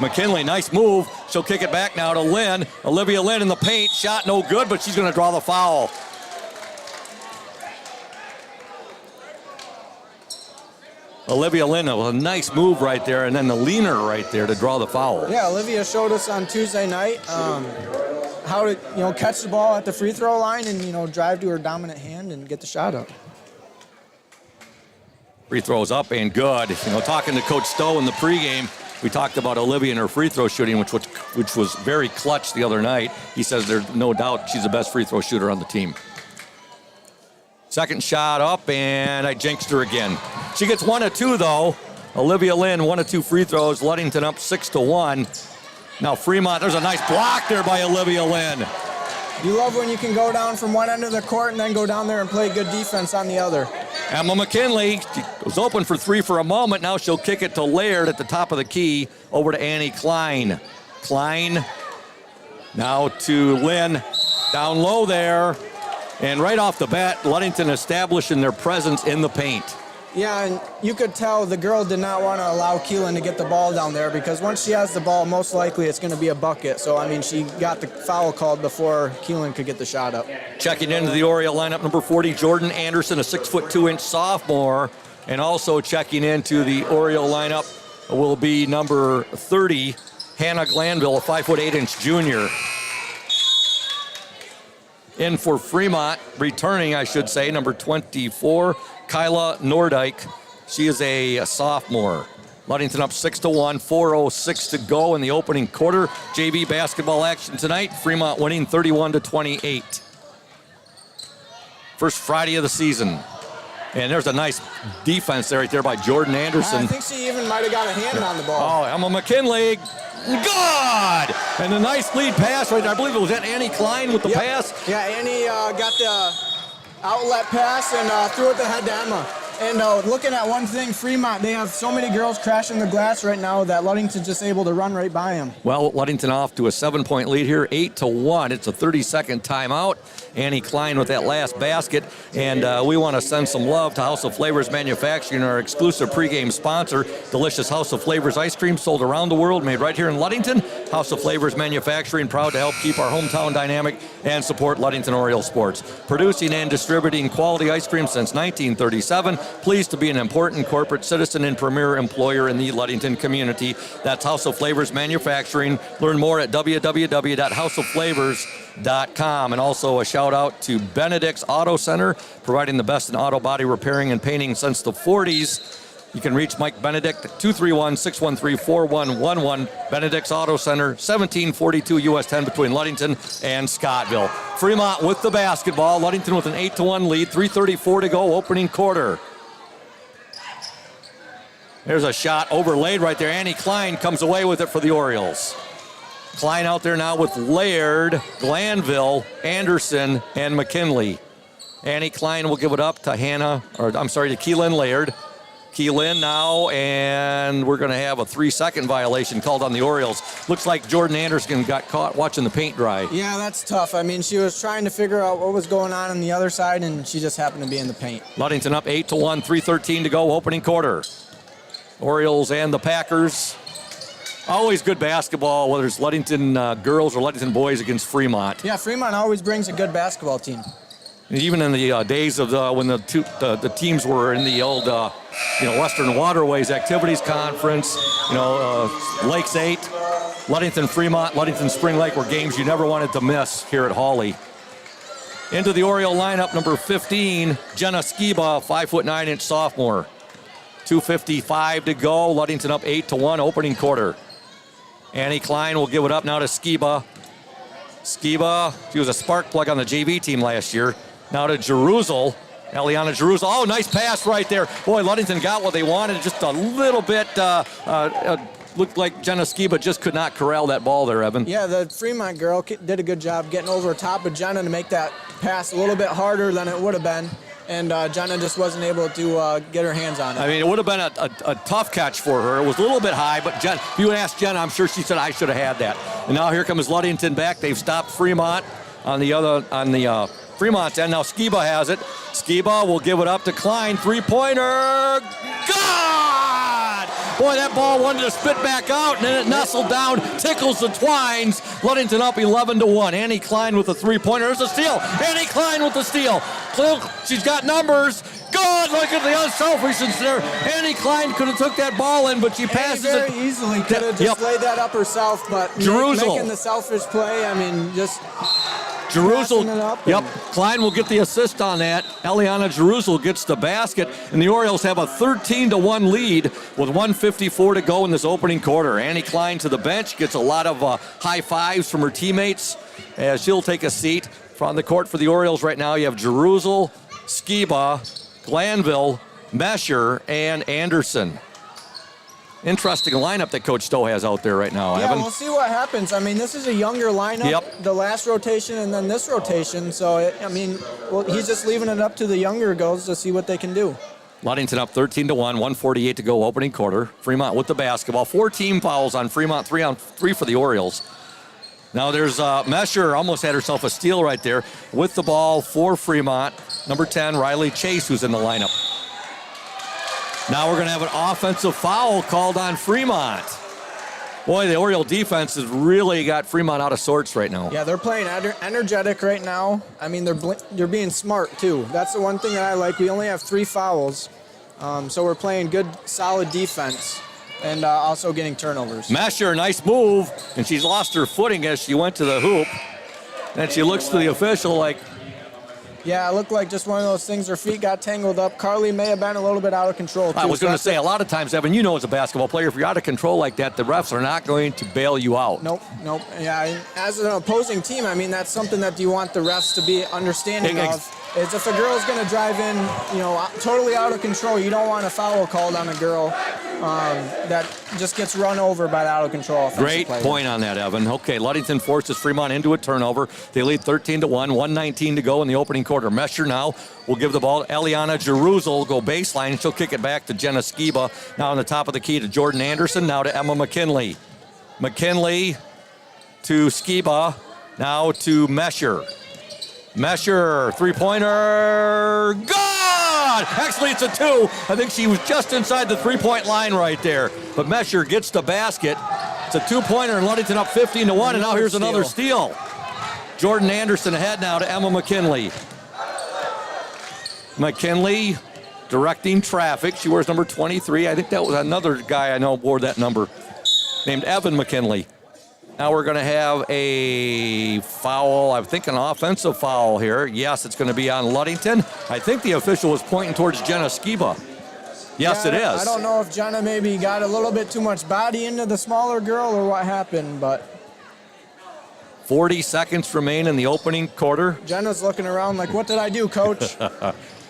Speaker 1: McKinley, nice move. She'll kick it back now to Lynn. Olivia Lynn in the paint. Shot no good, but she's going to draw the foul. Olivia Lynn, a nice move right there, and then the leaner right there to draw the foul.
Speaker 11: Yeah, Olivia showed us on Tuesday night how to, catch the ball at the free throw line and, drive to her dominant hand and get the shot up.
Speaker 1: Free throws up and good. Talking to Coach Stowe in the pregame, we talked about Olivia and her free throw shooting, which was very clutch the other night. He says there's no doubt she's the best free throw shooter on the team. Second shot up, and I jinxed her again. She gets 1 of 2, though. Olivia Lynn, 1 of 2 free throws. Ludington up 6-1. Now Fremont, there's a nice block there by Olivia Lynn.
Speaker 11: You love when you can go down from one end of the court and then go down there and play good defense on the other.
Speaker 1: Emma McKinley was open for 3 for a moment. Now she'll kick it to Laird at the top of the key. Over to Annie Klein. Klein now to Lynn. Down low there. And right off the bat, Ludington establishing their presence in the paint.
Speaker 11: Yeah, and you could tell the girl did not want to allow Keelan to get the ball down there because once she has the ball, most likely it's going to be a bucket. So, I mean, she got the foul called before Keelan could get the shot up.
Speaker 1: Checking into the Oriole lineup, number 40, Jordan Anderson, a 6'2" sophomore. And also checking into the Oriole lineup will be number 30, Hannah Glanville, a 5'8" junior. In for Fremont, returning, I should say, number 24, Kyla Nordyke. She is a sophomore. Ludington up 6-1, 4:06 to go in the opening quarter. JV basketball action tonight. Fremont winning 31-28. First Friday of the season. And there's a nice defense there right there by Jordan Anderson.
Speaker 11: I think she even might have got a hand on the ball.
Speaker 1: Oh, Emma McKinley. Good! And a nice lead pass right there. I believe it was Annie Klein with the pass.
Speaker 11: Yeah, Annie got the outlet pass and threw it to head to Emma. And looking at one thing, Fremont, they have so many girls crashing the glass right now that Ludington's just able to run right by them.
Speaker 1: Well, Ludington off to a 7-point lead here, 8-1. It's a 30-second timeout. Annie Klein with that last basket. And we want to send some love to House of Flavors Manufacturing, our exclusive pregame sponsor. Delicious House of Flavors ice cream sold around the world, made right here in Ludington. House of Flavors Manufacturing, proud to help keep our hometown dynamic and support Ludington Oriole sports. Producing and distributing quality ice cream since 1937. Pleased to be an important corporate citizen and premier employer in the Ludington community. That's House of Flavors Manufacturing. Learn more at www.houseofflavors.com. And also a shout out to Benedict's Auto Center, providing the best in auto body repairing and painting since the 40s. You can reach Mike Benedict at 231-613-4111. Benedict's Auto Center, 1742 US 10 between Ludington and Scottville. Fremont with the basketball. Ludington with an 8-1 lead, 3:34 to go, opening quarter. There's a shot overlaid right there. Annie Klein comes away with it for the Orioles. Klein out there now with Laird, Glanville, Anderson, and McKinley. Annie Klein will give it up to Keelan Laird. Keelan now, and we're going to have a 3-second violation called on the Orioles. Looks like Jordan Anderson got caught watching the paint dry.
Speaker 11: Yeah, that's tough. I mean, she was trying to figure out what was going on the other side, and she just happened to be in the paint.
Speaker 1: Ludington up 8-1, 3:13 to go, opening quarter. Orioles and the Packers. Always good basketball, whether it's Ludington girls or Ludington boys against Fremont.
Speaker 11: Yeah, Fremont always brings a good basketball team.
Speaker 1: Even in the days of when the teams were in the old Western Waterways Activities Conference, Lakes 8, Ludington Fremont, Ludington Spring Lake were games you never wanted to miss here at Hawley. Into the Oriole lineup, number 15, Jenna Skiba, 5'9" sophomore. 2:55 to go. Ludington up 8-1, opening quarter. Annie Klein will give it up now to Skiba. Skiba, she was a spark plug on the JV team last year. Now to Jerusalem. Eliana Jerusalem. Oh, nice pass right there. Boy, Ludington got what they wanted. Just a little bit. Looked like Jenna Skiba just could not corral that ball there, Evan.
Speaker 11: Yeah, the Fremont girl did a good job getting over top of Jenna to make that pass a little bit harder than it would have been. And Jenna just wasn't able to get her hands on it.
Speaker 1: I mean, it would have been a tough catch for her. It was a little bit high, but if you would ask Jenna, I'm sure she said, I should have had that. And now here comes Ludington back. They've stopped Fremont on the Fremont end. Now Skiba has it. Skiba will give it up to Klein. Three-pointer. God! Boy, that ball wanted to spit back out, and then it nestled down, tickles the twines. Ludington up 11-1. Annie Klein with the three-pointer. There's a steal. Annie Klein with the steal. She's got numbers. Good, look at the unselfishness there. Annie Klein could have took that ball in, but she passes
Speaker 11: very easily could have just laid that up herself, but making the selfish play, I mean, just
Speaker 1: Jerusalem. Klein will get the assist on that. Eliana Jerusalem gets the basket, and the Orioles have a 13-1 lead with 1:54 to go in this opening quarter. Annie Klein to the bench, gets a lot of high fives from her teammates as she'll take a seat. On the court for the Orioles right now, you have Jerusalem, Skiba, Glanville, Mesher, and Anderson. Interesting lineup that Coach Stowe has out there right now,
Speaker 11: Yeah,
Speaker 1: Evan.
Speaker 11: we'll see what happens. I mean, this is a younger lineup, the last rotation and then this rotation. So, he's just leaving it up to the younger girls to see what they can do.
Speaker 1: Ludington up 13-1, 1:48 to go, opening quarter. Fremont with the basketball. 4 team fouls on Fremont, 3-on-3 for the Orioles. Now there's Mesher, almost had herself a steal right there. With the ball for Fremont, number 10, Riley Chase, who's in the lineup. Now we're going to have an offensive foul called on Fremont. Boy, the Oriole defense has really got Fremont out of sorts right now.
Speaker 11: Yeah, they're playing energetic right now. I mean, they're being smart, too. That's the one thing that I like. We only have 3 fouls, so we're playing good, solid defense and also getting turnovers.
Speaker 1: Mesher, nice move, and she's lost her footing as she went to the hoop. And she looks to the official like...
Speaker 11: Yeah, it looked like just one of those things. Her feet got tangled up. Carly may have been a little bit out of control, too.
Speaker 1: I was going to say, a lot of times, Evan, you know as a basketball player, if you're out of control like that, the refs are not going to bail you out.
Speaker 11: Nope. Yeah, as an opposing team, I mean, that's something that you want the refs to be understanding of. Is if a girl's going to drive in, totally out of control, you don't want a foul called on a girl that just gets run over by the out of control offensive
Speaker 1: Great
Speaker 11: player.
Speaker 1: point on that, Evan. Okay, Ludington forces Fremont into a turnover. They lead 13-1, 1:19 to go in the opening quarter. Mesher now will give the ball to Eliana Jeruzel, go baseline. She'll kick it back to Jenna Skiba. Now on the top of the key to Jordan Anderson, now to Emma McKinley. McKinley to Skiba, now to Mesher. Mesher, three-pointer, good! Actually, it's a 2. I think she was just inside the three-point line right there. But Mesher gets the basket. It's a 2-pointer, and Ludington up 15-1, and now here's another steal. Jordan Anderson ahead now to Emma McKinley. McKinley directing traffic. She wears number 23. I think that was another guy I know wore that number, named Evan McKinley. Now we're going to have a foul, I think an offensive foul here. Yes, it's going to be on Ludington. I think the official was pointing towards Jenna Skiba. Yes, it is.
Speaker 11: I don't know if Jenna maybe got a little bit too much body into the smaller girl or what happened, but
Speaker 1: 40 seconds remain in the opening quarter.
Speaker 11: Jenna's looking around like, what did I do, coach?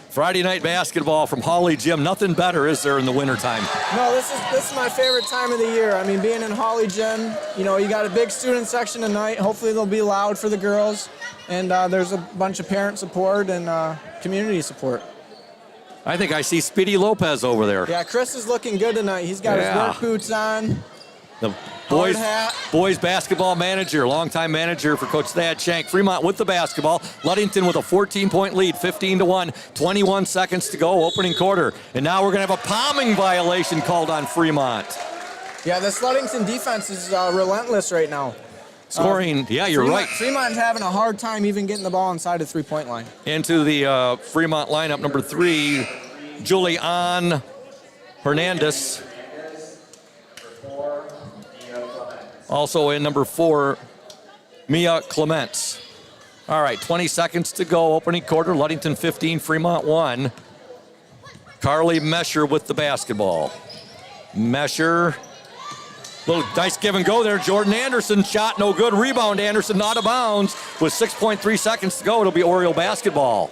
Speaker 1: Friday night basketball from Hawley Gym. Nothing better, is there, in the wintertime?
Speaker 11: No, this is my favorite time of the year. I mean, being in Hawley Gym, you got a big student section tonight. Hopefully they'll be loud for the girls. And there's a bunch of parent support and community support.
Speaker 1: I think I see Speedy Lopez over there.
Speaker 11: Yeah, Chris is looking good tonight. He's got his work boots on.
Speaker 1: The boys basketball manager, longtime manager for Coach Thad Shank. Fremont with the basketball. Ludington with a 14-point lead, 15-1, 21 seconds to go, opening quarter. And now we're going to have a palming violation called on Fremont.
Speaker 11: Yeah, this Ludington defense is relentless right now.
Speaker 1: Scoring, you're right.
Speaker 11: Fremont's having a hard time even getting the ball inside the three-point line.
Speaker 1: Into the Fremont lineup, number 3, Julianne Hernandez. Also in number 4, Mia Clements. All right, 20 seconds to go, opening quarter. Ludington 15, Fremont 1. Carly Mesher with the basketball. Mesher, little nice give and go there. Jordan Anderson shot, no good. Rebound, Anderson out of bounds with 6.3 seconds to go. It'll be Oriole basketball.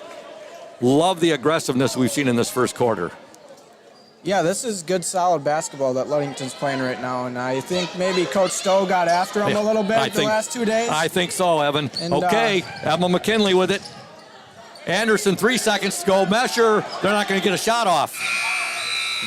Speaker 1: Love the aggressiveness we've seen in this first quarter.
Speaker 11: Yeah, this is good, solid basketball that Ludington's playing right now, and I think maybe Coach Stowe got after him a little bit the last 2 days.
Speaker 1: I think so, Evan.
Speaker 11: And,
Speaker 1: okay, Emma McKinley with it. Anderson, 3 seconds to go. Mesher, they're not going to get a shot off.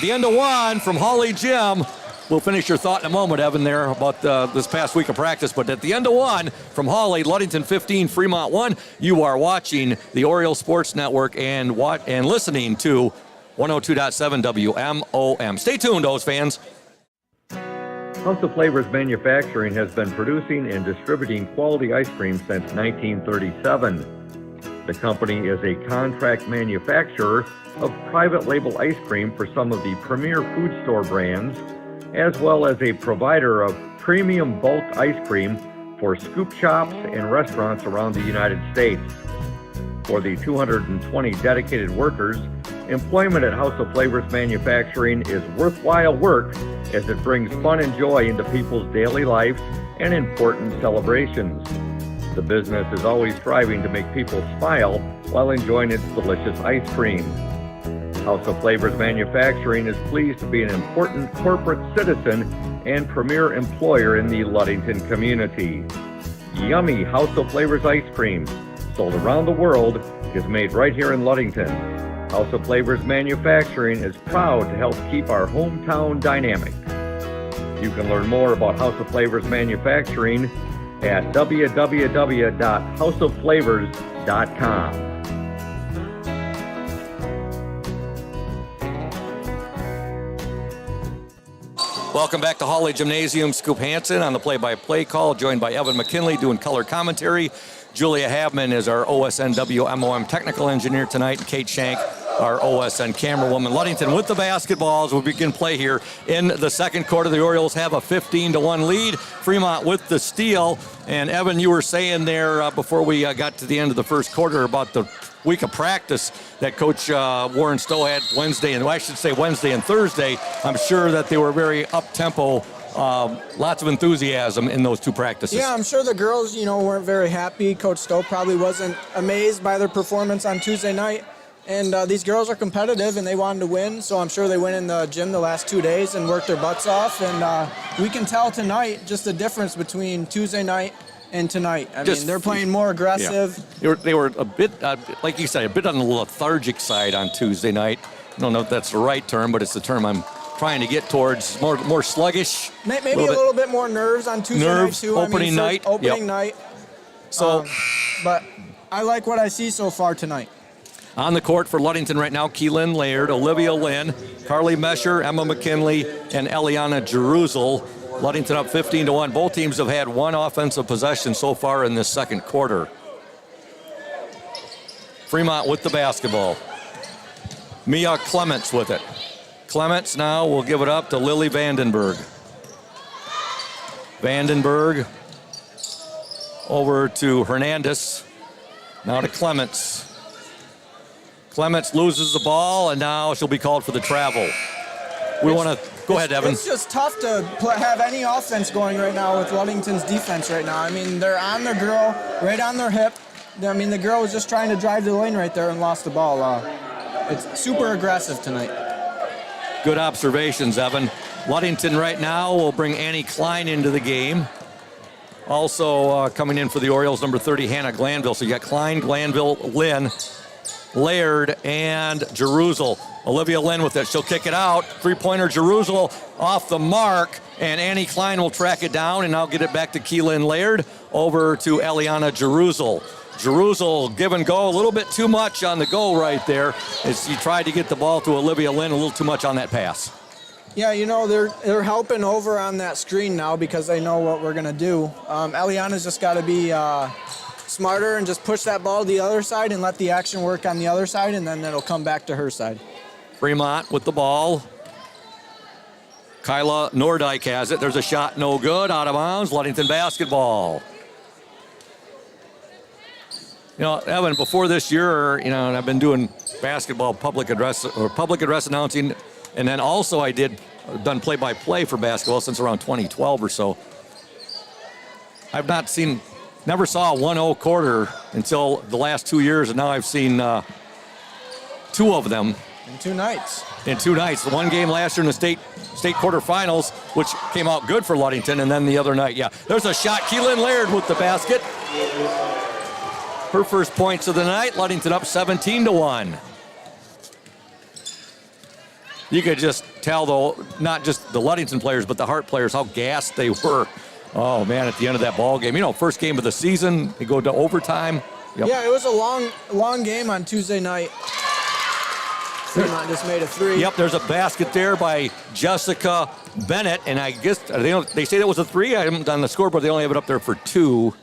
Speaker 1: The end of 1 from Hawley Gym. We'll finish your thought in a moment, Evan, there about this past week of practice. But at the end of 1 from Hawley, Ludington 15, Fremont 1. You are watching the Oriole Sports Network and listening to 102.7 WMOM. Stay tuned, O's fans.
Speaker 2: House of Flavors Manufacturing has been producing and distributing quality ice cream since 1937. The company is a contract manufacturer of private label ice cream for some of the premier food store brands, as well as a provider of premium bulk ice cream for scoop shops and restaurants around the United States. For the 220 dedicated workers, employment at House of Flavors Manufacturing is worthwhile work as it brings fun and joy into people's daily lives and important celebrations. The business is always striving to make people smile while enjoying its delicious ice cream. House of Flavors Manufacturing is pleased to be an important corporate citizen and premier employer in the Ludington community. Yummy House of Flavors ice cream, sold around the world, is made right here in Ludington. House of Flavors Manufacturing is proud to help keep our hometown dynamic. You can learn more about House of Flavors Manufacturing at www.houseofflavors.com.
Speaker 1: Welcome back to Hawley Gymnasium. Scoop Hansen on the play-by-play call, joined by Evan McKinley doing color commentary. Julia Havman is our OSN WMOM technical engineer tonight. Kate Shank, our OSN camerawoman. Ludington with the basketballs. We begin play here in the second quarter. The Orioles have a 15-1 lead. Fremont with the steal. And Evan, you were saying there before we got to the end of the first quarter about the week of practice that Coach Warren Stowe had Wednesday and Thursday. I'm sure that they were very up-tempo. Lots of enthusiasm in those two practices.
Speaker 11: Yeah, I'm sure the girls, weren't very happy. Coach Stowe probably wasn't amazed by their performance on Tuesday night. And these girls are competitive, and they wanted to win, so I'm sure they went in the gym the last 2 days and worked their butts off. And we can tell tonight just the difference between Tuesday night and tonight. I mean, they're playing more aggressive.
Speaker 1: Yeah. They were a bit, like you said, a bit on the lethargic side on Tuesday night. I don't know if that's the right term, but it's the term I'm trying to get towards. More sluggish.
Speaker 11: Maybe a little bit more nerves on Tuesday night, too.
Speaker 1: Opening night.
Speaker 11: So, but I like what I see so far tonight.
Speaker 1: On the court for Ludington right now, Keelan Laird, Olivia Lynn, Carly Mesher, Emma McKinley, and Eliana Jeruzel. Ludington up 15-1. Both teams have had one offensive possession so far in this second quarter. Fremont with the basketball. Mia Clements with it. Clements now will give it up to Lily Vandenberg. Vandenberg over to Hernandez. Now to Clements. Clements loses the ball, and now she'll be called for the travel. We want to go ahead, Evan.
Speaker 11: It's just tough to have any offense going right now with Ludington's defense right now. I mean, they're on their girl, right on their hip. I mean, the girl was just trying to drive the lane right there and lost the ball. It's super aggressive tonight.
Speaker 1: Good observations, Evan. Ludington right now will bring Annie Klein into the game. Also coming in for the Orioles, number 30, Hannah Glanville. So you got Klein, Glanville, Lynn, Laird, and Jeruzel. Olivia Lynn with it. She'll kick it out. Three-pointer Jeruzel off the mark, and Annie Klein will track it down, and I'll get it back to Keelan Laird over to Eliana Jeruzel. Jeruzel give and go a little bit too much on the go right there as she tried to get the ball to Olivia Lynn, a little too much on that pass.
Speaker 11: Yeah, they're helping over on that screen now because they know what we're going to do. Eliana's just got to be smarter and just push that ball to the other side and let the action work on the other side, and then it'll come back to her side.
Speaker 1: Fremont with the ball. Kyla Nordyke has it. There's a shot, no good, out of bounds. Ludington basketball. Evan, before this year, and I've been doing basketball public address announcing, and then also done play-by-play for basketball since around 2012 or so. I've never saw a 1-0 quarter until the last 2 years, and now I've seen two of them.
Speaker 11: In 2 nights.
Speaker 1: In 2 nights. The one game last year in the state quarterfinals, which came out good for Ludington, and then the other night, there's a shot. Keelan Laird with the basket. Her first points of the night. Ludington up 17-1. You could just tell, though, not just the Ludington players, but the Hart players, how gassed they were. Oh, man, at the end of that ball game. First game of the season, they go to overtime. Yep.
Speaker 11: Yeah, it was a long game on Tuesday night. Fremont just made a 3.
Speaker 1: Yep, there's a basket there by Jessica Bennett, and I guess they say that was a 3. I haven't done the scoreboard. They only have it up there for 2.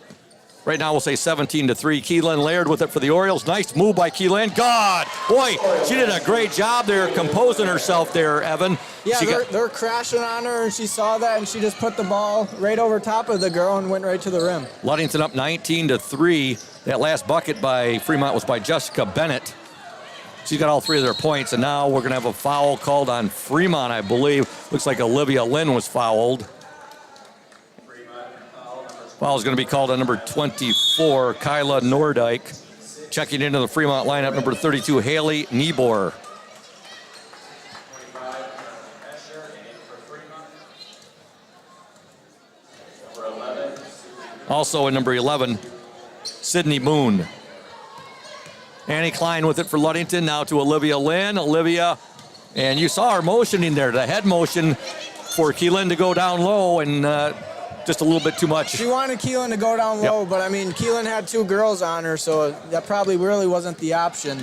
Speaker 1: Right now, we'll say 17-3. Keelan Laird with it for the Orioles. Nice move by Keelan. God, boy, she did a great job there composing herself there, Evan.
Speaker 11: Yeah, they're crashing on her, and she saw that, and she just put the ball right over top of the girl and went right to the rim.
Speaker 1: Ludington up 19-3. That last bucket by Fremont was by Jessica Bennett. She's got all 3 of their points, and now we're going to have a foul called on Fremont, I believe. Looks like Olivia Lynn was fouled. Foul is going to be called on number 24, Kyla Nordyke. Checking into the Fremont lineup, number 32, Haley Niebor. Also in number 11, Sydney Moon. Annie Klein with it for Ludington, now to Olivia Lynn. Olivia, and you saw her motioning there, the head motion for Keelan to go down low, and just a little bit too much.
Speaker 11: She wanted Keelan to go down low, but I mean, Keelan had 2 girls on her, so that probably really wasn't the option.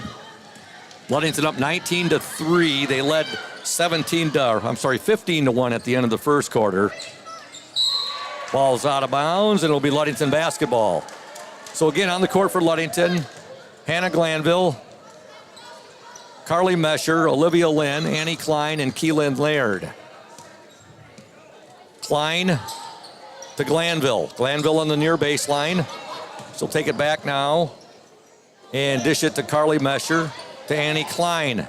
Speaker 1: Ludington up 19-3. They led 15-1 at the end of the first quarter. Ball's out of bounds, and it'll be Ludington basketball. So again, on the court for Ludington, Hannah Glanville, Carly Mesher, Olivia Lynn, Annie Klein, and Keelan Laird. Klein to Glanville. Glanville on the near baseline. She'll take it back now and dish it to Carly Mesher, to Annie Klein.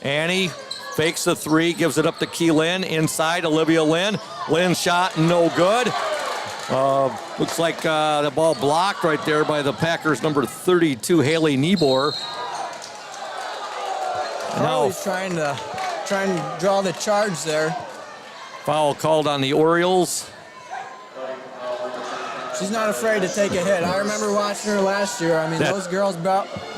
Speaker 1: Annie fakes the 3, gives it up to Keelan. Inside, Olivia Lynn. Lynn shot, no good. Looks like the ball blocked right there by the Packers' number 32, Haley Niebor.
Speaker 11: Carly's trying to draw the charge there.
Speaker 1: Foul called on the Orioles.
Speaker 11: She's not afraid to take a hit. I remember watching her last year. I mean, those girls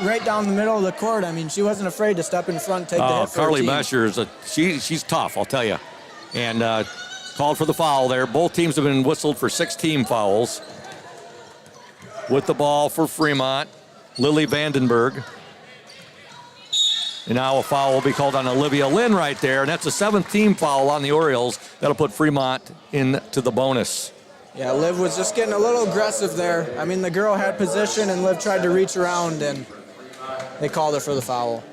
Speaker 11: right down the middle of the court. I mean, she wasn't afraid to step in front, take the hit for
Speaker 1: Carly
Speaker 11: her team.
Speaker 1: Mesher, she's tough, I'll tell you. And called for the foul there. Both teams have been whistled for 6 team fouls. With the ball for Fremont, Lily Vandenberg. And now a foul will be called on Olivia Lynn right there, and that's a 7th team foul on the Orioles. That'll put Fremont into the bonus.
Speaker 11: Yeah, Liv was just getting a little aggressive there. I mean, the girl had position, and Liv tried to reach around, and they called her for the foul.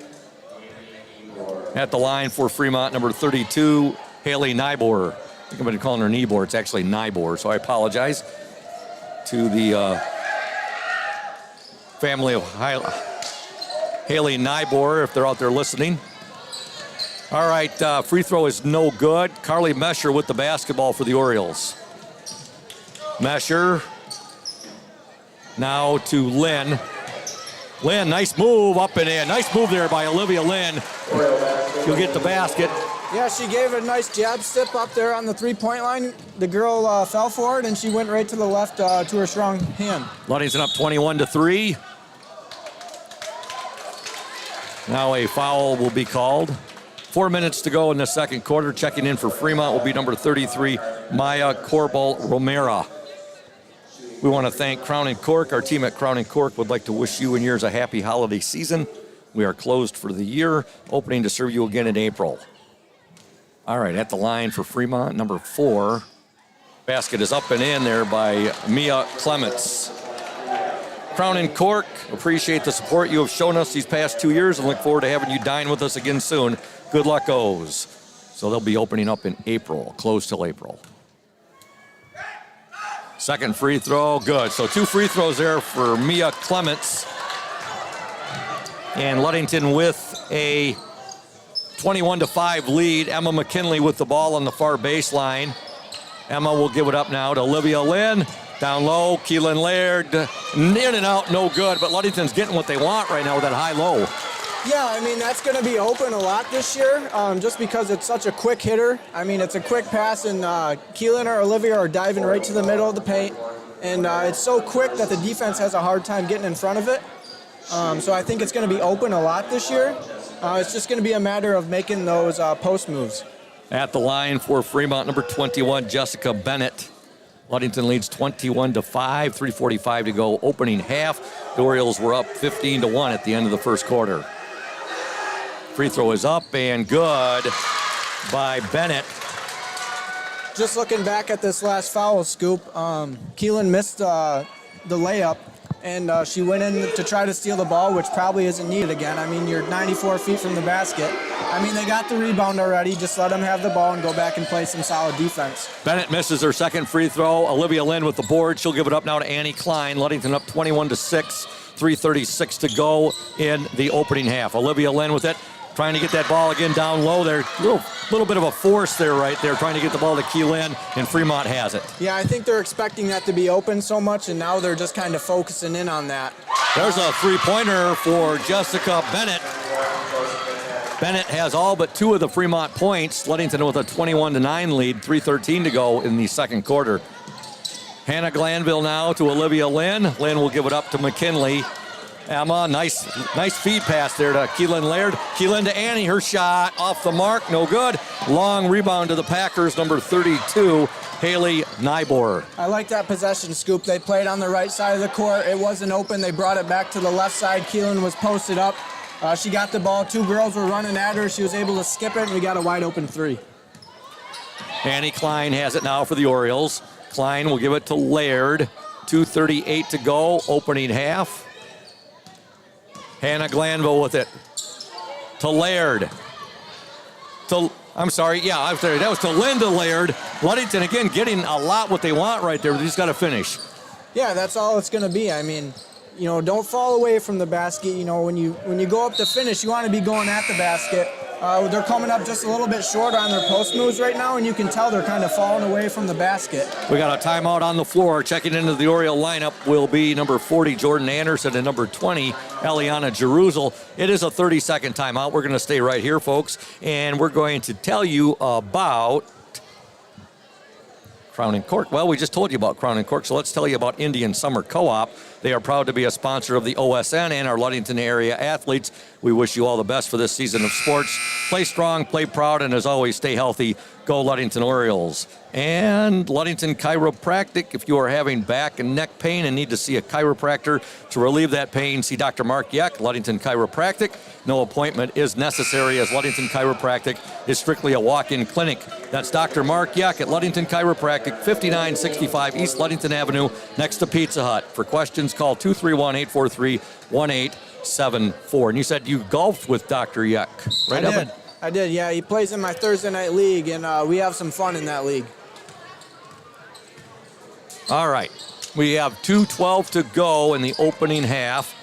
Speaker 1: At the line for Fremont, number 32, Haley Nybor. I think I've been calling her Niebor. It's actually Nybor, so I apologize to the family of Haley Nybor, if they're out there listening. All right, free throw is no good. Carly Mesher with the basketball for the Orioles. Mesher now to Lynn. Lynn, nice move up and in. Nice move there by Olivia Lynn. She'll get the basket.
Speaker 11: Yeah, she gave a nice jab step up there on the 3-point line. The girl fell for it, and she went right to the left to her strong hand.
Speaker 1: Ludington up 21-3. Now a foul will be called. 4 minutes to go in the second quarter. Checking in for Fremont will be number 33, Maya Corbel-Romero. We want to thank Crown and Cork. Our team at Crown and Cork would like to wish you and yours a happy holiday season. We are closed for the year, opening to serve you again in April. All right, at the line for Fremont, number 4. Basket is up and in there by Mia Clements. Crown and Cork, appreciate the support you have shown us these past 2 years and look forward to having you dine with us again soon. Good luck, O's. So they'll be opening up in April, closed till April. Second free throw, good. So 2 free throws there for Mia Clements. And Ludington with a 21-5 lead. Emma McKinley with the ball on the far baseline. Emma will give it up now to Olivia Lynn. Down low, Keelan Laird. In and out, no good. But Ludington's getting what they want right now with that high-low.
Speaker 11: Yeah, I mean, that's going to be open a lot this year just because it's such a quick hitter. I mean, it's a quick pass, and Keelan or Olivia are diving right to the middle of the paint. And it's so quick that the defense has a hard time getting in front of it. So I think it's going to be open a lot this year. It's just going to be a matter of making those post moves.
Speaker 1: At the line for Fremont, number 21, Jessica Bennett. Ludington leads 21-5, 3:45 to go, opening half. The Orioles were up 15-1 at the end of the first quarter. Free throw is up and good by Bennett.
Speaker 11: Just looking back at this last foul, Scoop, Keelan missed the layup, and she went in to try to steal the ball, which probably isn't needed again. I mean, you're 94 feet from the basket. I mean, they got the rebound already. Just let them have the ball and go back and play some solid defense.
Speaker 1: Bennett misses her second free throw. Olivia Lynn with the board. She'll give it up now to Annie Klein. Ludington up 21-6, 3:36 to go in the opening half. Olivia Lynn with it. trying to get that ball again down low there. Little bit of a force there right there, trying to get the ball to Keelan, and Fremont has it.
Speaker 11: Yeah, I think they're expecting that to be open so much, and now they're just kind of focusing in on that.
Speaker 1: There's a three-pointer for Jessica Bennett. Bennett has all but 2 of the Fremont points. Ludington with a 21-9 lead, 3:13 to go in the second quarter. Hannah Glanville now to Olivia Lynn. Lynn will give it up to McKinley. Emma, nice feed pass there to Keelan Laird. Keelan to Annie, her shot off the mark, no good. Long rebound to the Packers, number 32, Haley Nybor.
Speaker 11: I like that possession, Scoop. They played on the right side of the court. It wasn't open. They brought it back to the left side. Keelan was posted up. She got the ball. 2 girls were running at her. She was able to skip it, and we got a wide open 3.
Speaker 1: Annie Klein has it now for the Orioles. Klein will give it to Laird. 2:38 to go, opening half. Hannah Glanville with it to Laird. That was to Linda Laird. Ludington again getting a lot what they want right there. They just got to finish.
Speaker 11: Yeah, that's all it's going to be. I mean, don't fall away from the basket. When you go up to finish, you want to be going at the basket. They're coming up just a little bit short on their post moves right now, and you can tell they're kind of falling away from the basket.
Speaker 1: We got a timeout on the floor. Checking into the Oriole lineup will be number 40, Jordan Anderson, and number 20, Eliana Jeruzel. It is a 30-second timeout. We're going to stay right here, folks, and we're going to tell you about Crown and Cork. Well, we just told you about Crown and Cork, so let's tell you about Indian Summer Co-op. They are proud to be a sponsor of the OSN and our Ludington area athletes. We wish you all the best for this season of sports. Play strong, play proud, and as always, stay healthy. Go Ludington Orioles. And Ludington Chiropractic. If you are having back and neck pain and need to see a chiropractor to relieve that pain, see Dr. Mark Yeck, Ludington Chiropractic. No appointment is necessary, as Ludington Chiropractic is strictly a walk-in clinic. That's Dr. Mark Yeck at Ludington Chiropractic, 5965 East Ludington Avenue, next to Pizza Hut. For questions, call 231-843-1874. And you said you golfed with Dr. Yeck, right?
Speaker 11: I did, yeah. He plays in my Thursday night league, and we have some fun in that league.
Speaker 1: All right. We have 2:12 to go in the opening half.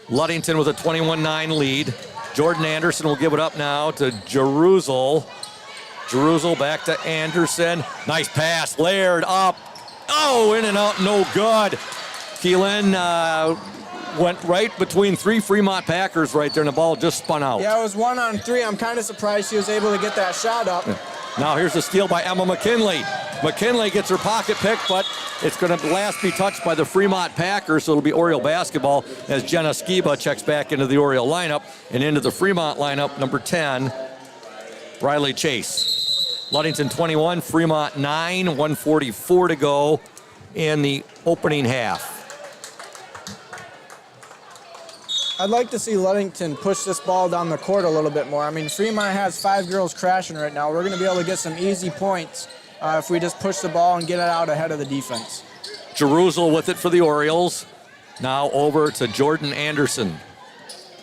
Speaker 1: Ludington with a 21-9 lead. Jordan Anderson will give it up now to Jeruzel. Jeruzel back to Anderson. Nice pass. Laird up. Oh, in and out, no good. Keelan went right between 3 Fremont Packers right there, and the ball just spun out.
Speaker 11: Yeah, it was 1-on-3. I'm kind of surprised she was able to get that shot up.
Speaker 1: Yeah. Now here's a steal by Emma McKinley. McKinley gets her pocket pick, but it's going to last be touched by the Fremont Packers, so it'll be Oriole basketball as Jenna Skiba checks back into the Oriole lineup and into the Fremont lineup, number 10, Riley Chase. Ludington 21, Fremont 9, 1:44 to go in the opening half.
Speaker 11: I'd like to see Ludington push this ball down the court a little bit more. I mean, Fremont has 5 girls crashing right now. We're going to be able to get some easy points if we just push the ball and get it out ahead of the defense.
Speaker 1: Jeruzel with it for the Orioles. Now over to Jordan Anderson.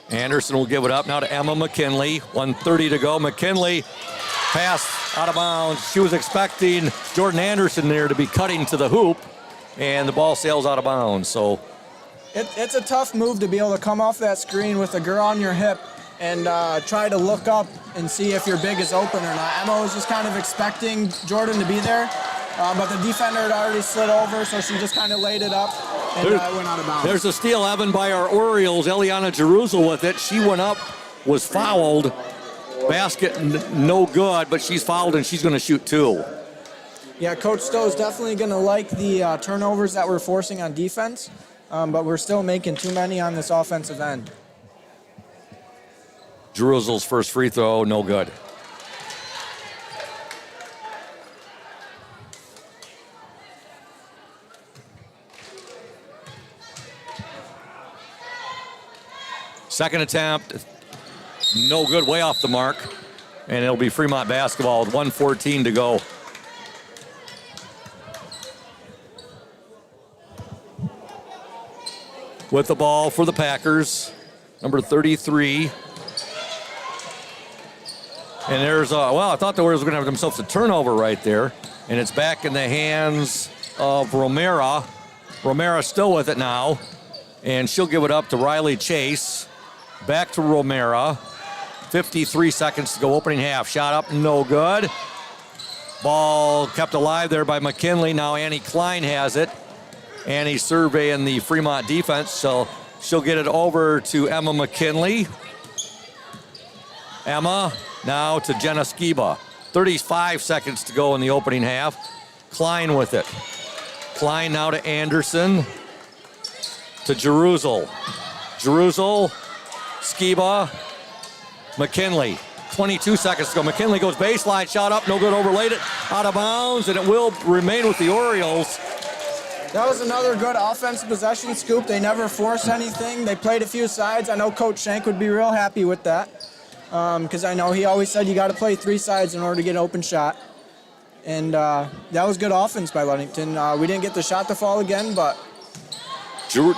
Speaker 1: Anderson will give it up now to Emma McKinley. 1:30 to go. McKinley pass out of bounds. She was expecting Jordan Anderson there to be cutting to the hoop, and the ball sails out of bounds. So
Speaker 11: it's a tough move to be able to come off that screen with a girl on your hip and try to look up and see if your big is open or not. Emma was just kind of expecting Jordan to be there, but the defender had already slid over, so she just kind of laid it up and went out of bounds.
Speaker 1: There's a steal, Evan, by our Orioles. Eliana Jeruzel with it. She went up, was fouled. Basket no good, but she's fouled and she's going to shoot 2.
Speaker 11: Yeah, Coach Stowe's definitely going to like the turnovers that we're forcing on defense, but we're still making too many on this offensive end.
Speaker 1: Jeruzel's first free throw, no good. Second attempt, no good, way off the mark. And it'll be Fremont basketball with 1:14 to go. With the ball for the Packers, number 33. And there's I thought the Warriors were going to have themselves a turnover right there. And it's back in the hands of Romera. Romera still with it now. And she'll give it up to Riley Chase. Back to Romera. 53 seconds to go, opening half. Shot up, no good. Ball kept alive there by McKinley. Now Annie Klein has it. Annie's surveying the Fremont defense, so she'll get it over to Emma McKinley. Emma now to Jenna Skiba. 35 seconds to go in the opening half. Klein with it. Klein now to Anderson. To Jerusel. Jerusel, Skiba, McKinley. 22 seconds to go. McKinley goes baseline, shot up, no good, overlaid it, out of bounds, and it will remain with the Orioles.
Speaker 11: That was another good offensive possession, Scoop. They never forced anything. They played a few sides. I know Coach Shank would be real happy with that because I know he always said you got to play 3 sides in order to get an open shot. And that was good offense by Ludington. We didn't get the shot to fall again, but...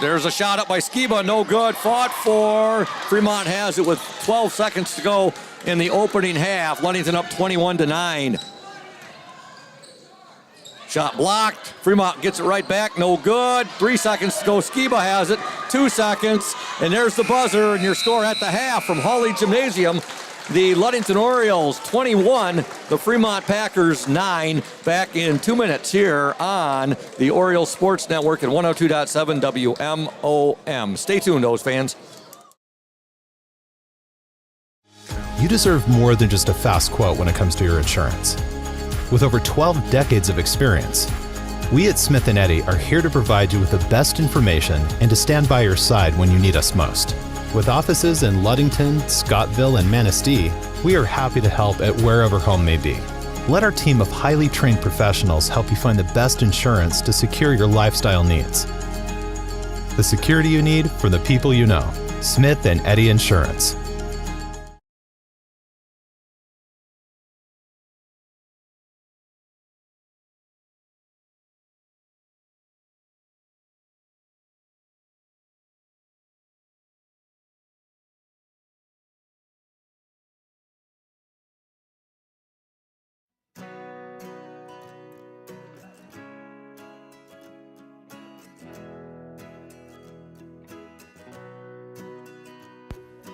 Speaker 1: There's a shot up by Skiba, no good, fought for. Fremont has it with 12 seconds to go in the opening half. Ludington up 21-9. Shot blocked. Fremont gets it right back. No good. 3 seconds to go. Skiba has it. 2 seconds. And there's the buzzer and your score at the half from Hawley Gymnasium. The Ludington Orioles 21, the Fremont Packers 9. Back in 2 minutes here on the Orioles Sports Network at 102.7 WMOM. Stay tuned, O's fans.
Speaker 3: You deserve more than just a fast quote when it comes to your insurance. With over 12 decades of experience, we at Smith & Eddy are here to provide you with the best information and to stand by your side when you need us most. With offices in Ludington, Scottville, and Manistee, we are happy to help at wherever home may be. Let our team of highly trained professionals help you find the best insurance to secure your lifestyle needs. The security you need from the people you know. Smith & Eddy Insurance.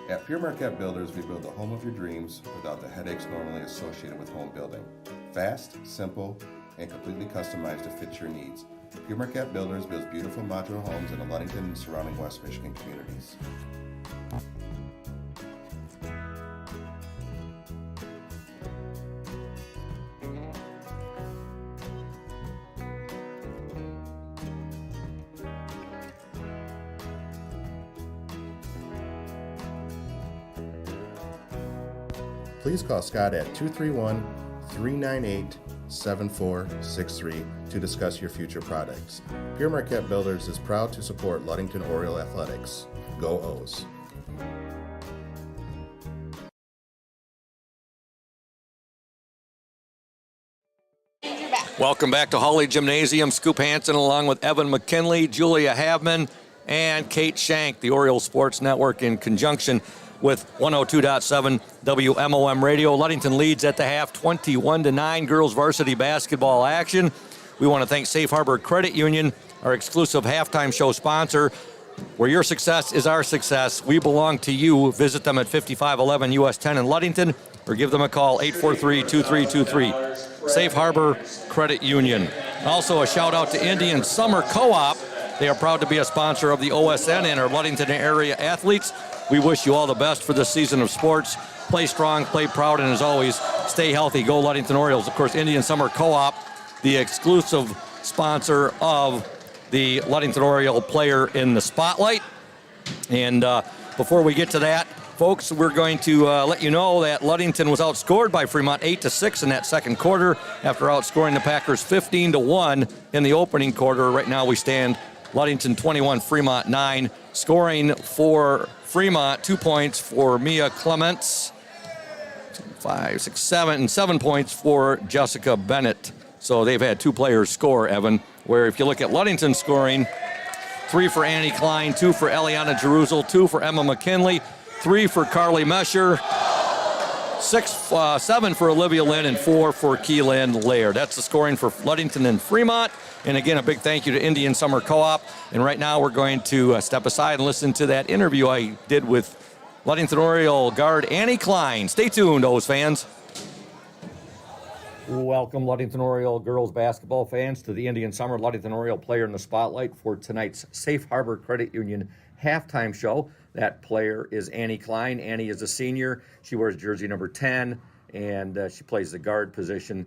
Speaker 5: At Pure Marquette Builders, we build the home of your dreams without the headaches normally associated with home building. Fast, simple, and completely customized to fit your needs. Pure Marquette Builders builds beautiful modular homes in the Ludington and surrounding West Michigan communities. Please call Scott at 231-398-7463 to discuss your future products. Pure Marquette Builders is proud to support Ludington Oriole Athletics. Go O's!
Speaker 1: Welcome back to Hawley Gymnasium. Scoop Hansen along with Evan McKinley, Julia Havman, and Kate Shank, the Oriole Sports Network, in conjunction with 102.7 WMOM Radio. Ludington leads at the half 21-9. Girls varsity basketball action. We want to thank Safe Harbor Credit Union, our exclusive halftime show sponsor. Where your success is our success, we belong to you. Visit them at 5511 US 10 in Ludington or give them a call, 843-2323. Safe Harbor Credit Union. Also a shout out to Indian Summer Co-op. They are proud to be a sponsor of the OSN and our Ludington area athletes. We wish you all the best for this season of sports. Play strong, play proud, and as always, stay healthy. Go Ludington Orioles. Of course, Indian Summer Co-op, the exclusive sponsor of the Ludington Oriole player in the spotlight. And before we get to that, folks, we're going to let you know that Ludington was outscored by Fremont 8-6 in that second quarter after outscoring the Packers 15-1 in the opening quarter. Right now we stand Ludington 21, Fremont 9. Scoring for Fremont, 2 points for Mia Clements, 5, 6, 7, and 7 points for Jessica Bennett. So they've had 2 players score, Evan, where if you look at Ludington scoring, 3 for Annie Klein, 2 for Eliana Jerusel, 2 for Emma McKinley, 3 for Carly Mesher, 7 for Olivia Lynn, and 4 for Keelan Laird. That's the scoring for Ludington and Fremont. And again, a big thank you to Indian Summer Co-op. And right now we're going to step aside and listen to that interview I did with Ludington Oriole guard Annie Klein. Stay tuned, O's fans. Welcome, Ludington Oriole girls basketball fans, to the Indian Summer Ludington Oriole Player in the Spotlight for tonight's Safe Harbor Credit Union halftime show. That player is Annie Klein. Annie is a senior. She wears jersey number 10, and she plays the guard position.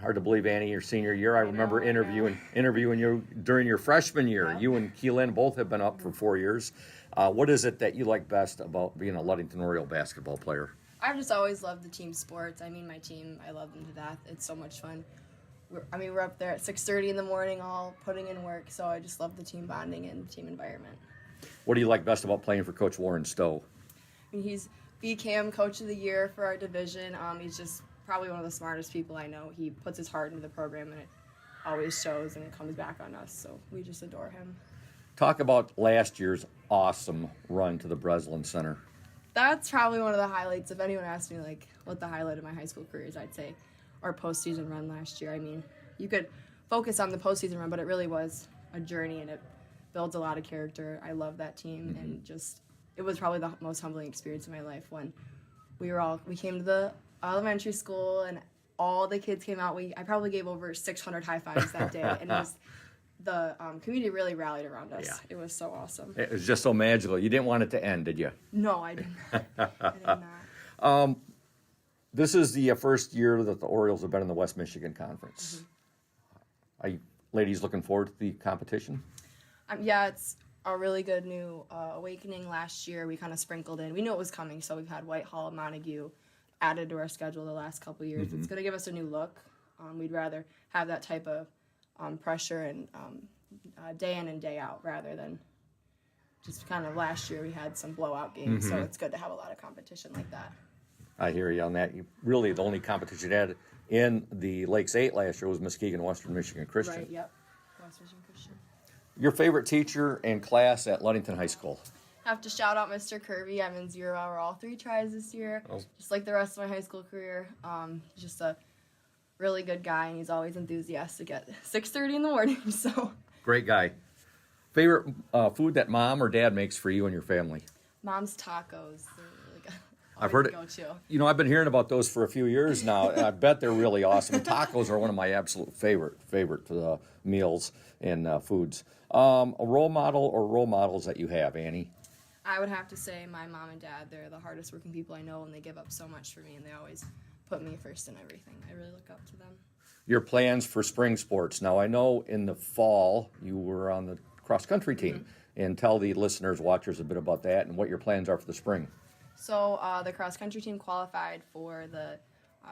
Speaker 1: Hard to believe, Annie, your senior year. I remember interviewing you during your freshman year. Yeah. You and Keelan both have been up for 4 years. What is it that you like best about being a Ludington Oriole basketball player?
Speaker 14: I've just always loved the team sports. I mean, my team, I love them to death. It's so much fun. We're up there at 6:30 in the morning all putting in work, so I just love the team bonding and team environment.
Speaker 1: What do you like best about playing for Coach Warren Stowe?
Speaker 14: I mean, he's BCAM Coach of the Year for our division. He's just probably one of the smartest people I know. He puts his heart into the program, and it always shows, and it comes back on us, so we just adore him.
Speaker 1: Talk about last year's awesome run to the Breslin Center.
Speaker 14: That's probably one of the highlights. If anyone asked me, like, what the highlight of my high school career is, I'd say our postseason run last year. I mean, you could focus on the postseason run, but it really was a journey, and it builds a lot of character. I love that team, and just it was probably the most humbling experience of my life when we came to the elementary school, and all the kids came out. I probably gave over 600 high fives that day, and it was the community really rallied around us. Yeah. It was so awesome.
Speaker 1: It was just so magical. You didn't want it to end, did you?
Speaker 14: No, I did not. I did not.
Speaker 1: This is the first year that the Orioles have been in the West Michigan Conference. Are you ladies looking forward to the competition?
Speaker 14: Yeah, it's a really good new awakening. Last year we kind of sprinkled in. We knew it was coming, so we've had Whitehall, Montague added to our schedule the last couple of years. It's going to give us a new look. We'd rather have that type of pressure and day in and day out rather than just kind of last year we had some blowout games. So it's good to have a lot of competition like that.
Speaker 1: I hear you on that. Really, the only competition you had in the Lakes 8 last year was Muskegon Western Michigan Christian.
Speaker 14: Right, yep. West Michigan Christian.
Speaker 1: Your favorite teacher and class at Ludington High School?
Speaker 14: I have to shout out Mr. Kirby. I'm in 0 hour all 3 tries this year, just like the rest of my high school career. He's just a really good guy, and he's always enthusiastic at 6:30 in the morning. So
Speaker 1: great guy. Favorite food that mom or dad makes for you and your family?
Speaker 14: Mom's tacos.
Speaker 1: I've heard it. You know, I've been hearing about those for a few years now, and I bet they're really awesome. Tacos are one of my absolute favorite meals and foods. A role model or role models that you have, Annie?
Speaker 14: I would have to say my mom and dad. They're the hardest working people I know, and they give up so much for me, and they always put me first in everything. I really look up to them.
Speaker 1: Your plans for spring sports. Now, I know in the fall you were on the cross-country team, and tell the listeners, watchers, a bit about that and what your plans are for the spring.
Speaker 14: So the cross-country team qualified for the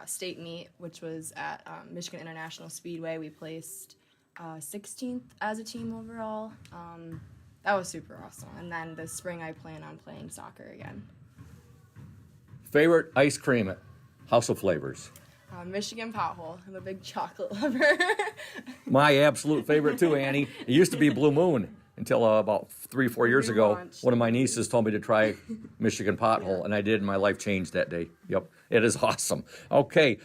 Speaker 14: state meet, which was at Michigan International Speedway. We placed 16th as a team overall. That was super awesome. And then this spring I plan on playing soccer again.
Speaker 1: Favorite ice cream at House of Flavors?
Speaker 14: Michigan Pothole. I'm a big chocolate lover.
Speaker 1: My absolute favorite too, Annie. It used to be Blue Moon until about 3 or 4 years ago. One of my nieces told me to try Michigan Pothole, and I did, and my life changed that day. Yep, it is awesome. Okay,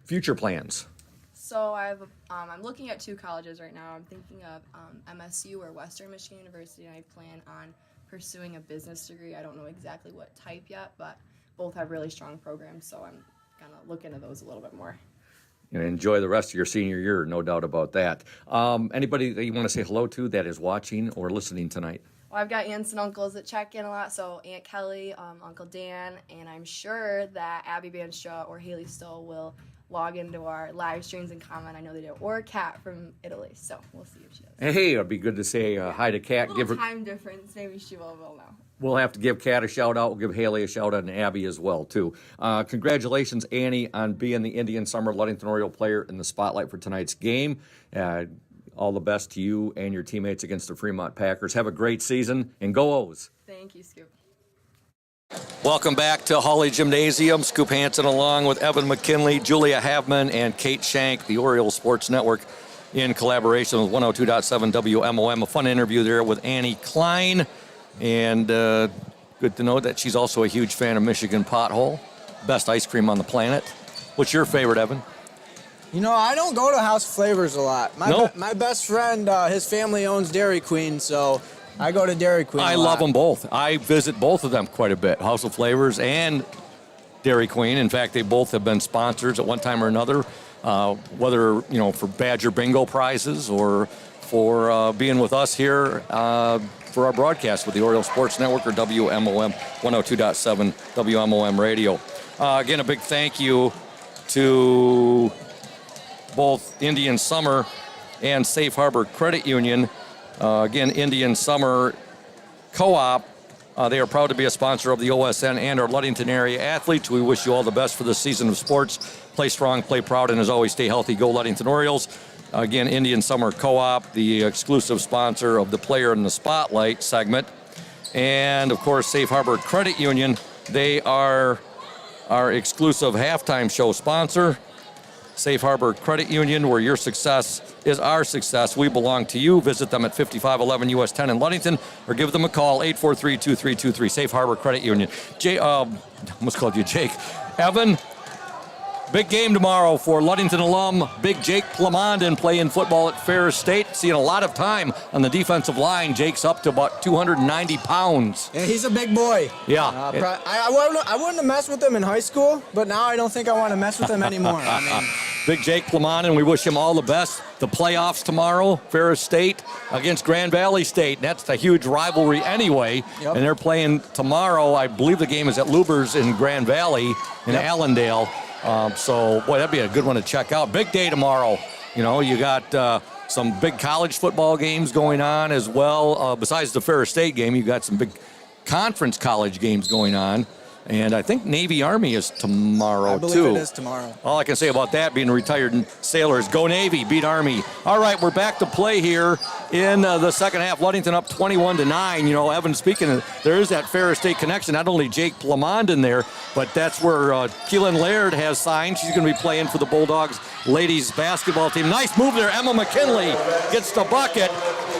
Speaker 1: future plans.
Speaker 14: So I'm looking at 2 colleges right now. I'm thinking of MSU or Western Michigan University, and I plan on pursuing a business degree. I don't know exactly what type yet, but both have really strong programs, so I'm going to look into those a little bit more.
Speaker 1: You know, enjoy the rest of your senior year, no doubt about that. Anybody that you want to say hello to that is watching or listening tonight?
Speaker 14: Well, I've got aunts and uncles that check in a lot, so Aunt Kelly, Uncle Dan, and I'm sure that Abby Banstra or Haley Stoll will log into our live streams and comment. I know they do. Or Kat from Italy, so we'll see if she does.
Speaker 1: Hey, it'd be good to say hi to Kat.
Speaker 14: A little time difference, maybe she will know.
Speaker 1: We'll have to give Kat a shout-out. We'll give Haley a shout-out, and Abby as well, too. Congratulations, Annie, on being the Indian Summer Ludington Oriole player in the spotlight for tonight's game. All the best to you and your teammates against the Fremont Packers. Have a great season, and go O's.
Speaker 14: Thank you, Scoop.
Speaker 1: Welcome back to Hawley Gymnasium. Scoop Hansen along with Evan McKinley, Julia Havman, and Kate Shank, the Orioles Sports Network, in collaboration with 102.7 WMOM. A fun interview there with Annie Klein. And good to know that she's also a huge fan of Michigan Pothole, best ice cream on the planet. What's your favorite, Evan?
Speaker 11: You know, I don't go to House of Flavors a lot. My best friend, his family owns Dairy Queen, so I go to Dairy Queen.
Speaker 1: I love them both. I visit both of them quite a bit, House of Flavors and Dairy Queen. In fact, they both have been sponsors at one time or another, whether, for Badger Bingo prizes or for being with us here for our broadcast with the Oriole Sports Network or WMOM 102.7 WMOM Radio. Again, a big thank you to both Indian Summer and Safe Harbor Credit Union. Again, Indian Summer Co-op, they are proud to be a sponsor of the OSN and our Ludington area athletes. We wish you all the best for this season of sports. Play strong, play proud, and as always, stay healthy. Go Ludington Orioles. Again, Indian Summer Co-op, the exclusive sponsor of the Player in the Spotlight segment. And, of course, Safe Harbor Credit Union, they are our exclusive halftime show sponsor. Safe Harbor Credit Union, where your success is our success. We belong to you. Visit them at 5511 US 10 in Ludington or give them a call, 843-2323. Safe Harbor Credit Union. Almost called you Jake. Evan, big game tomorrow for Ludington alum, big Jake Plamondon playing football at Ferris State. Seeing a lot of time on the defensive line. Jake's up to about 290 pounds.
Speaker 11: Yeah, he's a big boy.
Speaker 1: Yeah.
Speaker 11: I wouldn't have messed with him in high school, but now I don't think I want to mess with him anymore.
Speaker 1: Big Jake Plamondon, we wish him all the best. The playoffs tomorrow, Ferris State against Grand Valley State. That's a huge rivalry anyway.
Speaker 11: Yep.
Speaker 1: And they're playing tomorrow. I believe the game is at Luber's in Grand Valley in Allendale. So, boy, that'd be a good one to check out. Big day tomorrow. You got some big college football games going on as well. Besides the Ferris State game, you got some big conference college games going on. And I think Navy Army is tomorrow,
Speaker 11: I believe
Speaker 1: too.
Speaker 11: it is tomorrow.
Speaker 1: All I can say about that, being a retired sailor, is go Navy, beat Army. All right, we're back to play here in the second half. Ludington up 21-9. Evan speaking, there is that Ferris State connection. Not only Jake Plamondon there, but that's where Keelan Laird has signed. She's going to be playing for the Bulldogs ladies basketball team. Nice move there. Emma McKinley gets the bucket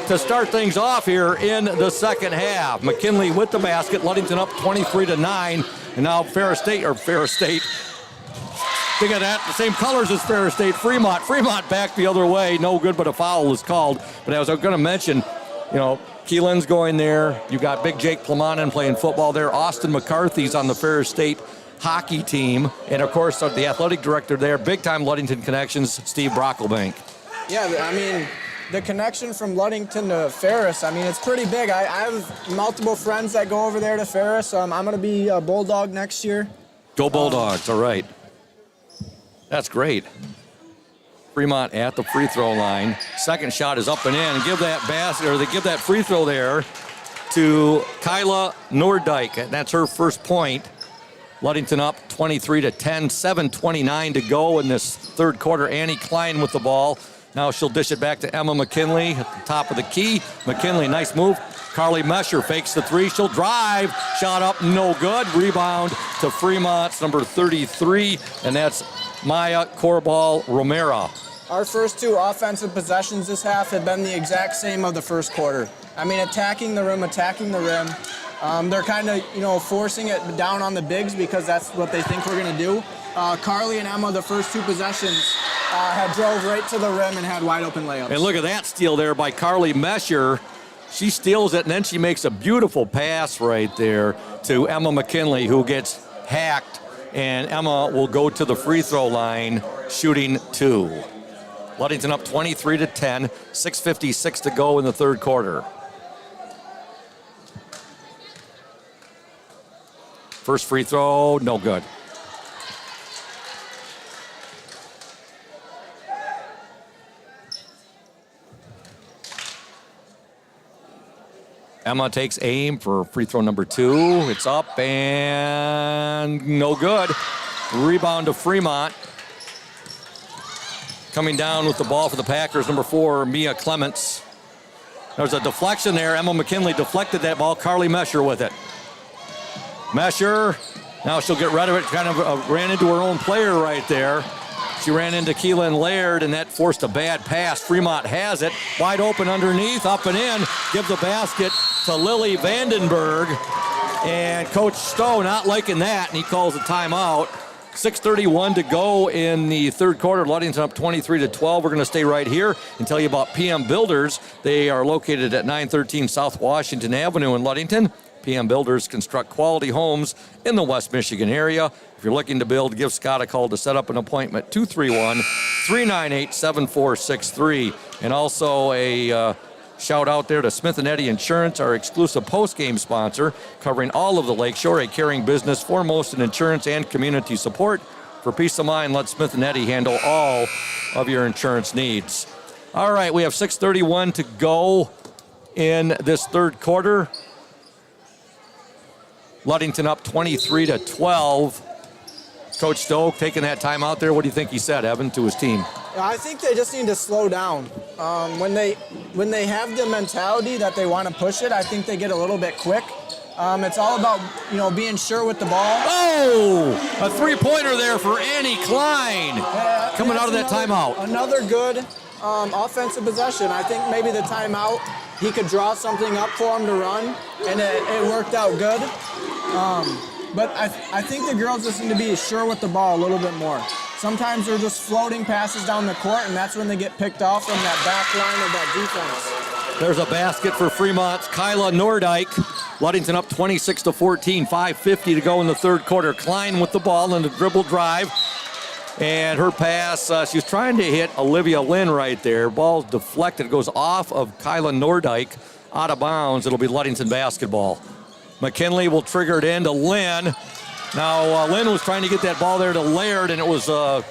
Speaker 1: to start things off here in the second half. McKinley with the basket. Ludington up 23-9. And now Ferris State, think of that, the same colors as Ferris State, Fremont. Fremont back the other way. No good, but a foul is called. But as I was going to mention, Keelan's going there. You got big Jake Plamondon playing football there. Austin McCarthy's on the Ferris State hockey team. And, of course, the athletic director there, big-time Ludington connections, Steve Brocklebank.
Speaker 11: Yeah, the connection from Ludington to Ferris, it's pretty big. I have multiple friends that go over there to Ferris. I'm going to be a Bulldog next year.
Speaker 1: Go Bulldogs, all right. That's great. Fremont at the free throw line. Second shot is up and in. Give that free throw there to Kyla Nordijk. And that's her first point. Ludington up 23-10, 7:29 to go in this third quarter. Annie Klein with the ball. Now she'll dish it back to Emma McKinley at the top of the key. McKinley, nice move. Carly Mesher fakes the three. She'll drive. Shot up, no good. Rebound to Fremont's number 33, and that's Maya Corball Romero.
Speaker 11: Our first two offensive possessions this half have been the exact same of the first quarter. Attacking the rim. They're kind of, forcing it down on the bigs because that's what they think we're going to do. Carly and Emma, the first two possessions, had drove right to the rim and had wide open layups.
Speaker 1: And look at that steal there by Carly Mesher. She steals it, and then she makes a beautiful pass right there to Emma McKinley, who gets hacked, and Emma will go to the free throw line shooting two. Ludington up 23-10, 6:56 to go in the third quarter. First free throw, no good. Emma takes aim for free throw number two. It's up and no good. Rebound to Fremont. Coming down with the ball for the Packers, number 4, Mia Clements. There's a deflection there. Emma McKinley deflected that ball. Carly Mesher with it. Mesher, now she'll get rid of it. Kind of ran into her own player right there. She ran into Keelan Laird, and that forced a bad pass. Fremont has it. Wide open underneath, up and in. Give the basket to Lily Vandenberg. And Coach Stowe not liking that, and he calls a timeout. 6:31 to go in the third quarter. Ludington up 23-12. We're going to stay right here and tell you about PM Builders. They are located at 913 South Washington Avenue in Ludington. PM Builders construct quality homes in the West Michigan area. If you're looking to build, give Scott a call to set up an appointment, 231-398-7463. And also a shout out there to Smith & Eddy Insurance, our exclusive post-game sponsor, covering all of the Lakeshore, a caring business foremost in insurance and community support. For peace of mind, let Smith & Eddy handle all of your insurance needs. All right, we have 6:31 to go in this third quarter. Ludington up 23-12. Coach Stoke taking that time out there. What do you think he said, Evan, to his team?
Speaker 11: I think they just need to slow down. When they have the mentality that they want to push it, I think they get a little bit quick. It's all about, being sure with the ball.
Speaker 1: Oh, a three-pointer there for Annie Klein coming out of that timeout.
Speaker 11: Another good offensive possession. I think maybe the timeout, he could draw something up for him to run, and it worked out good. But I think the girls just need to be sure with the ball a little bit more. Sometimes they're just floating passes down the court, and that's when they get picked off from that back line of that defense.
Speaker 1: There's a basket for Fremont's Kyla Nordyke. Ludington up 26-14, 5:50 to go in the third quarter. Klein with the ball in the dribble drive. And her pass, she was trying to hit Olivia Lynn right there. Ball deflected, goes off of Kyla Nordyke, out of bounds. It'll be Ludington basketball. McKinley will trigger it into Lynn. Now, Lynn was trying to get that ball there to Laird, and it was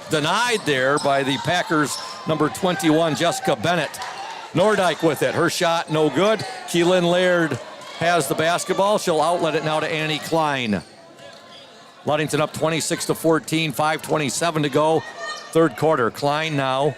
Speaker 1: denied there by the Packers' number 21, Jessica Bennett. Nordyke with it. Her shot, no good. Keelan Laird has the basketball. She'll outlet it now to Annie Klein. Ludington up 26-14, 5:27 to go. Third quarter. Klein now.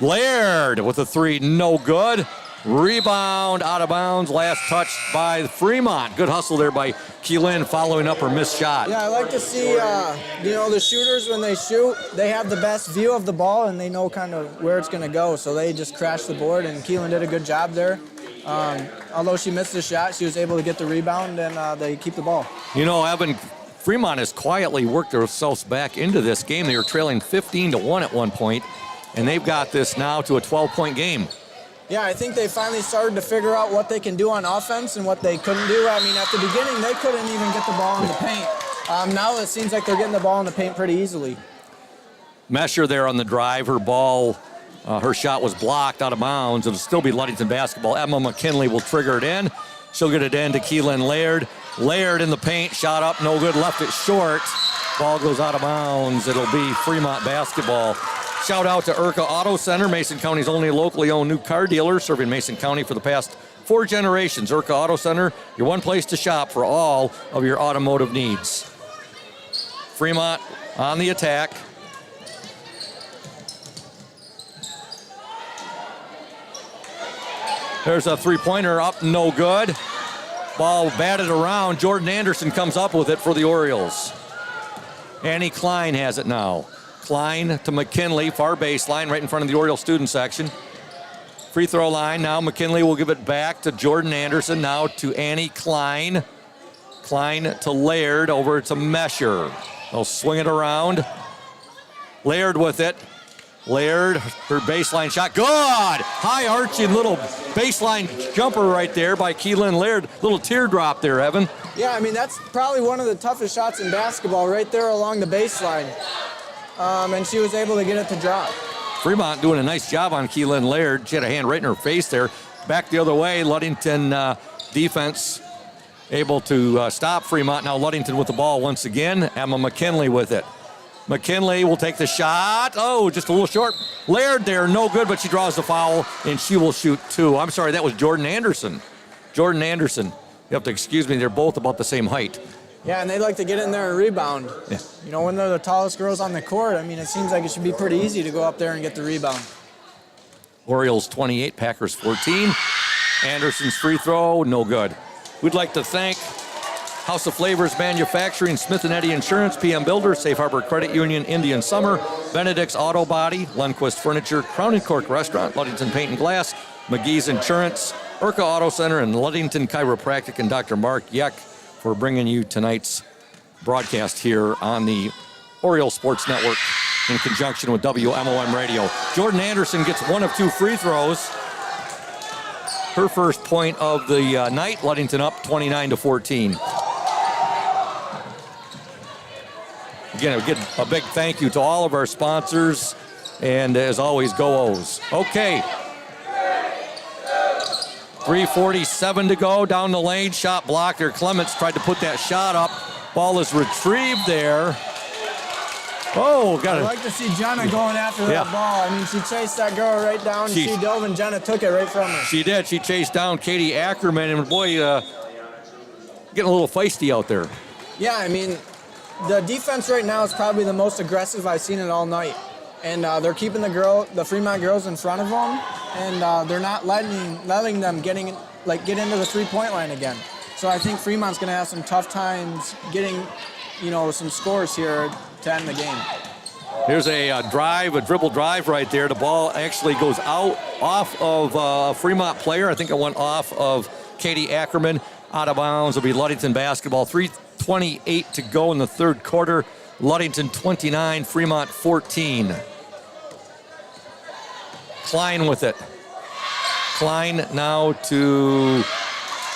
Speaker 1: Laird with a three, no good. Rebound out of bounds. Last touch by Fremont. Good hustle there by Keelan following up her missed shot.
Speaker 11: Yeah, I like to see, the shooters when they shoot, they have the best view of the ball and they know kind of where it's going to go. So they just crash the board, and Keelan did a good job there. Although she missed the shot, she was able to get the rebound, and they keep the ball.
Speaker 1: Evan, Fremont has quietly worked themselves back into this game. They were trailing 15-1 at one point, and they've got this now to a 12-point game.
Speaker 11: Yeah, I think they finally started to figure out what they can do on offense and what they couldn't do. I mean, at the beginning, they couldn't even get the ball in the paint. Now it seems like they're getting the ball in the paint pretty easily.
Speaker 1: Mesher there on the drive. Her ball, her shot was blocked out of bounds. It'll still be Ludington basketball. Emma McKinley will trigger it in. She'll get it in to Keelan Laird. Laird in the paint, shot up, no good, left it short. Ball goes out of bounds. It'll be Fremont basketball. Shout out to Urca Auto Center, Mason County's only locally owned new car dealer, serving Mason County for the past 4 generations. Urca Auto Center, your one place to shop for all of your automotive needs. Fremont on the attack. There's a three-pointer up, no good. Ball batted around. Jordan Anderson comes up with it for the Orioles. Annie Klein has it now. Klein to McKinley, far baseline, right in front of the Orioles student section. Free throw line now. McKinley will give it back to Jordan Anderson. Now to Annie Klein. Klein to Laird, over to Mesher. They'll swing it around. Laird with it. Laird, her baseline shot. Good! High arching little baseline jumper right there by Keelan Laird. Little teardrop there, Evan.
Speaker 11: Yeah, I mean, that's probably one of the toughest shots in basketball, right there along the baseline. And she was able to get it to drop.
Speaker 1: Fremont doing a nice job on Keelan Laird. She had a hand right in her face there. Back the other way, Ludington defense able to stop Fremont. Now Ludington with the ball once again. Emma McKinley with it. McKinley will take the shot. Oh, just a little short. Laird there, no good, but she draws the foul, and she will shoot 2. I'm sorry, that was Jordan Anderson. Jordan Anderson. You have to excuse me, they're both about the same height.
Speaker 11: Yeah, and they like to get in there and rebound.
Speaker 1: Yeah.
Speaker 11: When they're the tallest girls on the court, I mean, it seems like it should be pretty easy to go up there and get the rebound.
Speaker 1: Orioles 28, Packers 14. Anderson's free throw, no good. We'd like to thank House of Flavors Manufacturing, Smith & Eddy Insurance, PM Builders, Safe Harbor Credit Union, Indian Summer, Benedict's Auto Body, Lundquist Furniture, Crown and Cork Restaurant, Ludington Paint and Glass, McGee's Insurance, Urca Auto Center, and Ludington Chiropractic, and Dr. Mark Yeck for bringing you tonight's broadcast here on the Oriole Sports Network in conjunction with WMOM Radio. Jordan Anderson gets one of 2 free throws. Her first point of the night. Ludington up 29-14. Again, a big thank you to all of our sponsors. And as always, go O's. Okay. 3:47 to go down the lane. Shot blocked there. Clements tried to put that shot up. Ball is retrieved there. Oh, got it.
Speaker 11: I like to see Jenna going after that ball. I mean, she chased that girl right down. And she dove, and Jenna took it right from her.
Speaker 1: She did. She chased down Katie Ackerman, and boy, getting a little feisty out there.
Speaker 11: Yeah, I mean, the defense right now is probably the most aggressive I've seen it all night. And they're keeping the Fremont girls in front of them, and they're not letting them get into the three-point line again. So I think Fremont's going to have some tough times getting, some scores here to end the game.
Speaker 1: Here's a dribble drive right there. The ball actually goes off of a Fremont player. I think it went off of Katie Ackerman. Out of bounds. It'll be Ludington basketball. 3:28 to go in the third quarter. Ludington 29, Fremont 14. Klein with it. Klein now to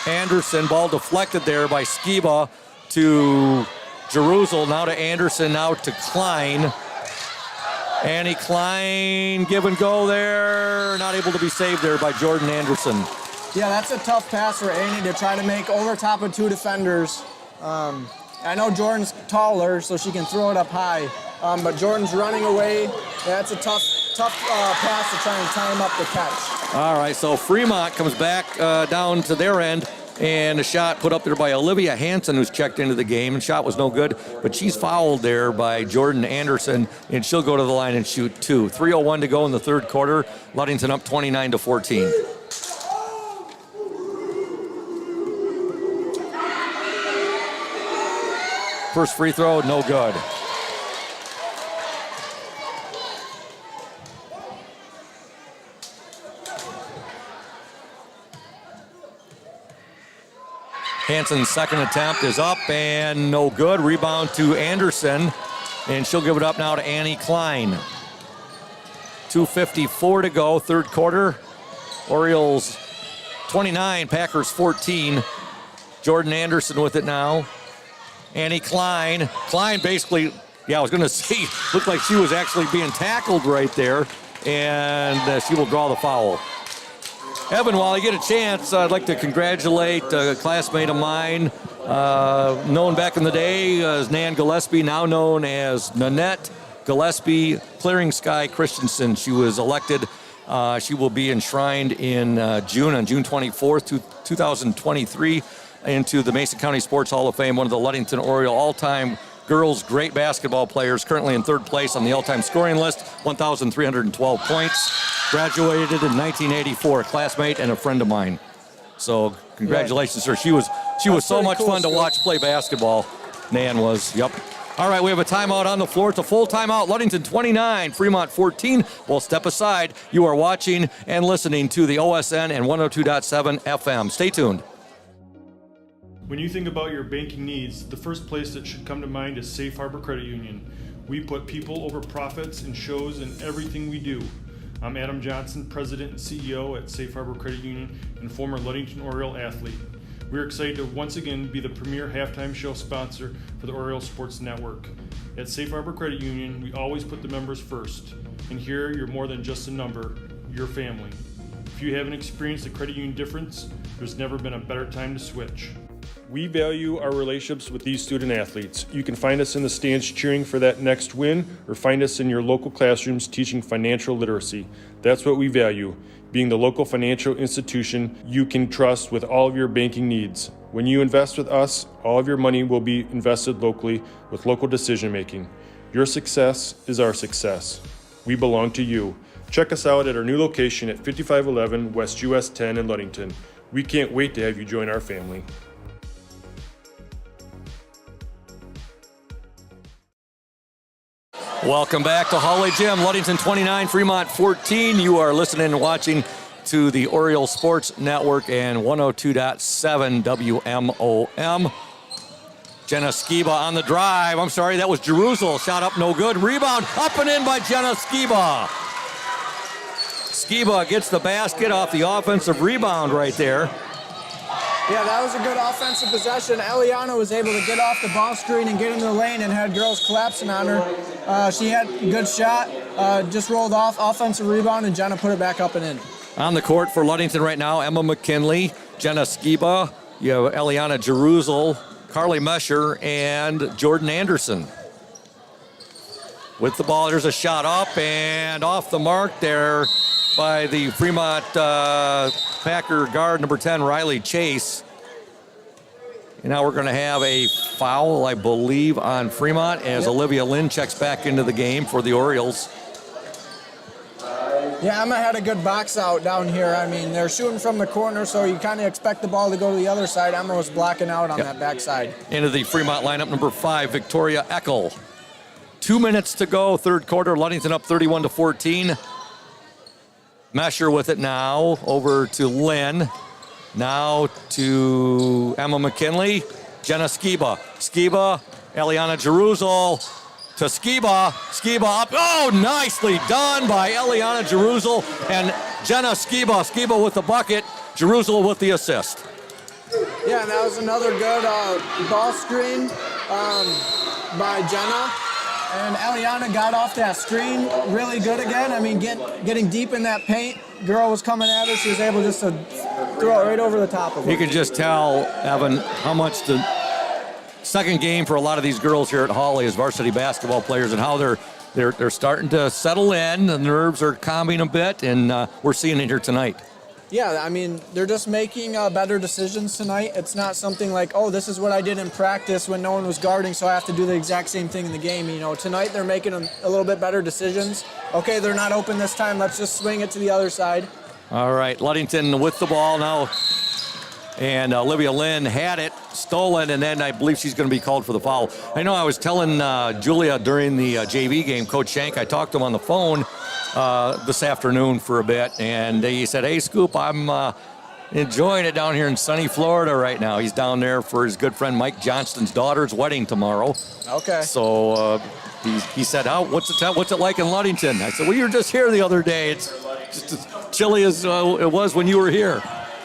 Speaker 1: Anderson. Ball deflected there by Skiba to Jerusalem. Now to Anderson, now to Klein. Annie Klein, give and go there. Not able to be saved there by Jordan Anderson.
Speaker 11: Yeah, that's a tough pass for Annie to try to make over top of 2 defenders. I know Jordan's taller, so she can throw it up high, but Jordan's running away. That's a tough pass to try and time up the catch.
Speaker 1: All right, so Fremont comes back down to their end, and a shot put up there by Olivia Hansen, who's checked into the game, and shot was no good, but she's fouled there by Jordan Anderson, and she'll go to the line and shoot 2. 3:01 to go in the third quarter. Ludington up 29-14. First free throw, no good. Hansen's second attempt is up and no good. Rebound to Anderson, and she'll give it up now to Annie Klein. 2:54 to go, third quarter. Orioles 29, Packers 14. Jordan Anderson with it now. Annie Klein. Klein basically, I was going to say, looked like she was actually being tackled right there, and she will draw the foul. Evan, while you get a chance, I'd like to congratulate a classmate of mine, known back in the day as Nan Gillespie, now known as Nanette Gillespie Clearing Sky Christensen. She was elected. She will be enshrined in June, on June 24th, 2023, into the Mason County Sports Hall of Fame, one of the Ludington Oriole all-time girls great basketball players, currently in third place on the all-time scoring list, 1,312 points. Graduated in 1984, a classmate and a friend of mine. So congratulations, sir. She was so much fun to watch play basketball. Nan was, yep. All right, we have a timeout on the floor. It's a full timeout. Ludington 29, Fremont 14. We'll step aside. You are watching and listening to the OSN and 102.7 FM. Stay tuned.
Speaker 4: When you think about your banking needs, the first place that should come to mind is Safe Harbor Credit Union. We put people over profits and shows in everything we do. I'm Adam Johnson, President and CEO at Safe Harbor Credit Union and former Ludington Oriole athlete. We're excited to once again be the premier halftime show sponsor for the Oriole Sports Network. At Safe Harbor Credit Union, we always put the members first. And here, you're more than just a number, you're family. If you haven't experienced the credit union difference, there's never been a better time to switch. We value our relationships with these student athletes. You can find us in the stands cheering for that next win, or find us in your local classrooms teaching financial literacy. That's what we value, being the local financial institution you can trust with all of your banking needs. When you invest with us, all of your money will be invested locally with local decision making. Your success is our success. We belong to you. Check us out at our new location at 5511 West US 10 in Ludington. We can't wait to have you join our family.
Speaker 1: Welcome back to Hawley Gym. Ludington 29, Fremont 14. You are listening and watching to the Oriole Sports Network and 102.7 WMOM. Jenna Skiba on the drive. I'm sorry, that was Jerusalem. Shot up, no good. Rebound, up and in by Jenna Skiba. Skiba gets the basket off the offensive rebound right there.
Speaker 11: Yeah, that was a good offensive possession. Eliana was able to get off the ball screen and get into the lane and had girls collapsing on her. She had a good shot, just rolled off, offensive rebound, and Jenna put it back up and in.
Speaker 1: On the court for Ludington right now, Emma McKinley, Jenna Skiba, you have Eliana Jerusalem, Carly Mesher, and Jordan Anderson. With the ball, there's a shot up and off the mark there by the Fremont Packer guard, number 10, Riley Chase. And now we're going to have a foul, I believe, on Fremont as Olivia Lynn checks back into the game for the Orioles.
Speaker 11: Yeah, Emma had a good box out down here. I mean, they're shooting from the corner, so you kind of expect the ball to go to the other side. Emma was blocking out on that backside.
Speaker 1: Into the Fremont lineup, number 5, Victoria Eckel. 2 minutes to go, third quarter. Ludington up 31-14. Mesher with it now, over to Lynn. Now to Emma McKinley. Jenna Skiba. Skiba, Eliana Jerusalem to Skiba. Skiba up. Oh, nicely done by Eliana Jerusalem and Jenna Skiba. Skiba with the bucket. Jerusalem with the assist.
Speaker 11: Yeah, and that was another good ball screen by Jenna. And Eliana got off that screen really good again. I mean, getting deep in that paint. Girl was coming at her. She was able just to throw it right over the top of her.
Speaker 1: You can just tell, Evan, how much the second game for a lot of these girls here at Hawley as varsity basketball players and how they're starting to settle in. The nerves are calming a bit, and we're seeing it here tonight.
Speaker 11: Yeah, I mean, they're just making better decisions tonight. It's not something like, oh, this is what I did in practice when no one was guarding, so I have to do the exact same thing in the game. You know, tonight they're making a little bit better decisions. Okay, they're not open this time. Let's just swing it to the other side.
Speaker 1: All right, Ludington with the ball now. And Olivia Lynn had it stolen, and then I believe she's going to be called for the foul. I know I was telling Julia during the JV game, Coach Shank, I talked to him on the phone this afternoon for a bit, and he said, hey, Scoop, I'm enjoying it down here in sunny Florida right now. He's down there for his good friend Mike Johnston's daughter's wedding tomorrow.
Speaker 11: Okay.
Speaker 1: So he said, what's it like in Ludington? I said, well, you were just here the other day. It's just as chilly as it was when you were here.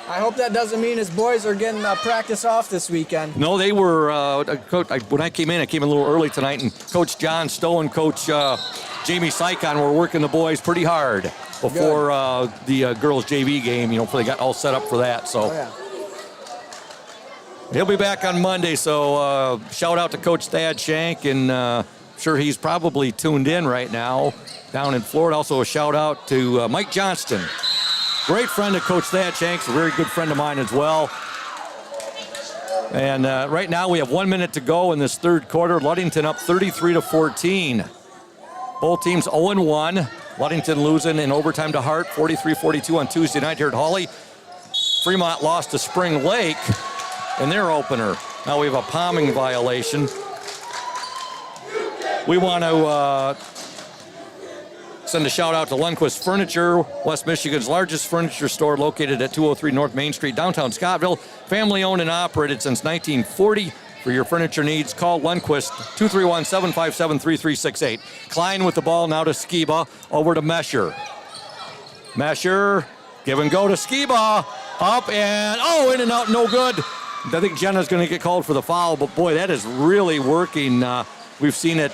Speaker 11: I hope that doesn't mean his boys are getting practice off this weekend.
Speaker 1: No, they were, when I came in a little early tonight, and Coach John Stowe and Coach Jamie Sykon were working the boys pretty hard before the girls' JV game, before they got all set up for that. So he'll be back on Monday, so shout out to Coach Thad Shank, and sure he's probably tuned in right now down in Florida. Also a shout out to Mike Johnston. Great friend of Coach Thad Shanks, a very good friend of mine as well. And right now we have 1 minute to go in this third quarter. Ludington up 33-14. Both teams 0-1. Ludington losing in overtime to Hart, 43-42 on Tuesday night here at Hawley. Fremont lost to Spring Lake in their opener. Now we have a palming violation. We want to send a shout out to Lundquist Furniture, West Michigan's largest furniture store located at 203 North Main Street, downtown Scottville. Family owned and operated since 1940. For your furniture needs, call Lundquist 231-757-3368. Klein with the ball now to Skiba, over to Mesher. Mesher, give and go to Skiba, up and in and out, no good. I think Jenna's going to get called for the foul, but boy, that is really working. We've seen it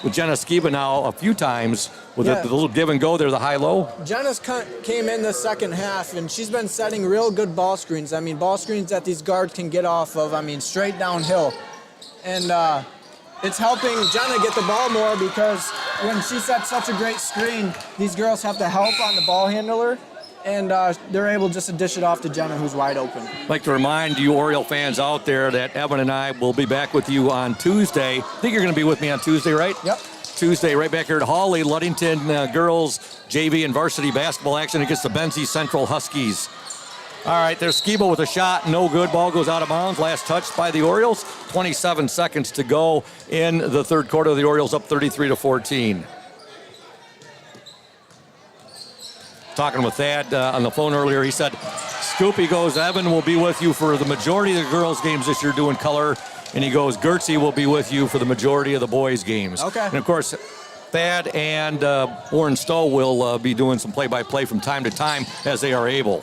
Speaker 1: with Jenna Skiba now a few times with the little give and go there, the high-low.
Speaker 11: Jenna's came in the second half, and she's been setting real good ball screens. I mean, ball screens that these guards can get off of, straight downhill. And it's helping Jenna get the ball more because when she sets such a great screen, these girls have to help on the ball handler, and they're able just to dish it off to Jenna, who's wide open.
Speaker 1: I'd like to remind you Oriole fans out there that Evan and I will be back with you on Tuesday. I think you're going to be with me on Tuesday, right?
Speaker 11: Yep.
Speaker 1: Tuesday, right back here at Hawley, Ludington girls JV and varsity basketball action against the Benzie Central Huskies. All right, there's Skiba with a shot, no good. Ball goes out of bounds. Last touch by the Orioles. 27 seconds to go in the third quarter. The Orioles up 33-14. Talking with Thad on the phone earlier, he said Scoop, he goes, Evan will be with you for the majority of the girls' games this year doing color. And he goes, Gertzie will be with you for the majority of the boys' games.
Speaker 11: Okay.
Speaker 1: And, of course, Thad and Warren Stowe will be doing some play-by-play from time to time as they are able.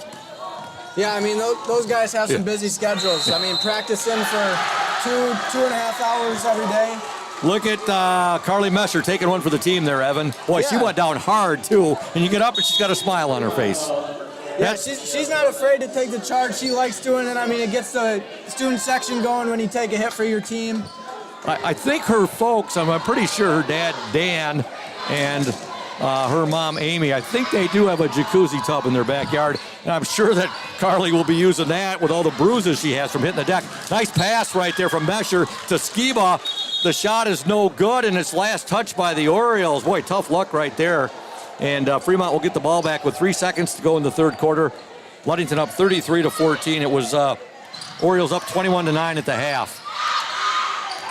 Speaker 11: Yeah, I mean, those guys have some busy schedules. I mean, practicing for 2.5 hours every day.
Speaker 1: Look at Carly Messer taking one for the team there, Evan. Boy, she went down hard, too. And you get up and she's got a smile on her face.
Speaker 11: Yeah, she's not afraid to take the charge. She likes doing it. I mean, it gets the student section going when you take a hit for your team.
Speaker 1: I think her folks, I'm pretty sure her dad, Dan, and her mom, Amy, I think they do have a jacuzzi tub in their backyard. And I'm sure that Carly will be using that with all the bruises she has from hitting the deck. Nice pass right there from Mesher to Skiba. The shot is no good, and it's last touched by the Orioles. Boy, tough luck right there. And Fremont will get the ball back with 3 seconds to go in the third quarter. Ludington up 33-14. It was Orioles up 21-9 at the half.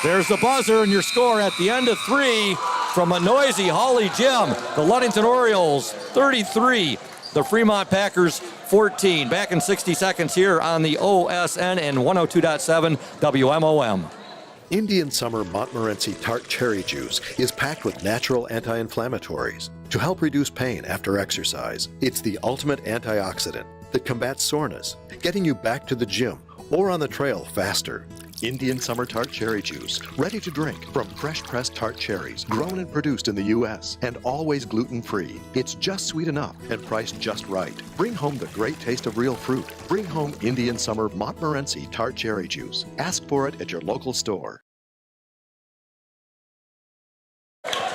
Speaker 1: There's the buzzer and your score at the end of 3 from a noisy Hawley Gym. The Ludington Orioles 33, the Fremont Packers 14. Back in 60 seconds here on the OSN and 102.7 WMOM.
Speaker 6: Indian Summer Montmorency Tart Cherry Juice is packed with natural anti-inflammatories to help reduce pain after exercise. It's the ultimate antioxidant that combats soreness, getting you back to the gym or on the trail faster. Indian Summer Tart Cherry Juice, ready to drink from fresh-pressed tart cherries, grown and produced in the U.S. and always gluten-free. It's just sweet enough and priced just right. Bring home the great taste of real fruit. Bring home Indian Summer Montmorency Tart Cherry Juice. Ask for it at your local store.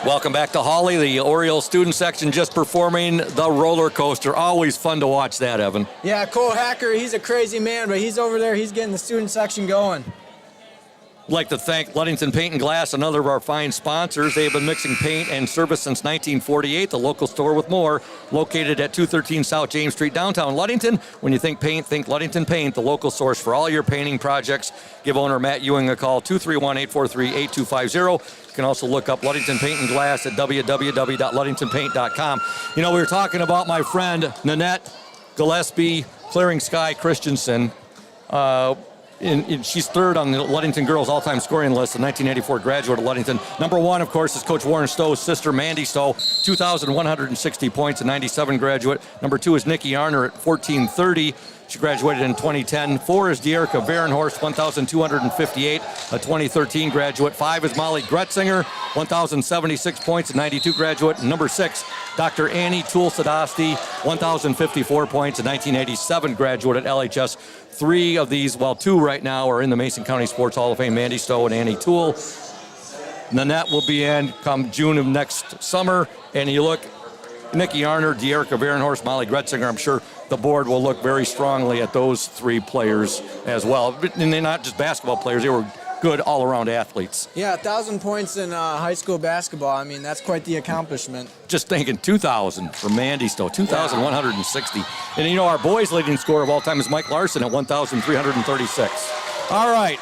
Speaker 1: Welcome back to Hawley. The Orioles student section just performing the roller coaster. Always fun to watch that, Evan.
Speaker 11: Yeah, Cole Hacker, he's a crazy man, but he's over there. He's getting the student section going.
Speaker 1: I'd like to thank Ludington Paint and Glass, another of our fine sponsors. They have been mixing paint and service since 1948. The local store with more, located at 213 South James Street, downtown Ludington. When you think paint, think Ludington Paint, the local source for all your painting projects. Give owner Matt Ewing a call, 231-843-8250. You can also look up Ludington Paint and Glass at www.ludingtonpaint.com. You know, we were talking about my friend Nanette Gillespie, Clearing Sky Christensen. She's third on the Ludington girls all-time scoring list, the 1984 graduate of Ludington. Number one, of course, is Coach Warren Stowe's sister, Mandy Stowe, 2,160 points, a 97 graduate. Number two is Nikki Arner at 1,430. She graduated in 2010. 4 is Deerica Varenhorst, 1,258, a 2013 graduate. 5 is Molly Gretzinger, 1,076 points, a 92 graduate. And number 6, Dr. Annie Toole-Sadasti, 1,054 points, a 1987 graduate at LHS. 3 of these, well, 2 right now are in the Mason County Sports Hall of Fame, Mandy Stowe and Annie Toole. Nanette will be in come June of next summer. And you look, Nikki Arner, Deerica Varenhorst, Molly Gretzinger, I'm sure the board will look very strongly at those 3 players as well. And they're not just basketball players, they were good all-around athletes.
Speaker 11: Yeah, 1,000 points in high school basketball. I mean, that's quite the accomplishment.
Speaker 1: Just thinking 2,000 for Mandy Stowe, 2,160. And you know, our boys' leading scorer of all time is Mike Larson at 1,336. All right.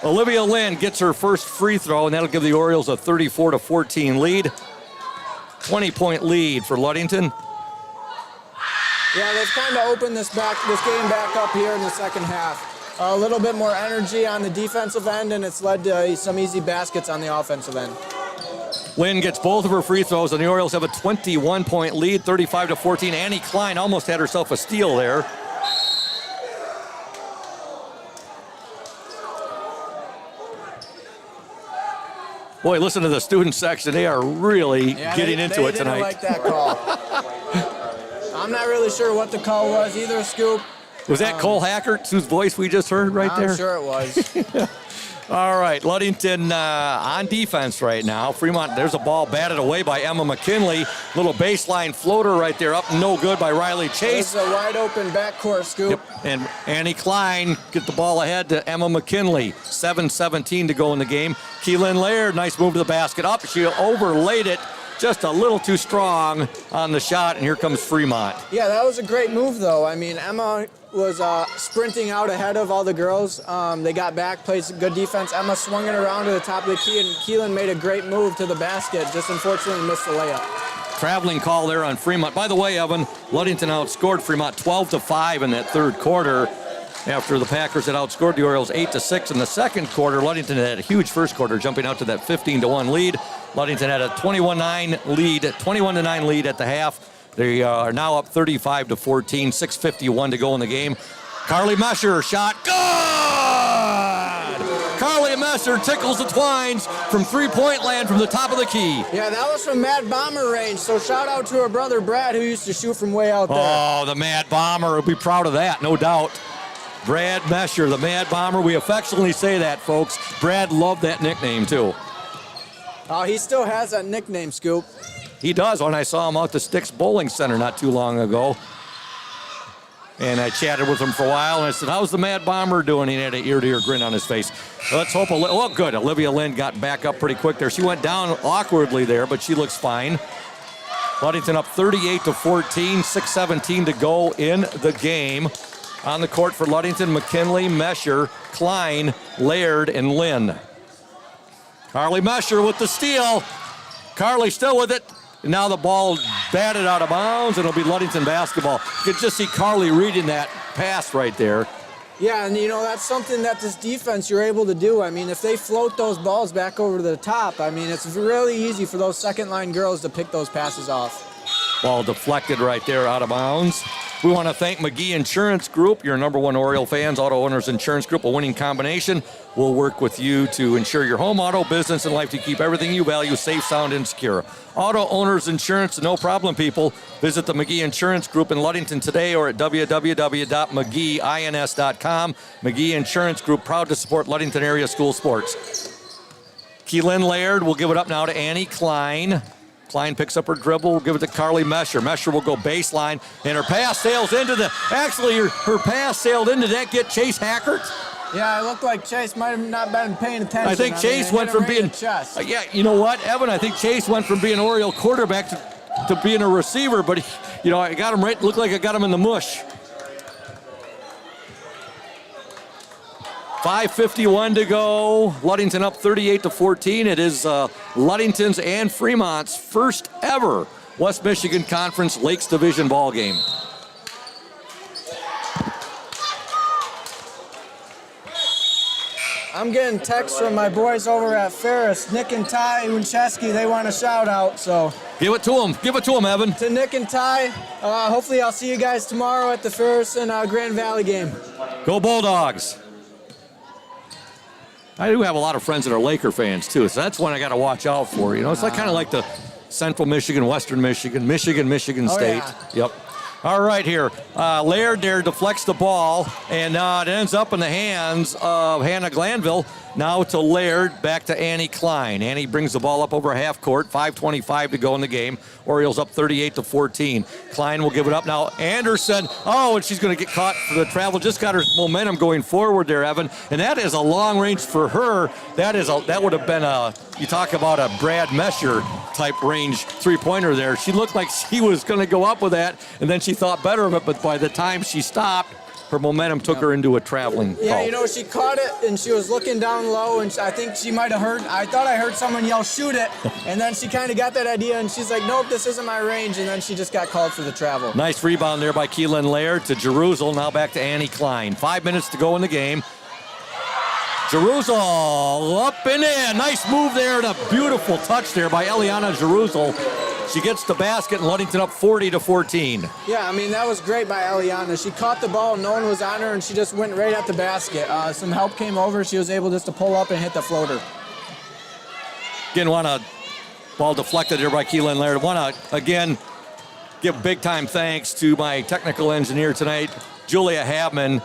Speaker 1: Olivia Lynn gets her first free throw, and that'll give the Orioles a 34-14 lead. 20-point lead for Ludington.
Speaker 11: Yeah, they've kind of opened this game back up here in the second half. A little bit more energy on the defensive end, and it's led to some easy baskets on the offensive end.
Speaker 1: Lynn gets both of her free throws, and the Orioles have a 21-point lead, 35-14. Annie Klein almost had herself a steal there. Boy, listen to the student section. They are really getting into it tonight.
Speaker 11: Like that call. I'm not really sure what the call was either, Scoop.
Speaker 1: Was that Cole Hackert, whose voice we just heard right there?
Speaker 11: I'm sure it was.
Speaker 1: All right, Ludington on defense right now. Fremont, there's a ball batted away by Emma McKinley. Little baseline floater right there, up no good by Riley Chase.
Speaker 11: It's a wide open backcourt, Scoop.
Speaker 1: Yep. And Annie Klein get the ball ahead to Emma McKinley. 7:17 to go in the game. Keelan Laird, nice move to the basket. Up, she overlaid it. Just a little too strong on the shot, and here comes Fremont.
Speaker 11: Yeah, that was a great move, though. I mean, Emma was sprinting out ahead of all the girls. They got back, played some good defense. Emma swung it around to the top of the key, and Keelan made a great move to the basket, just unfortunately missed the layup.
Speaker 1: traveling call there on Fremont. By the way, Evan, Ludington outscored Fremont 12-5 in that third quarter. After the Packers had outscored the Orioles 8-6 in the second quarter, Ludington had a huge first quarter, jumping out to that 15-1 lead. Ludington had a 21-9 lead at the half. They are now up 35-14, 6:51 to go in the game. Carly Mesher shot, good! Carly Mesher tickles the twines from three-point land from the top of the key.
Speaker 11: Yeah, that was from Mad Bomber range, so shout out to her brother Brad, who used to shoot from way out there.
Speaker 1: Oh, the Mad Bomber will be proud of that, no doubt. Brad Mesher, the Mad Bomber. We affectionately say that, folks. Brad loved that nickname, too.
Speaker 11: Oh, he still has that nickname, Scoop.
Speaker 1: He does. When I saw him out the Sticks Bowling Center not too long ago. And I chatted with him for a while, and I said, how's the Mad Bomber doing? He had an ear-to-ear grin on his face. Let's hope, oh, good. Olivia Lynn got back up pretty quick there. She went down awkwardly there, but she looks fine. Ludington up 38-14, 6:17 to go in the game. On the court for Ludington, McKinley, Mesher, Klein, Laird, and Lynn. Carly Mesher with the steal. Carly still with it. And now the ball batted out of bounds, and it'll be Ludington basketball. You can just see Carly reading that pass right there.
Speaker 11: Yeah, and you know, that's something that this defense you're able to do. I mean, if they float those balls back over to the top, I mean, it's really easy for those second-line girls to pick those passes off.
Speaker 1: Ball deflected right there out of bounds. We want to thank McGee Insurance Group, your number one Oriole fans, Auto Owners Insurance Group, a winning combination. We'll work with you to insure your home, auto, business, and life to keep everything you value safe, sound, and secure. Auto Owners Insurance, no problem, people. Visit the McGee Insurance Group in Ludington today or at www.mcgeeins.com. McGee Insurance Group, proud to support Ludington area school sports. Keelan Laird will give it up now to Annie Klein. Klein picks up her dribble, will give it to Carly Mesher. Mesher will go baseline, and her pass sails into the, actually her pass sailed into that, get Chase Hackert.
Speaker 11: Yeah, it looked like Chase might have not been paying attention.
Speaker 1: I think Chase went from being, yeah, you know what, Evan, I think Chase went from being an Oriole quarterback to being a receiver, but, you know, I got him right, looked like I got him in the mush. 5:51 to go. Ludington up 38-14. It is Ludington's and Fremont's first ever West Michigan Conference Lakes Division ball game.
Speaker 11: I'm getting texts from my boys over at Ferris. Nick and Ty Winchesky, they want a shout out, so.
Speaker 1: Give it to them. Give it to them, Evan.
Speaker 11: To Nick and Ty, hopefully I'll see you guys tomorrow at the Ferris and Grand Valley game.
Speaker 1: Go Bulldogs. I do have a lot of friends that are Laker fans, too, so that's one I got to watch out for. You know, it's like kind of like the Central Michigan, Western Michigan, Michigan State.
Speaker 11: Yeah.
Speaker 1: Yep. All right, here. Laird there deflects the ball, and it ends up in the hands of Hannah Glanville. Now to Laird, back to Annie Klein. Annie brings the ball up over half court, 5:25 to go in the game. Orioles up 38-14. Klein will give it up now. Anderson, oh, and she's going to get caught for the travel. Just got her momentum going forward there, Evan. And that is a long range for her. That would have been you talk about a Brad Mesher type range three-pointer there. She looked like she was going to go up with that, and then she thought better of it, but by the time she stopped, her momentum took her into a traveling
Speaker 11: Yeah,
Speaker 1: call.
Speaker 11: you know, she caught it, and she was looking down low, and I think she might have heard, I thought I heard someone yell, shoot it, and then she kind of got that idea, and she's like, nope, this isn't my range, and then she just got called for the travel.
Speaker 1: Nice rebound there by Keelan Laird to Jerusalem. Now back to Annie Klein. 5 minutes to go in the game. Jerusalem up and in. Nice move there, and a beautiful touch there by Eliana Jerusalem. She gets the basket, and Ludington up 40-14.
Speaker 11: Yeah, I mean, that was great by Eliana. She caught the ball, no one was on her, and she just went right at the basket. Some help came over. She was able just to pull up and hit the floater.
Speaker 1: Again, want to ball deflected here by Keelan Laird. Want to, again, give big-time thanks to my technical engineer tonight, Julia Habman.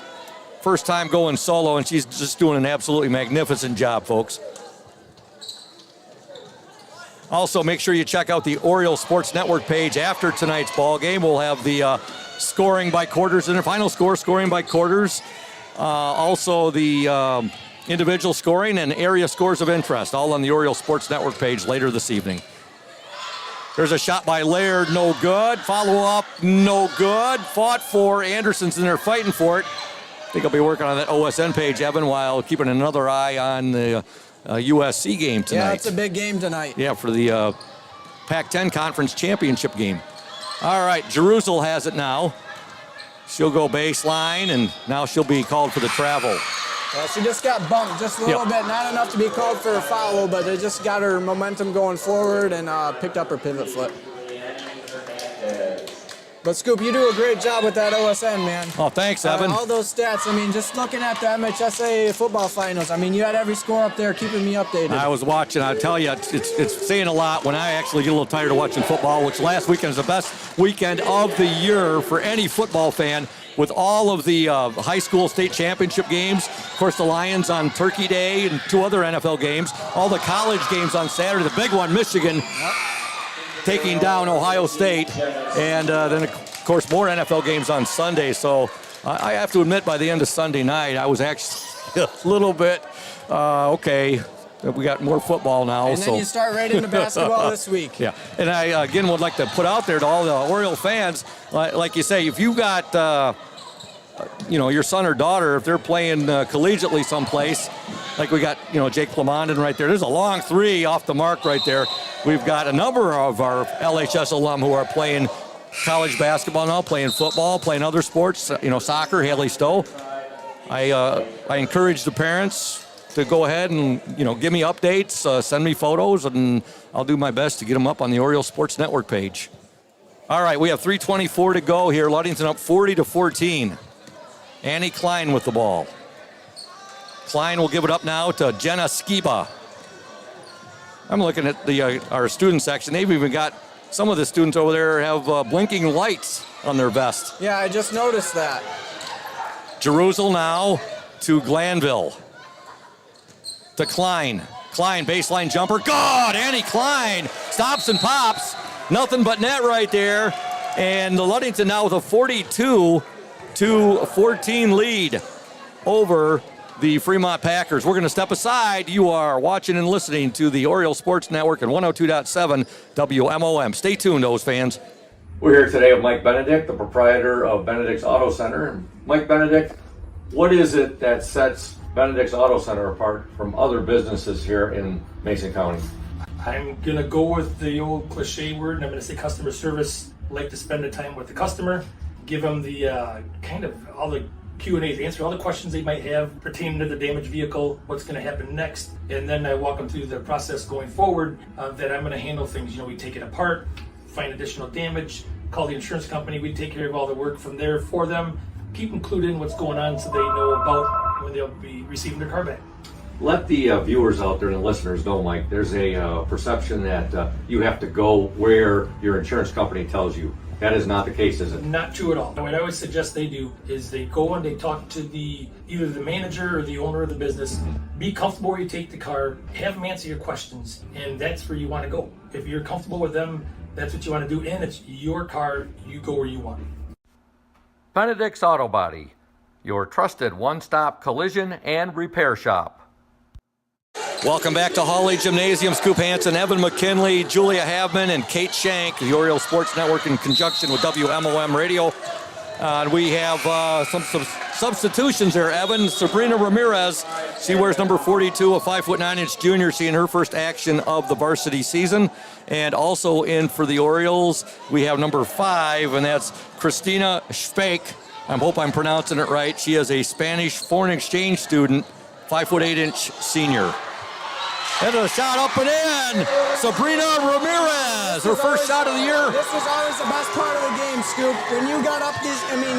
Speaker 1: First time going solo, and she's just doing an absolutely magnificent job, folks. Also, make sure you check out the Oriole Sports Network page after tonight's ball game. We'll have the scoring by quarters and the final score, scoring by quarters. Also, the individual scoring and area scores of interest, all on the Oriole Sports Network page later this evening. There's a shot by Laird, no good. Follow up, no good. Fought for. Anderson's in there fighting for it. I think I'll be working on that OSN page, Evan, while keeping another eye on the USC game tonight.
Speaker 11: Yeah, it's a big game tonight.
Speaker 1: Yeah, for the Pac-10 Conference Championship game. All right, Jerusalem has it now. She'll go baseline, and now she'll be called for the travel.
Speaker 11: She just got bumped just a little bit, not enough to be called for a foul, but it just got her momentum going forward and picked up her pivot foot. But Scoop, you do a great job with that OSN, man.
Speaker 1: Oh, thanks, Evan.
Speaker 11: All those stats, I mean, just looking at the MHSA football finals, I mean, you had every score up there keeping me updated.
Speaker 1: I was watching. I tell you, it's saying a lot when I actually get a little tired of watching football, which last weekend is the best weekend of the year for any football fan, with all of the high school state championship games. Of course, the Lions on Turkey Day and 2 other NFL games. All the college games on Saturday. The big one, Michigan, taking down Ohio State. And then, of course, more NFL games on Sunday. So I have to admit, by the end of Sunday night, I was actually a little bit, okay, we got more football now.
Speaker 11: And then you start right into basketball this week.
Speaker 1: Yeah, and I, again, would like to put out there to all the Oriole fans, like you say, if you got, your son or daughter, if they're playing collegiately someplace, like we got, Jake Plamondon right there. There's a long 3 off the mark right there. We've got a number of our LHS alum who are playing college basketball now, playing football, playing other sports, soccer, Haley Stowe. I encourage the parents to go ahead and, give me updates, send me photos, and I'll do my best to get them up on the Oriole Sports Network page. All right, we have 3:24 to go here. Ludington up 40-14. Annie Klein with the ball. Klein will give it up now to Jenna Skiba. I'm looking at our student section. They've even got some of the students over there have blinking lights on their vest.
Speaker 11: Yeah, I just noticed that.
Speaker 1: Jerusalem now to Glanville. To Klein. Klein, baseline jumper. God, Annie Klein stops and pops. Nothing but net right there. And the Ludington now with a 42-14 lead over the Fremont Packers. We're going to step aside. You are watching and listening to the Oriole Sports Network and 102.7 WMOM. Stay tuned, those fans. We're here today with Mike Benedict, the proprietor of Benedict's Auto Center. Mike Benedict, what is it that sets Benedict's Auto Center apart from other businesses here in Mason County?
Speaker 7: I'm going to go with the old cliche word, and I'm going to say customer service. Like to spend the time with the customer, give them the kind of all the Q&As, answer all the questions they might have pertaining to the damaged vehicle, what's going to happen next, and then I walk them through the process going forward that I'm going to handle things. We take it apart, find additional damage, call the insurance company, we take care of all the work from there for them, keep them clued in what's going on so they know about when they'll be receiving their car back.
Speaker 1: Let the viewers out there and the listeners know, Mike, there's a perception that you have to go where your insurance company tells you. That is not the case, is it?
Speaker 7: Not true at all. What I always suggest they do is they go and they talk to either the manager or the owner of the business. Be comfortable where you take the car, have them answer your questions, and that's where you want to go. If you're comfortable with them, that's what you want to do, and it's your car, you go where you want.
Speaker 1: Benedict's Auto Body, your trusted one-stop collision and repair shop. Welcome back to Hawley Gymnasium. Scoop Hansen, Evan McKinley, Julia Havman, and Kate Shank, the Oriole Sports Network in conjunction with WMOM Radio. We have some substitutions there. Evan, Sabrina Ramirez, she wears number 42, a 5'9" junior, seeing her first action of the varsity season. And also in for the Orioles, we have number 5, and that's Christina Speck. I hope I'm pronouncing it right. She is a Spanish foreign exchange student, 5'8" senior. And a shot up and in. Sabrina Ramirez, her first shot of the year.
Speaker 11: This was always the best part of the game, Scoop. When you got up you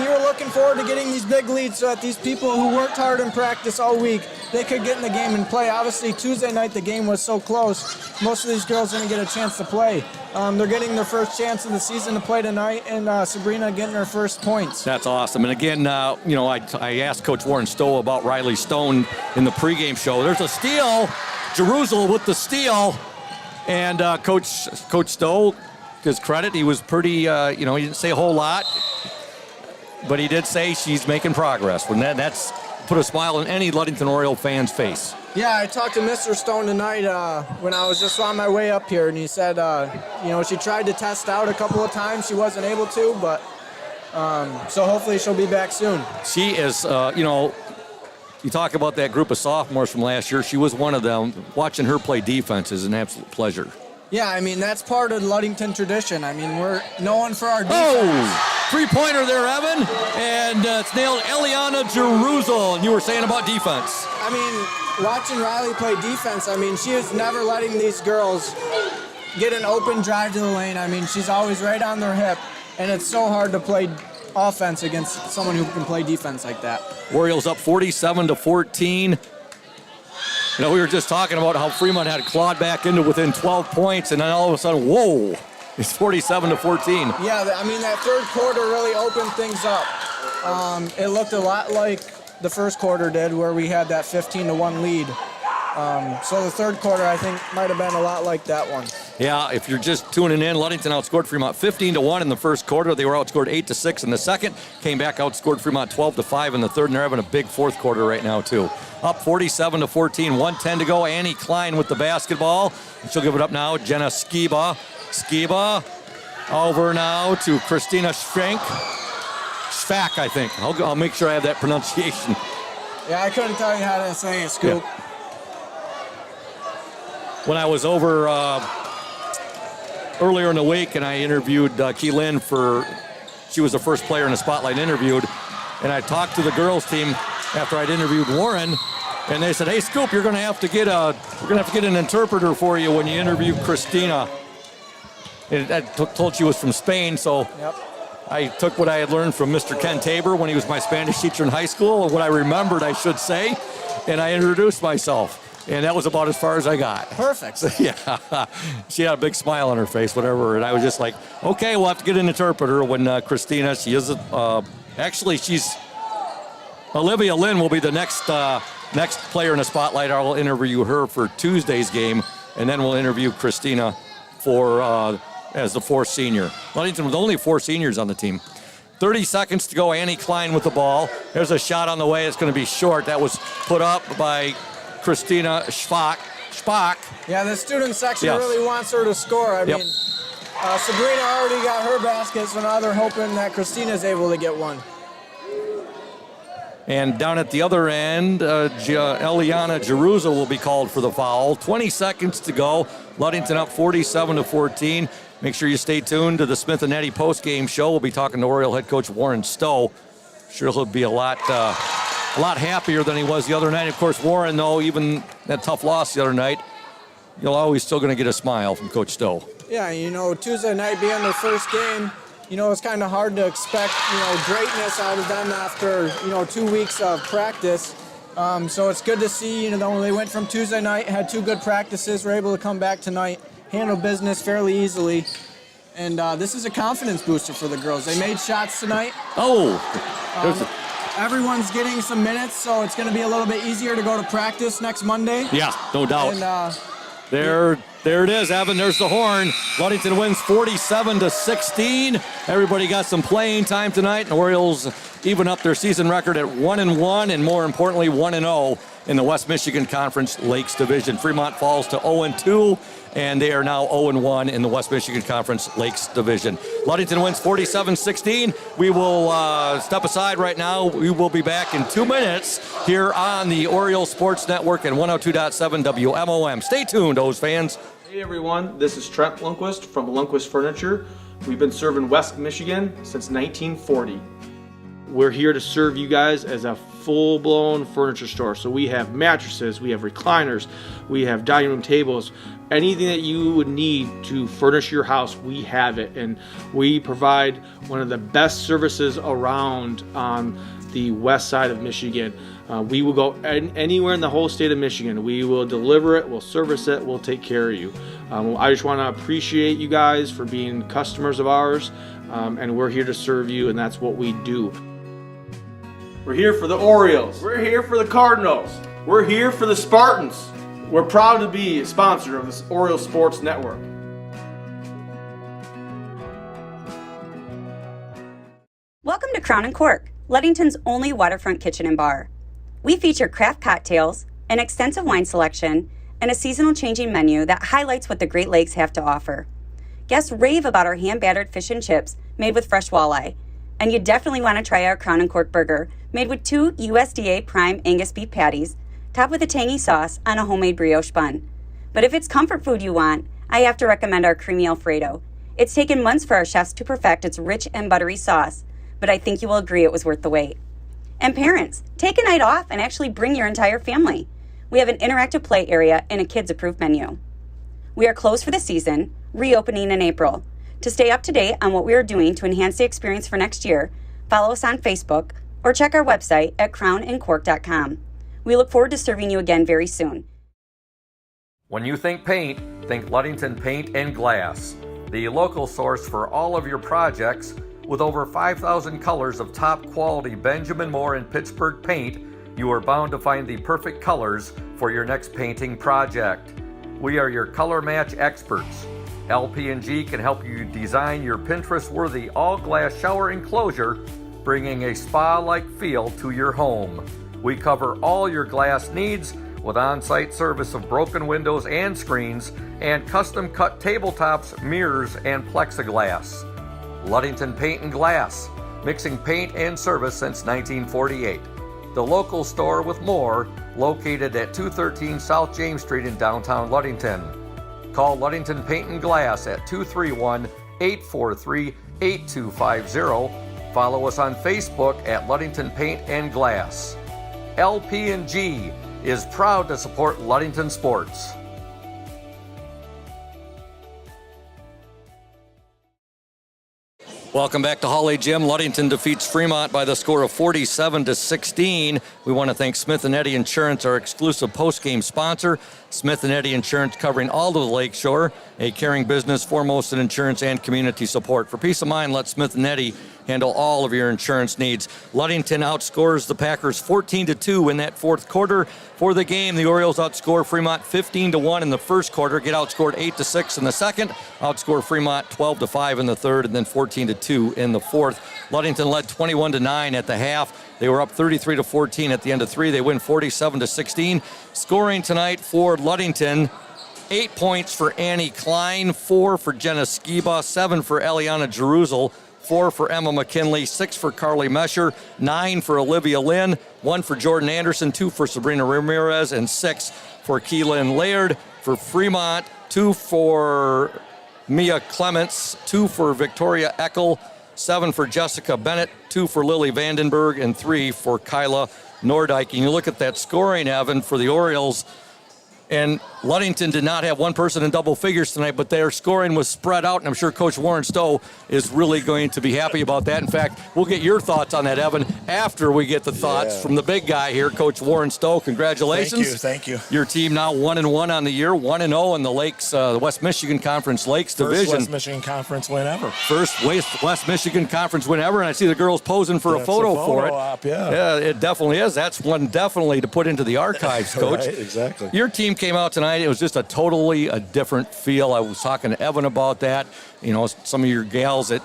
Speaker 11: were looking forward to getting these big leads so that these people who worked hard in practice all week, they could get in the game and play. Obviously, Tuesday night, the game was so close. Most of these girls didn't get a chance to play. They're getting their first chance of the season to play tonight, and Sabrina getting her first points.
Speaker 1: That's awesome. And again, I asked Coach Warren Stowe about Riley Stone in the pregame show. There's a steal. Jerusalem with the steal, and Coach Stowe, to his credit, he was pretty, he didn't say a whole lot, but he did say she's making progress. When that's put a smile on any Ludington Oriole fan's face.
Speaker 11: Yeah, I talked to Mr. Stone tonight when I was just on my way up here, and he said, she tried to test out a couple of times. She wasn't able to, but so hopefully she'll be back soon.
Speaker 1: She is, you talk about that group of sophomores from last year. She was one of them. Watching her play defense is an absolute pleasure.
Speaker 11: Yeah, I mean, that's part of Ludington tradition. I mean, we're known for our defense.
Speaker 1: Oh, three-pointer there, Evan. And it's nailed Eliana Jerusalem. You were saying about defense.
Speaker 11: I mean, watching Riley play defense, I mean, she is never letting these girls get an open drive to the lane. I mean, she's always right on their hip, and it's so hard to play offense against someone who can play defense like that.
Speaker 1: Orioles up 47-14. You know, we were just talking about how Fremont had clawed back into within 12 points, and then all of a sudden, whoa, it's 47-14.
Speaker 11: Yeah, I mean, that third quarter really opened things up. It looked a lot like the first quarter did, where we had that 15-1 lead. So the third quarter, I think, might have been a lot like that one.
Speaker 1: Yeah, if you're just tuning in, Ludington outscored Fremont 15-1 in the first quarter. They were outscored 8-6 in the second. Came back, outscored Fremont 12-5 in the third, and they're having a big fourth quarter right now, too. Up 47-14, 1:10 to go. Annie Klein with the basketball. And she'll give it up now. Jenna Skiba. Skiba over now to Christina Schfank. Schfack, I think. I'll make sure I have that pronunciation.
Speaker 11: Yeah, I couldn't tell you how to say it, Scoop.
Speaker 1: Yeah. When I was over earlier in the week and I interviewed Keelan she was the first player in the spotlight interviewed, and I talked to the girls team after I'd interviewed Warren, and they said, "Hey, Scoop, we're gonna have to get an interpreter for you when you interview Christina." And I told she was from Spain, so
Speaker 11: yep.
Speaker 1: I took what I had learned from Mr. Ken Tabor when he was my Spanish teacher in high school, or what I remembered, I should say, and I introduced myself. And that was about as far as I got.
Speaker 11: Perfect.
Speaker 1: So, yeah, she had a big smile on her face, whatever. And I was just like, okay, we'll have to get an interpreter when Christina, she is, actually, she's, Olivia Lynn will be the next player in the spotlight. I'll interview her for Tuesday's game, and then we'll interview Christina as the fourth senior. Ludington with only 4 seniors on the team. 30 seconds to go. Annie Klein with the ball. There's a shot on the way. It's going to be short. That was put up by Christina Schfach.
Speaker 11: Yeah, the student section really wants her to score. I mean, Sabrina already got her basket, so now they're hoping that Christina's able to get one.
Speaker 1: And down at the other end, Eliana Jerusalem will be called for the foul. 20 seconds to go. Ludington up 47-14. Make sure you stay tuned to the Smith and Eddy post-game show. We'll be talking to Oriole head coach Warren Stowe. Sure he'll be a lot happier than he was the other night. Of course, Warren, though, even that tough loss the other night, you're always still going to get a smile from Coach Stowe.
Speaker 11: Yeah, you know, Tuesday night being their first game, you know, it's kind of hard to expect, you know, greatness out of them after, 2 weeks of practice. So it's good to see, they went from Tuesday night, had 2 good practices, were able to come back tonight, handle business fairly easily. And this is a confidence booster for the girls. They made shots tonight. Everyone's getting some minutes, so it's going to be a little bit easier to go to practice next Monday.
Speaker 1: Yeah, no doubt.
Speaker 11: And
Speaker 1: there it is, Evan. There's the horn. Ludington wins 47-16. Everybody got some playing time tonight. The Orioles even up their season record at 1-1, and more importantly, 1-0 in the West Michigan Conference Lakes Division. Fremont falls to 0-2, and they are now 0-1 in the West Michigan Conference Lakes Division. Ludington wins 47-16. We will step aside right now. We will be back in 2 minutes here on the Oriole Sports Network and 102.7 WMOM. Stay tuned, O's fans.
Speaker 8: Hey everyone, this is Trent Lundquist from Lundquist Furniture. We've been serving West Michigan since 1940. We're here to serve you guys as a full-blown furniture store. So we have mattresses, we have recliners, we have dining room tables, anything that you would need to furnish your house, we have it. And we provide one of the best services around on the west side of Michigan. We will go anywhere in the whole state of Michigan. We will deliver it, we'll service it, we'll take care of you. I just want to appreciate you guys for being customers of ours, and we're here to serve you, and that's what we do. We're here for the Orioles. We're here for the Cardinals. We're here for the Spartans. We're proud to be a sponsor of this Oriole Sports Network.
Speaker 9: Welcome to Crown and Cork, Ludington's only waterfront kitchen and bar. We feature craft cocktails, an extensive wine selection, and a seasonal changing menu that highlights what the Great Lakes have to offer. Guests rave about our hand-battered fish and chips made with fresh walleye, and you definitely want to try our Crown and Cork burger made with 2 USDA prime Angus beef patties, topped with a tangy sauce on a homemade brioche bun. But if it's comfort food you want, I have to recommend our creamy Alfredo. It's taken months for our chefs to perfect its rich and buttery sauce, but I think you will agree it was worth the wait. And parents, take a night off and actually bring your entire family. We have an interactive play area and a kids-approved menu. We are closed for the season, reopening in April. To stay up to date on what we are doing to enhance the experience for next year, follow us on Facebook or check our website at crownandcork.com. We look forward to serving you again very soon.
Speaker 1: When you think paint, think Ludington Paint and Glass, the local source for all of your projects. With over 5,000 colors of top quality Benjamin Moore and Pittsburgh paint, you are bound to find the perfect colors for your next painting project. We are your color match experts. LP&G can help you design your Pinterest-worthy all-glass shower enclosure, bringing a spa-like feel to your home. We cover all your glass needs with on-site service of broken windows and screens and custom-cut tabletops, mirrors, and plexiglass. Ludington Paint and Glass, mixing paint and service since 1948. The local store with more, located at 213 South James Street in downtown Ludington. Call Ludington Paint and Glass at 231-843-8250. Follow us on Facebook at Ludington Paint and Glass. LP&G is proud to support Ludington sports. Welcome back to Holly Gym. Ludington defeats Fremont by the score of 47-16. We want to thank Smith & Eddy Insurance, our exclusive post-game sponsor. Smith & Eddy Insurance covering all of the Lakeshore, a caring business foremost in insurance and community support. For peace of mind, let Smith & Eddy handle all of your insurance needs. Ludington outscores the Packers 14-2 in that fourth quarter. For the game, the Orioles outscore Fremont 15-1 in the first quarter, get outscored 8-6 in the second, outscore Fremont 12-5 in the third, and then 14-2 in the fourth. Ludington led 21-9 at the half. They were up 33-14 at the end of three. They win 47-16. Scoring tonight for Ludington, 8 points for Annie Klein, 4 for Jenna Skiba, 7 for Eliana Jeruzel, 4 for Emma McKinley, 6 for Carly Mesher, 9 for Olivia Lynn, 1 for Jordan Anderson, 2 for Sabrina Ramirez, and 6 for Keelan Laird. For Fremont, 2 for Mia Clements, 2 for Victoria Eckel, 7 for Jessica Bennett, 2 for Lily Vandenberg, and 3 for Kyla Nordyke. And you look at that scoring, Evan, for the Orioles, and Ludington did not have one person in double figures tonight, but their scoring was spread out, and I'm sure Coach Warren Stowe is really going to be happy about that. In fact, we'll get your thoughts on that, Evan, after we get the thoughts from the big guy here, Coach Warren Stowe. Congratulations.
Speaker 15: Thank you.
Speaker 1: Your team now 1-1 on the year, 1-0 in the Lakes, the West Michigan Conference Lakes Division.
Speaker 15: First West Michigan Conference win ever.
Speaker 1: First West Michigan Conference win ever, and I see the girls posing for a photo for it.
Speaker 15: Op, yeah.
Speaker 1: Yeah, it definitely is. That's one definitely to put into the archives, Coach.
Speaker 15: Right, exactly.
Speaker 1: Your team came out tonight. It was just a totally different feel. I was talking to Evan about that. You know, some of your gals that,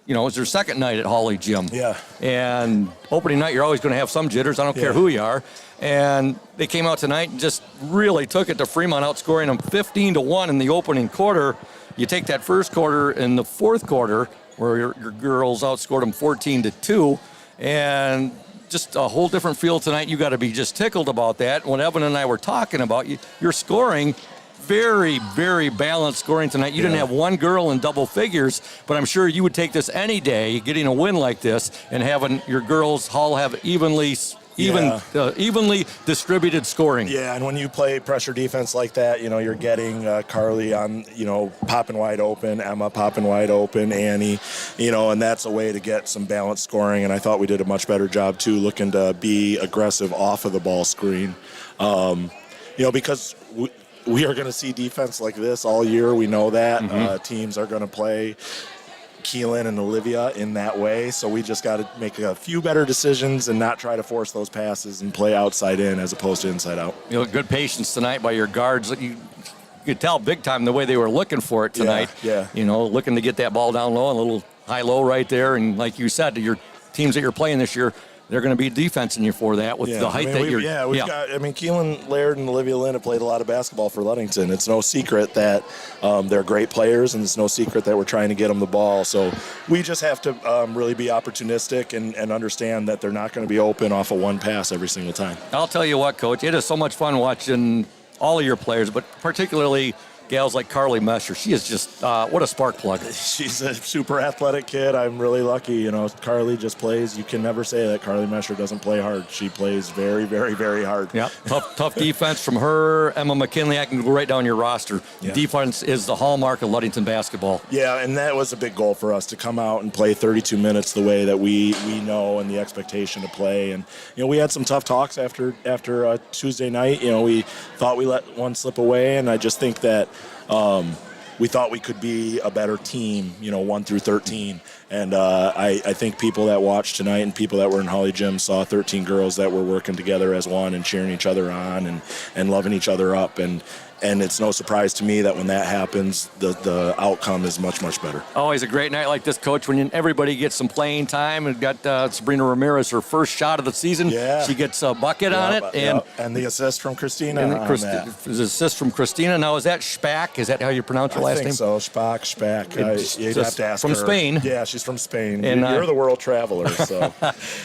Speaker 1: you know, it's their second night at Holly Gym.
Speaker 15: Yeah.
Speaker 1: And opening night, you're always going to have some jitters. I don't care who you are. And they came out tonight and just really took it to Fremont, outscoring them 15-1 in the opening quarter. You take that first quarter and the fourth quarter, where your girls outscored them 14-2, and just a whole different feel tonight. You got to be just tickled about that. When Evan and I were talking about your scoring, very, very balanced scoring tonight. You didn't have one girl in double figures, but I'm sure you would take this any day, getting a win like this and having your girls all have evenly distributed scoring.
Speaker 15: Yeah, and when you play pressure defense like that, you know, you're getting Carly on, you know, popping wide open, Emma popping wide open, Annie, you know, and that's a way to get some balanced scoring. And I thought we did a much better job, too, looking to be aggressive off of the ball screen. You know, because we are going to see defense like this all year. We know that. Teams are going to play Keelan and Olivia in that way, so we just got to make a few better decisions and not try to force those passes and play outside in as opposed to inside out.
Speaker 1: You know, good patience tonight by your guards. You could tell big time the way they were looking for it tonight.
Speaker 15: Yeah.
Speaker 1: You know, looking to get that ball down low, and a little high-low right there. And like you said, to your teams that you're playing this year, they're going to be defensing you for that with the height that you're.
Speaker 15: Yeah, we've got. I mean, Keelan Laird and Olivia Lynn have played a lot of basketball for Ludington. It's no secret that they're great players, and it's no secret that we're trying to get them the ball. So we just have to really be opportunistic and understand that they're not going to be open off of one pass every single time.
Speaker 1: I'll tell you what, Coach, it is so much fun watching all of your players, but particularly gals like Carly Mesher. She is just, what a spark plug.
Speaker 15: She's a super athletic kid. I'm really lucky. You know, Carly just plays. You can never say that Carly Mesher doesn't play hard. She plays very, very, very hard.
Speaker 1: Yeah, tough defense from her. Emma McKinley, I can go right down your roster.
Speaker 15: Yeah.
Speaker 1: Defense is the hallmark of Ludington basketball.
Speaker 15: Yeah, and that was a big goal for us to come out and play 32 minutes the way that we know and the expectation to play. And, you know, we had some tough talks after Tuesday night. You know, we thought we let one slip away, and I just think that we thought we could be a better team, you know, 1 through 13. And I think people that watched tonight and people that were in Holly Gym saw 13 girls that were working together as one and cheering each other on and loving each other up. And it's no surprise to me that when that happens, the outcome is much, much better.
Speaker 1: Always a great night like this, Coach, when everybody gets some playing time. And got Sabrina Ramirez, her first shot of the season.
Speaker 15: Yeah.
Speaker 1: She gets a bucket on it.
Speaker 15: And the assist from Christina
Speaker 1: and
Speaker 15: on that.
Speaker 1: The assist from Christina. Now, is that Spack? Is that how you pronounce her last name?
Speaker 15: I think so. Spack. You'd have to ask
Speaker 1: from
Speaker 15: her.
Speaker 1: Spain.
Speaker 15: Yeah, she's from Spain.
Speaker 1: And,
Speaker 15: you're the world traveler, so.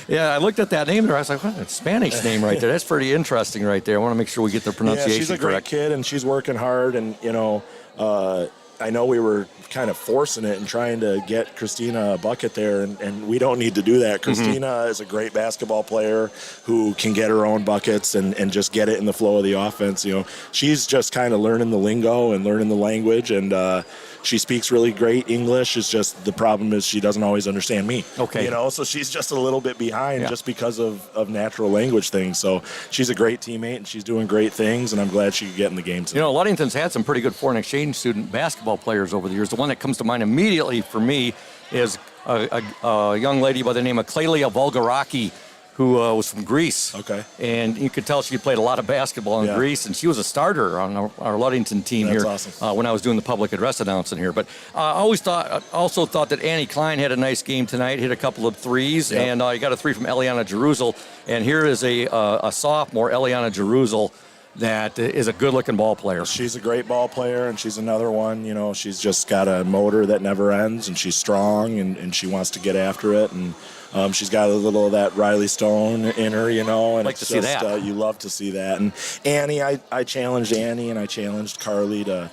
Speaker 1: Yeah, I looked at that name there. I was like, what? That's a Spanish name right there. That's pretty interesting right there. I want to make sure we get the pronunciation
Speaker 15: correct. Yeah, she's a great kid, and she's working hard. And, you know, I know we were kind of forcing it and trying to get Christina a bucket there, and we don't need to do that. Christina is a great basketball player who can get her own buckets and just get it in the flow of the offense. You know, she's just kind of learning the lingo and learning the language, and she speaks really great English. It's just the problem is she doesn't always understand me.
Speaker 1: Okay.
Speaker 15: You know, so she's just a little bit behind just because of natural language things. So she's a great teammate, and she's doing great things, and I'm glad she could get in the game tonight.
Speaker 1: You know, Ludington's had some pretty good foreign exchange student basketball players over the years. The one that comes to mind immediately for me is a young lady by the name of Clelia Volgaraki, who was from Greece.
Speaker 15: Okay.
Speaker 1: And you could tell she played a lot of basketball in Greece, and she was a starter on our Ludington team.
Speaker 15: That's
Speaker 1: here
Speaker 15: awesome.
Speaker 1: when I was doing the public address announcing here. But I also thought that Annie Klein had a nice game tonight, hit a couple of threes, and you got a three from Eliana Jeruzel. And here is a sophomore, Eliana Jeruzel, that is a good-looking ball player.
Speaker 15: She's a great ball player, and she's another one. You know, she's just got a motor that never ends, and she's strong, and she wants to get after it. And she's got a little of that Riley Stone in her, you know. And
Speaker 1: like to see that.
Speaker 15: You love to see that. And Annie, I challenged Annie, and I challenged Carly to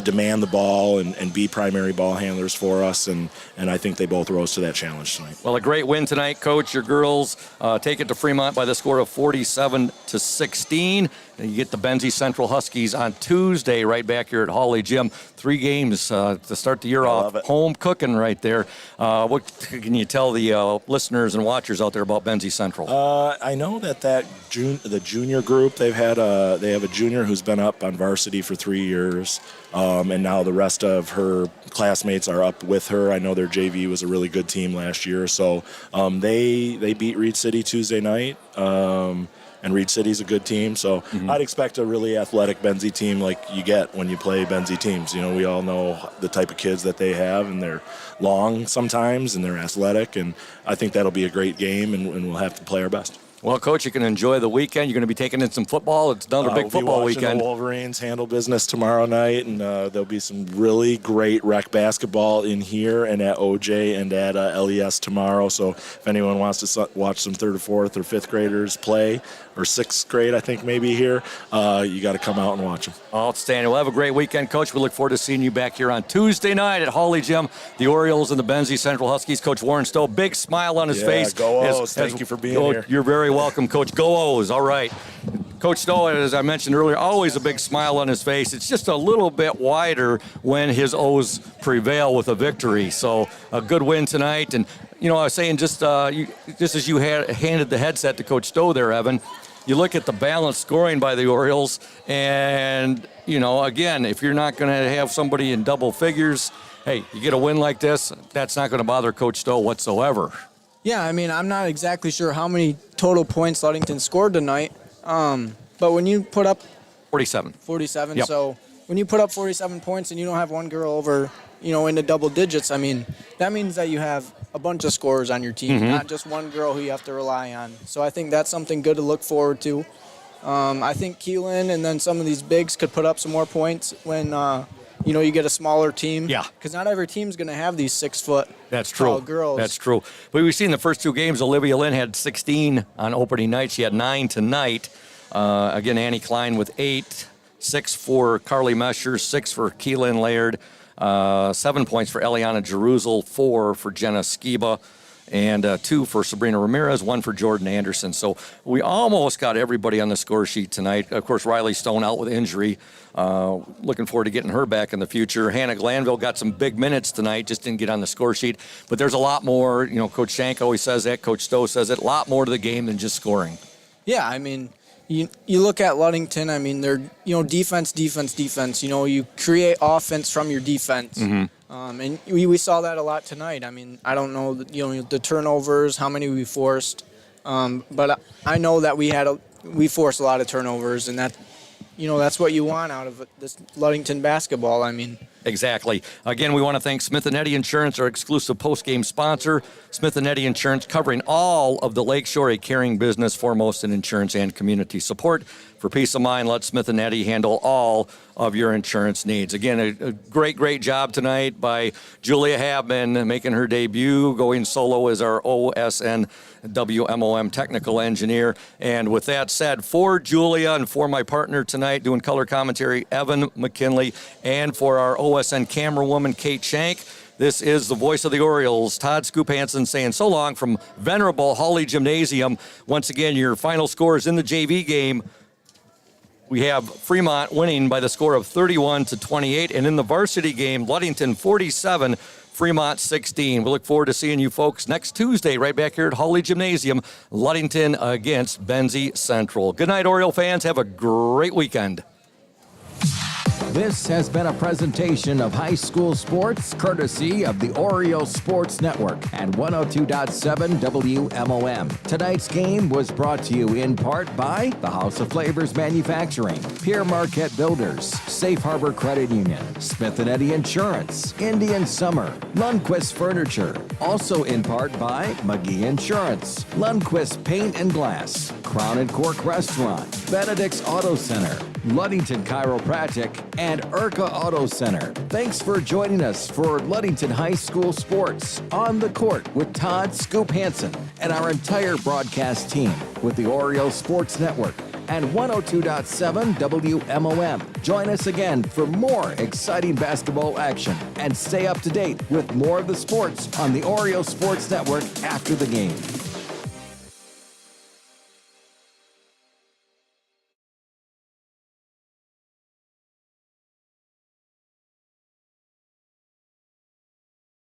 Speaker 15: demand the ball and be primary ball handlers for us, and I think they both rose to that challenge tonight.
Speaker 1: Well, a great win tonight, Coach. Your girls take it to Fremont by the score of 47-16. And you get the Benzie Central Huskies on Tuesday right back here at Hawley Gym. 3 games to start the year off. Home cooking right there. What can you tell the listeners and watchers out there about Benzie Central?
Speaker 15: I know that the junior group, they have a junior who's been up on varsity for 3 years. And now the rest of her classmates are up with her. I know their JV was a really good team last year. So they beat Reed City Tuesday night. And Reed City's a good team. So I'd expect a really athletic Benzie team like you get when you play Benzie teams. You know, we all know the type of kids that they have, and they're long sometimes, and they're athletic. And I think that'll be a great game, and we'll have to play our best.
Speaker 1: Well, Coach, you can enjoy the weekend. You're going to be taking in some football. It's another big football
Speaker 15: we'll be watching
Speaker 1: weekend.
Speaker 15: The Wolverines handle business tomorrow night, and there'll be some really great rec basketball in here and at OJ and at LES tomorrow. So if anyone wants to watch some 3rd or 4th or 5th graders play, or 6th grade, I think maybe here, you got to come out and watch them.
Speaker 1: Outstanding. We'll have a great weekend, Coach. We look forward to seeing you back here on Tuesday night at Hawley Gym. The Orioles and the Benzie Central Huskies. Coach Warren Stowe, big smile on his face.
Speaker 15: Go O's. Thank you for being here.
Speaker 1: You're very welcome, Coach. Go O's. All right. Coach Stowe, as I mentioned earlier, always a big smile on his face. It's just a little bit wider when his O's prevail with a victory. So a good win tonight. And, you know, I was saying just as you handed the headset to Coach Stowe there, Evan, you look at the balanced scoring by the Orioles, and, you know, again, if you're not going to have somebody in double figures, hey, you get a win like this, that's not going to bother Coach Stowe whatsoever.
Speaker 11: Yeah, I mean, I'm not exactly sure how many total points Ludington scored tonight, but when you put up
Speaker 1: 47. Yep.
Speaker 11: So when you put up 47 points and you don't have one girl over, you know, into double digits, I mean, that means that you have a bunch of scorers on your team, not just one girl who you have to rely on. So I think that's something good to look forward to. I think Keelan and then some of these bigs could put up some more points when, you know, you get a smaller team.
Speaker 1: Yeah.
Speaker 11: Because not every team's going to have these 6-foot
Speaker 1: That's true.
Speaker 11: girls.
Speaker 1: That's true. But we've seen the first 2 games, Olivia Lynn had 16 on opening night. She had 9 tonight. Again, Annie Klein with 8. 6 for Carly Mesher, 6 for Keelan Laird, 7 points for Eliana Jeruzel, 4 for Jenna Skiba, and 2 for Sabrina Ramirez, 1 for Jordan Anderson. So we almost got everybody on the score sheet tonight. Of course, Riley Stone out with injury. Looking forward to getting her back in the future. Hannah Glanville got some big minutes tonight, just didn't get on the score sheet. But there's a lot more. Coach Shank always says that. Coach Stowe says it. A lot more to the game than just scoring.
Speaker 11: Yeah, I mean, you look at Ludington. I mean, they're defense. You create offense from your defense.
Speaker 1: Mm-hmm.
Speaker 11: And we saw that a lot tonight. I mean, I don't know, the turnovers, how many we forced, but I know that we forced a lot of turnovers, and that, that's what you want out of this Ludington basketball. I mean,
Speaker 1: exactly. Again, we want to thank Smith & Eddy Insurance, our exclusive post-game sponsor. Smith & Eddy Insurance, covering all of the Lakeshore, a caring business, foremost in insurance and community support. For peace of mind, let Smith & Eddy handle all of your insurance needs. Again, a great job tonight by Julia Habman, making her debut, going solo as our OSN WMOM technical engineer. And with that said, for Julia and for my partner tonight doing color commentary, Evan McKinley, and for our OSN camerawoman, Kate Shank, this is the voice of the Orioles, Todd Scoop Hansen, saying so long from venerable Hawley Gymnasium. Once again, your final scores in the JV game. We have Fremont winning by the score of 31-28, and in the varsity game, Ludington 47, Fremont 16. We look forward to seeing you folks next Tuesday right back here at Hawley Gymnasium, Ludington against Benzie Central. Good night, Oriole fans. Have a great weekend.
Speaker 13: This has been a presentation of high school sports, courtesy of the Oriole Sports Network and 102.7 WMOM. Tonight's game was brought to you in part by the House of Flavors Manufacturing, Pierre Marquette Builders, Safe Harbor Credit Union, Smith & Eddy Insurance, Indian Summer, Lundquist Furniture. Also in part by McGee Insurance, Lundquist Paint and Glass, Crown and Cork Restaurant, Benedict's Auto Center, Ludington Chiropractic, and Urca Auto Center. Thanks for joining us for Ludington High School Sports on the Court with Todd Scoop Hansen and our entire broadcast team with the Oriole Sports Network and 102.7 WMOM. Join us again for more exciting basketball action and stay up to date with more of the sports on the Oriole Sports Network after the game.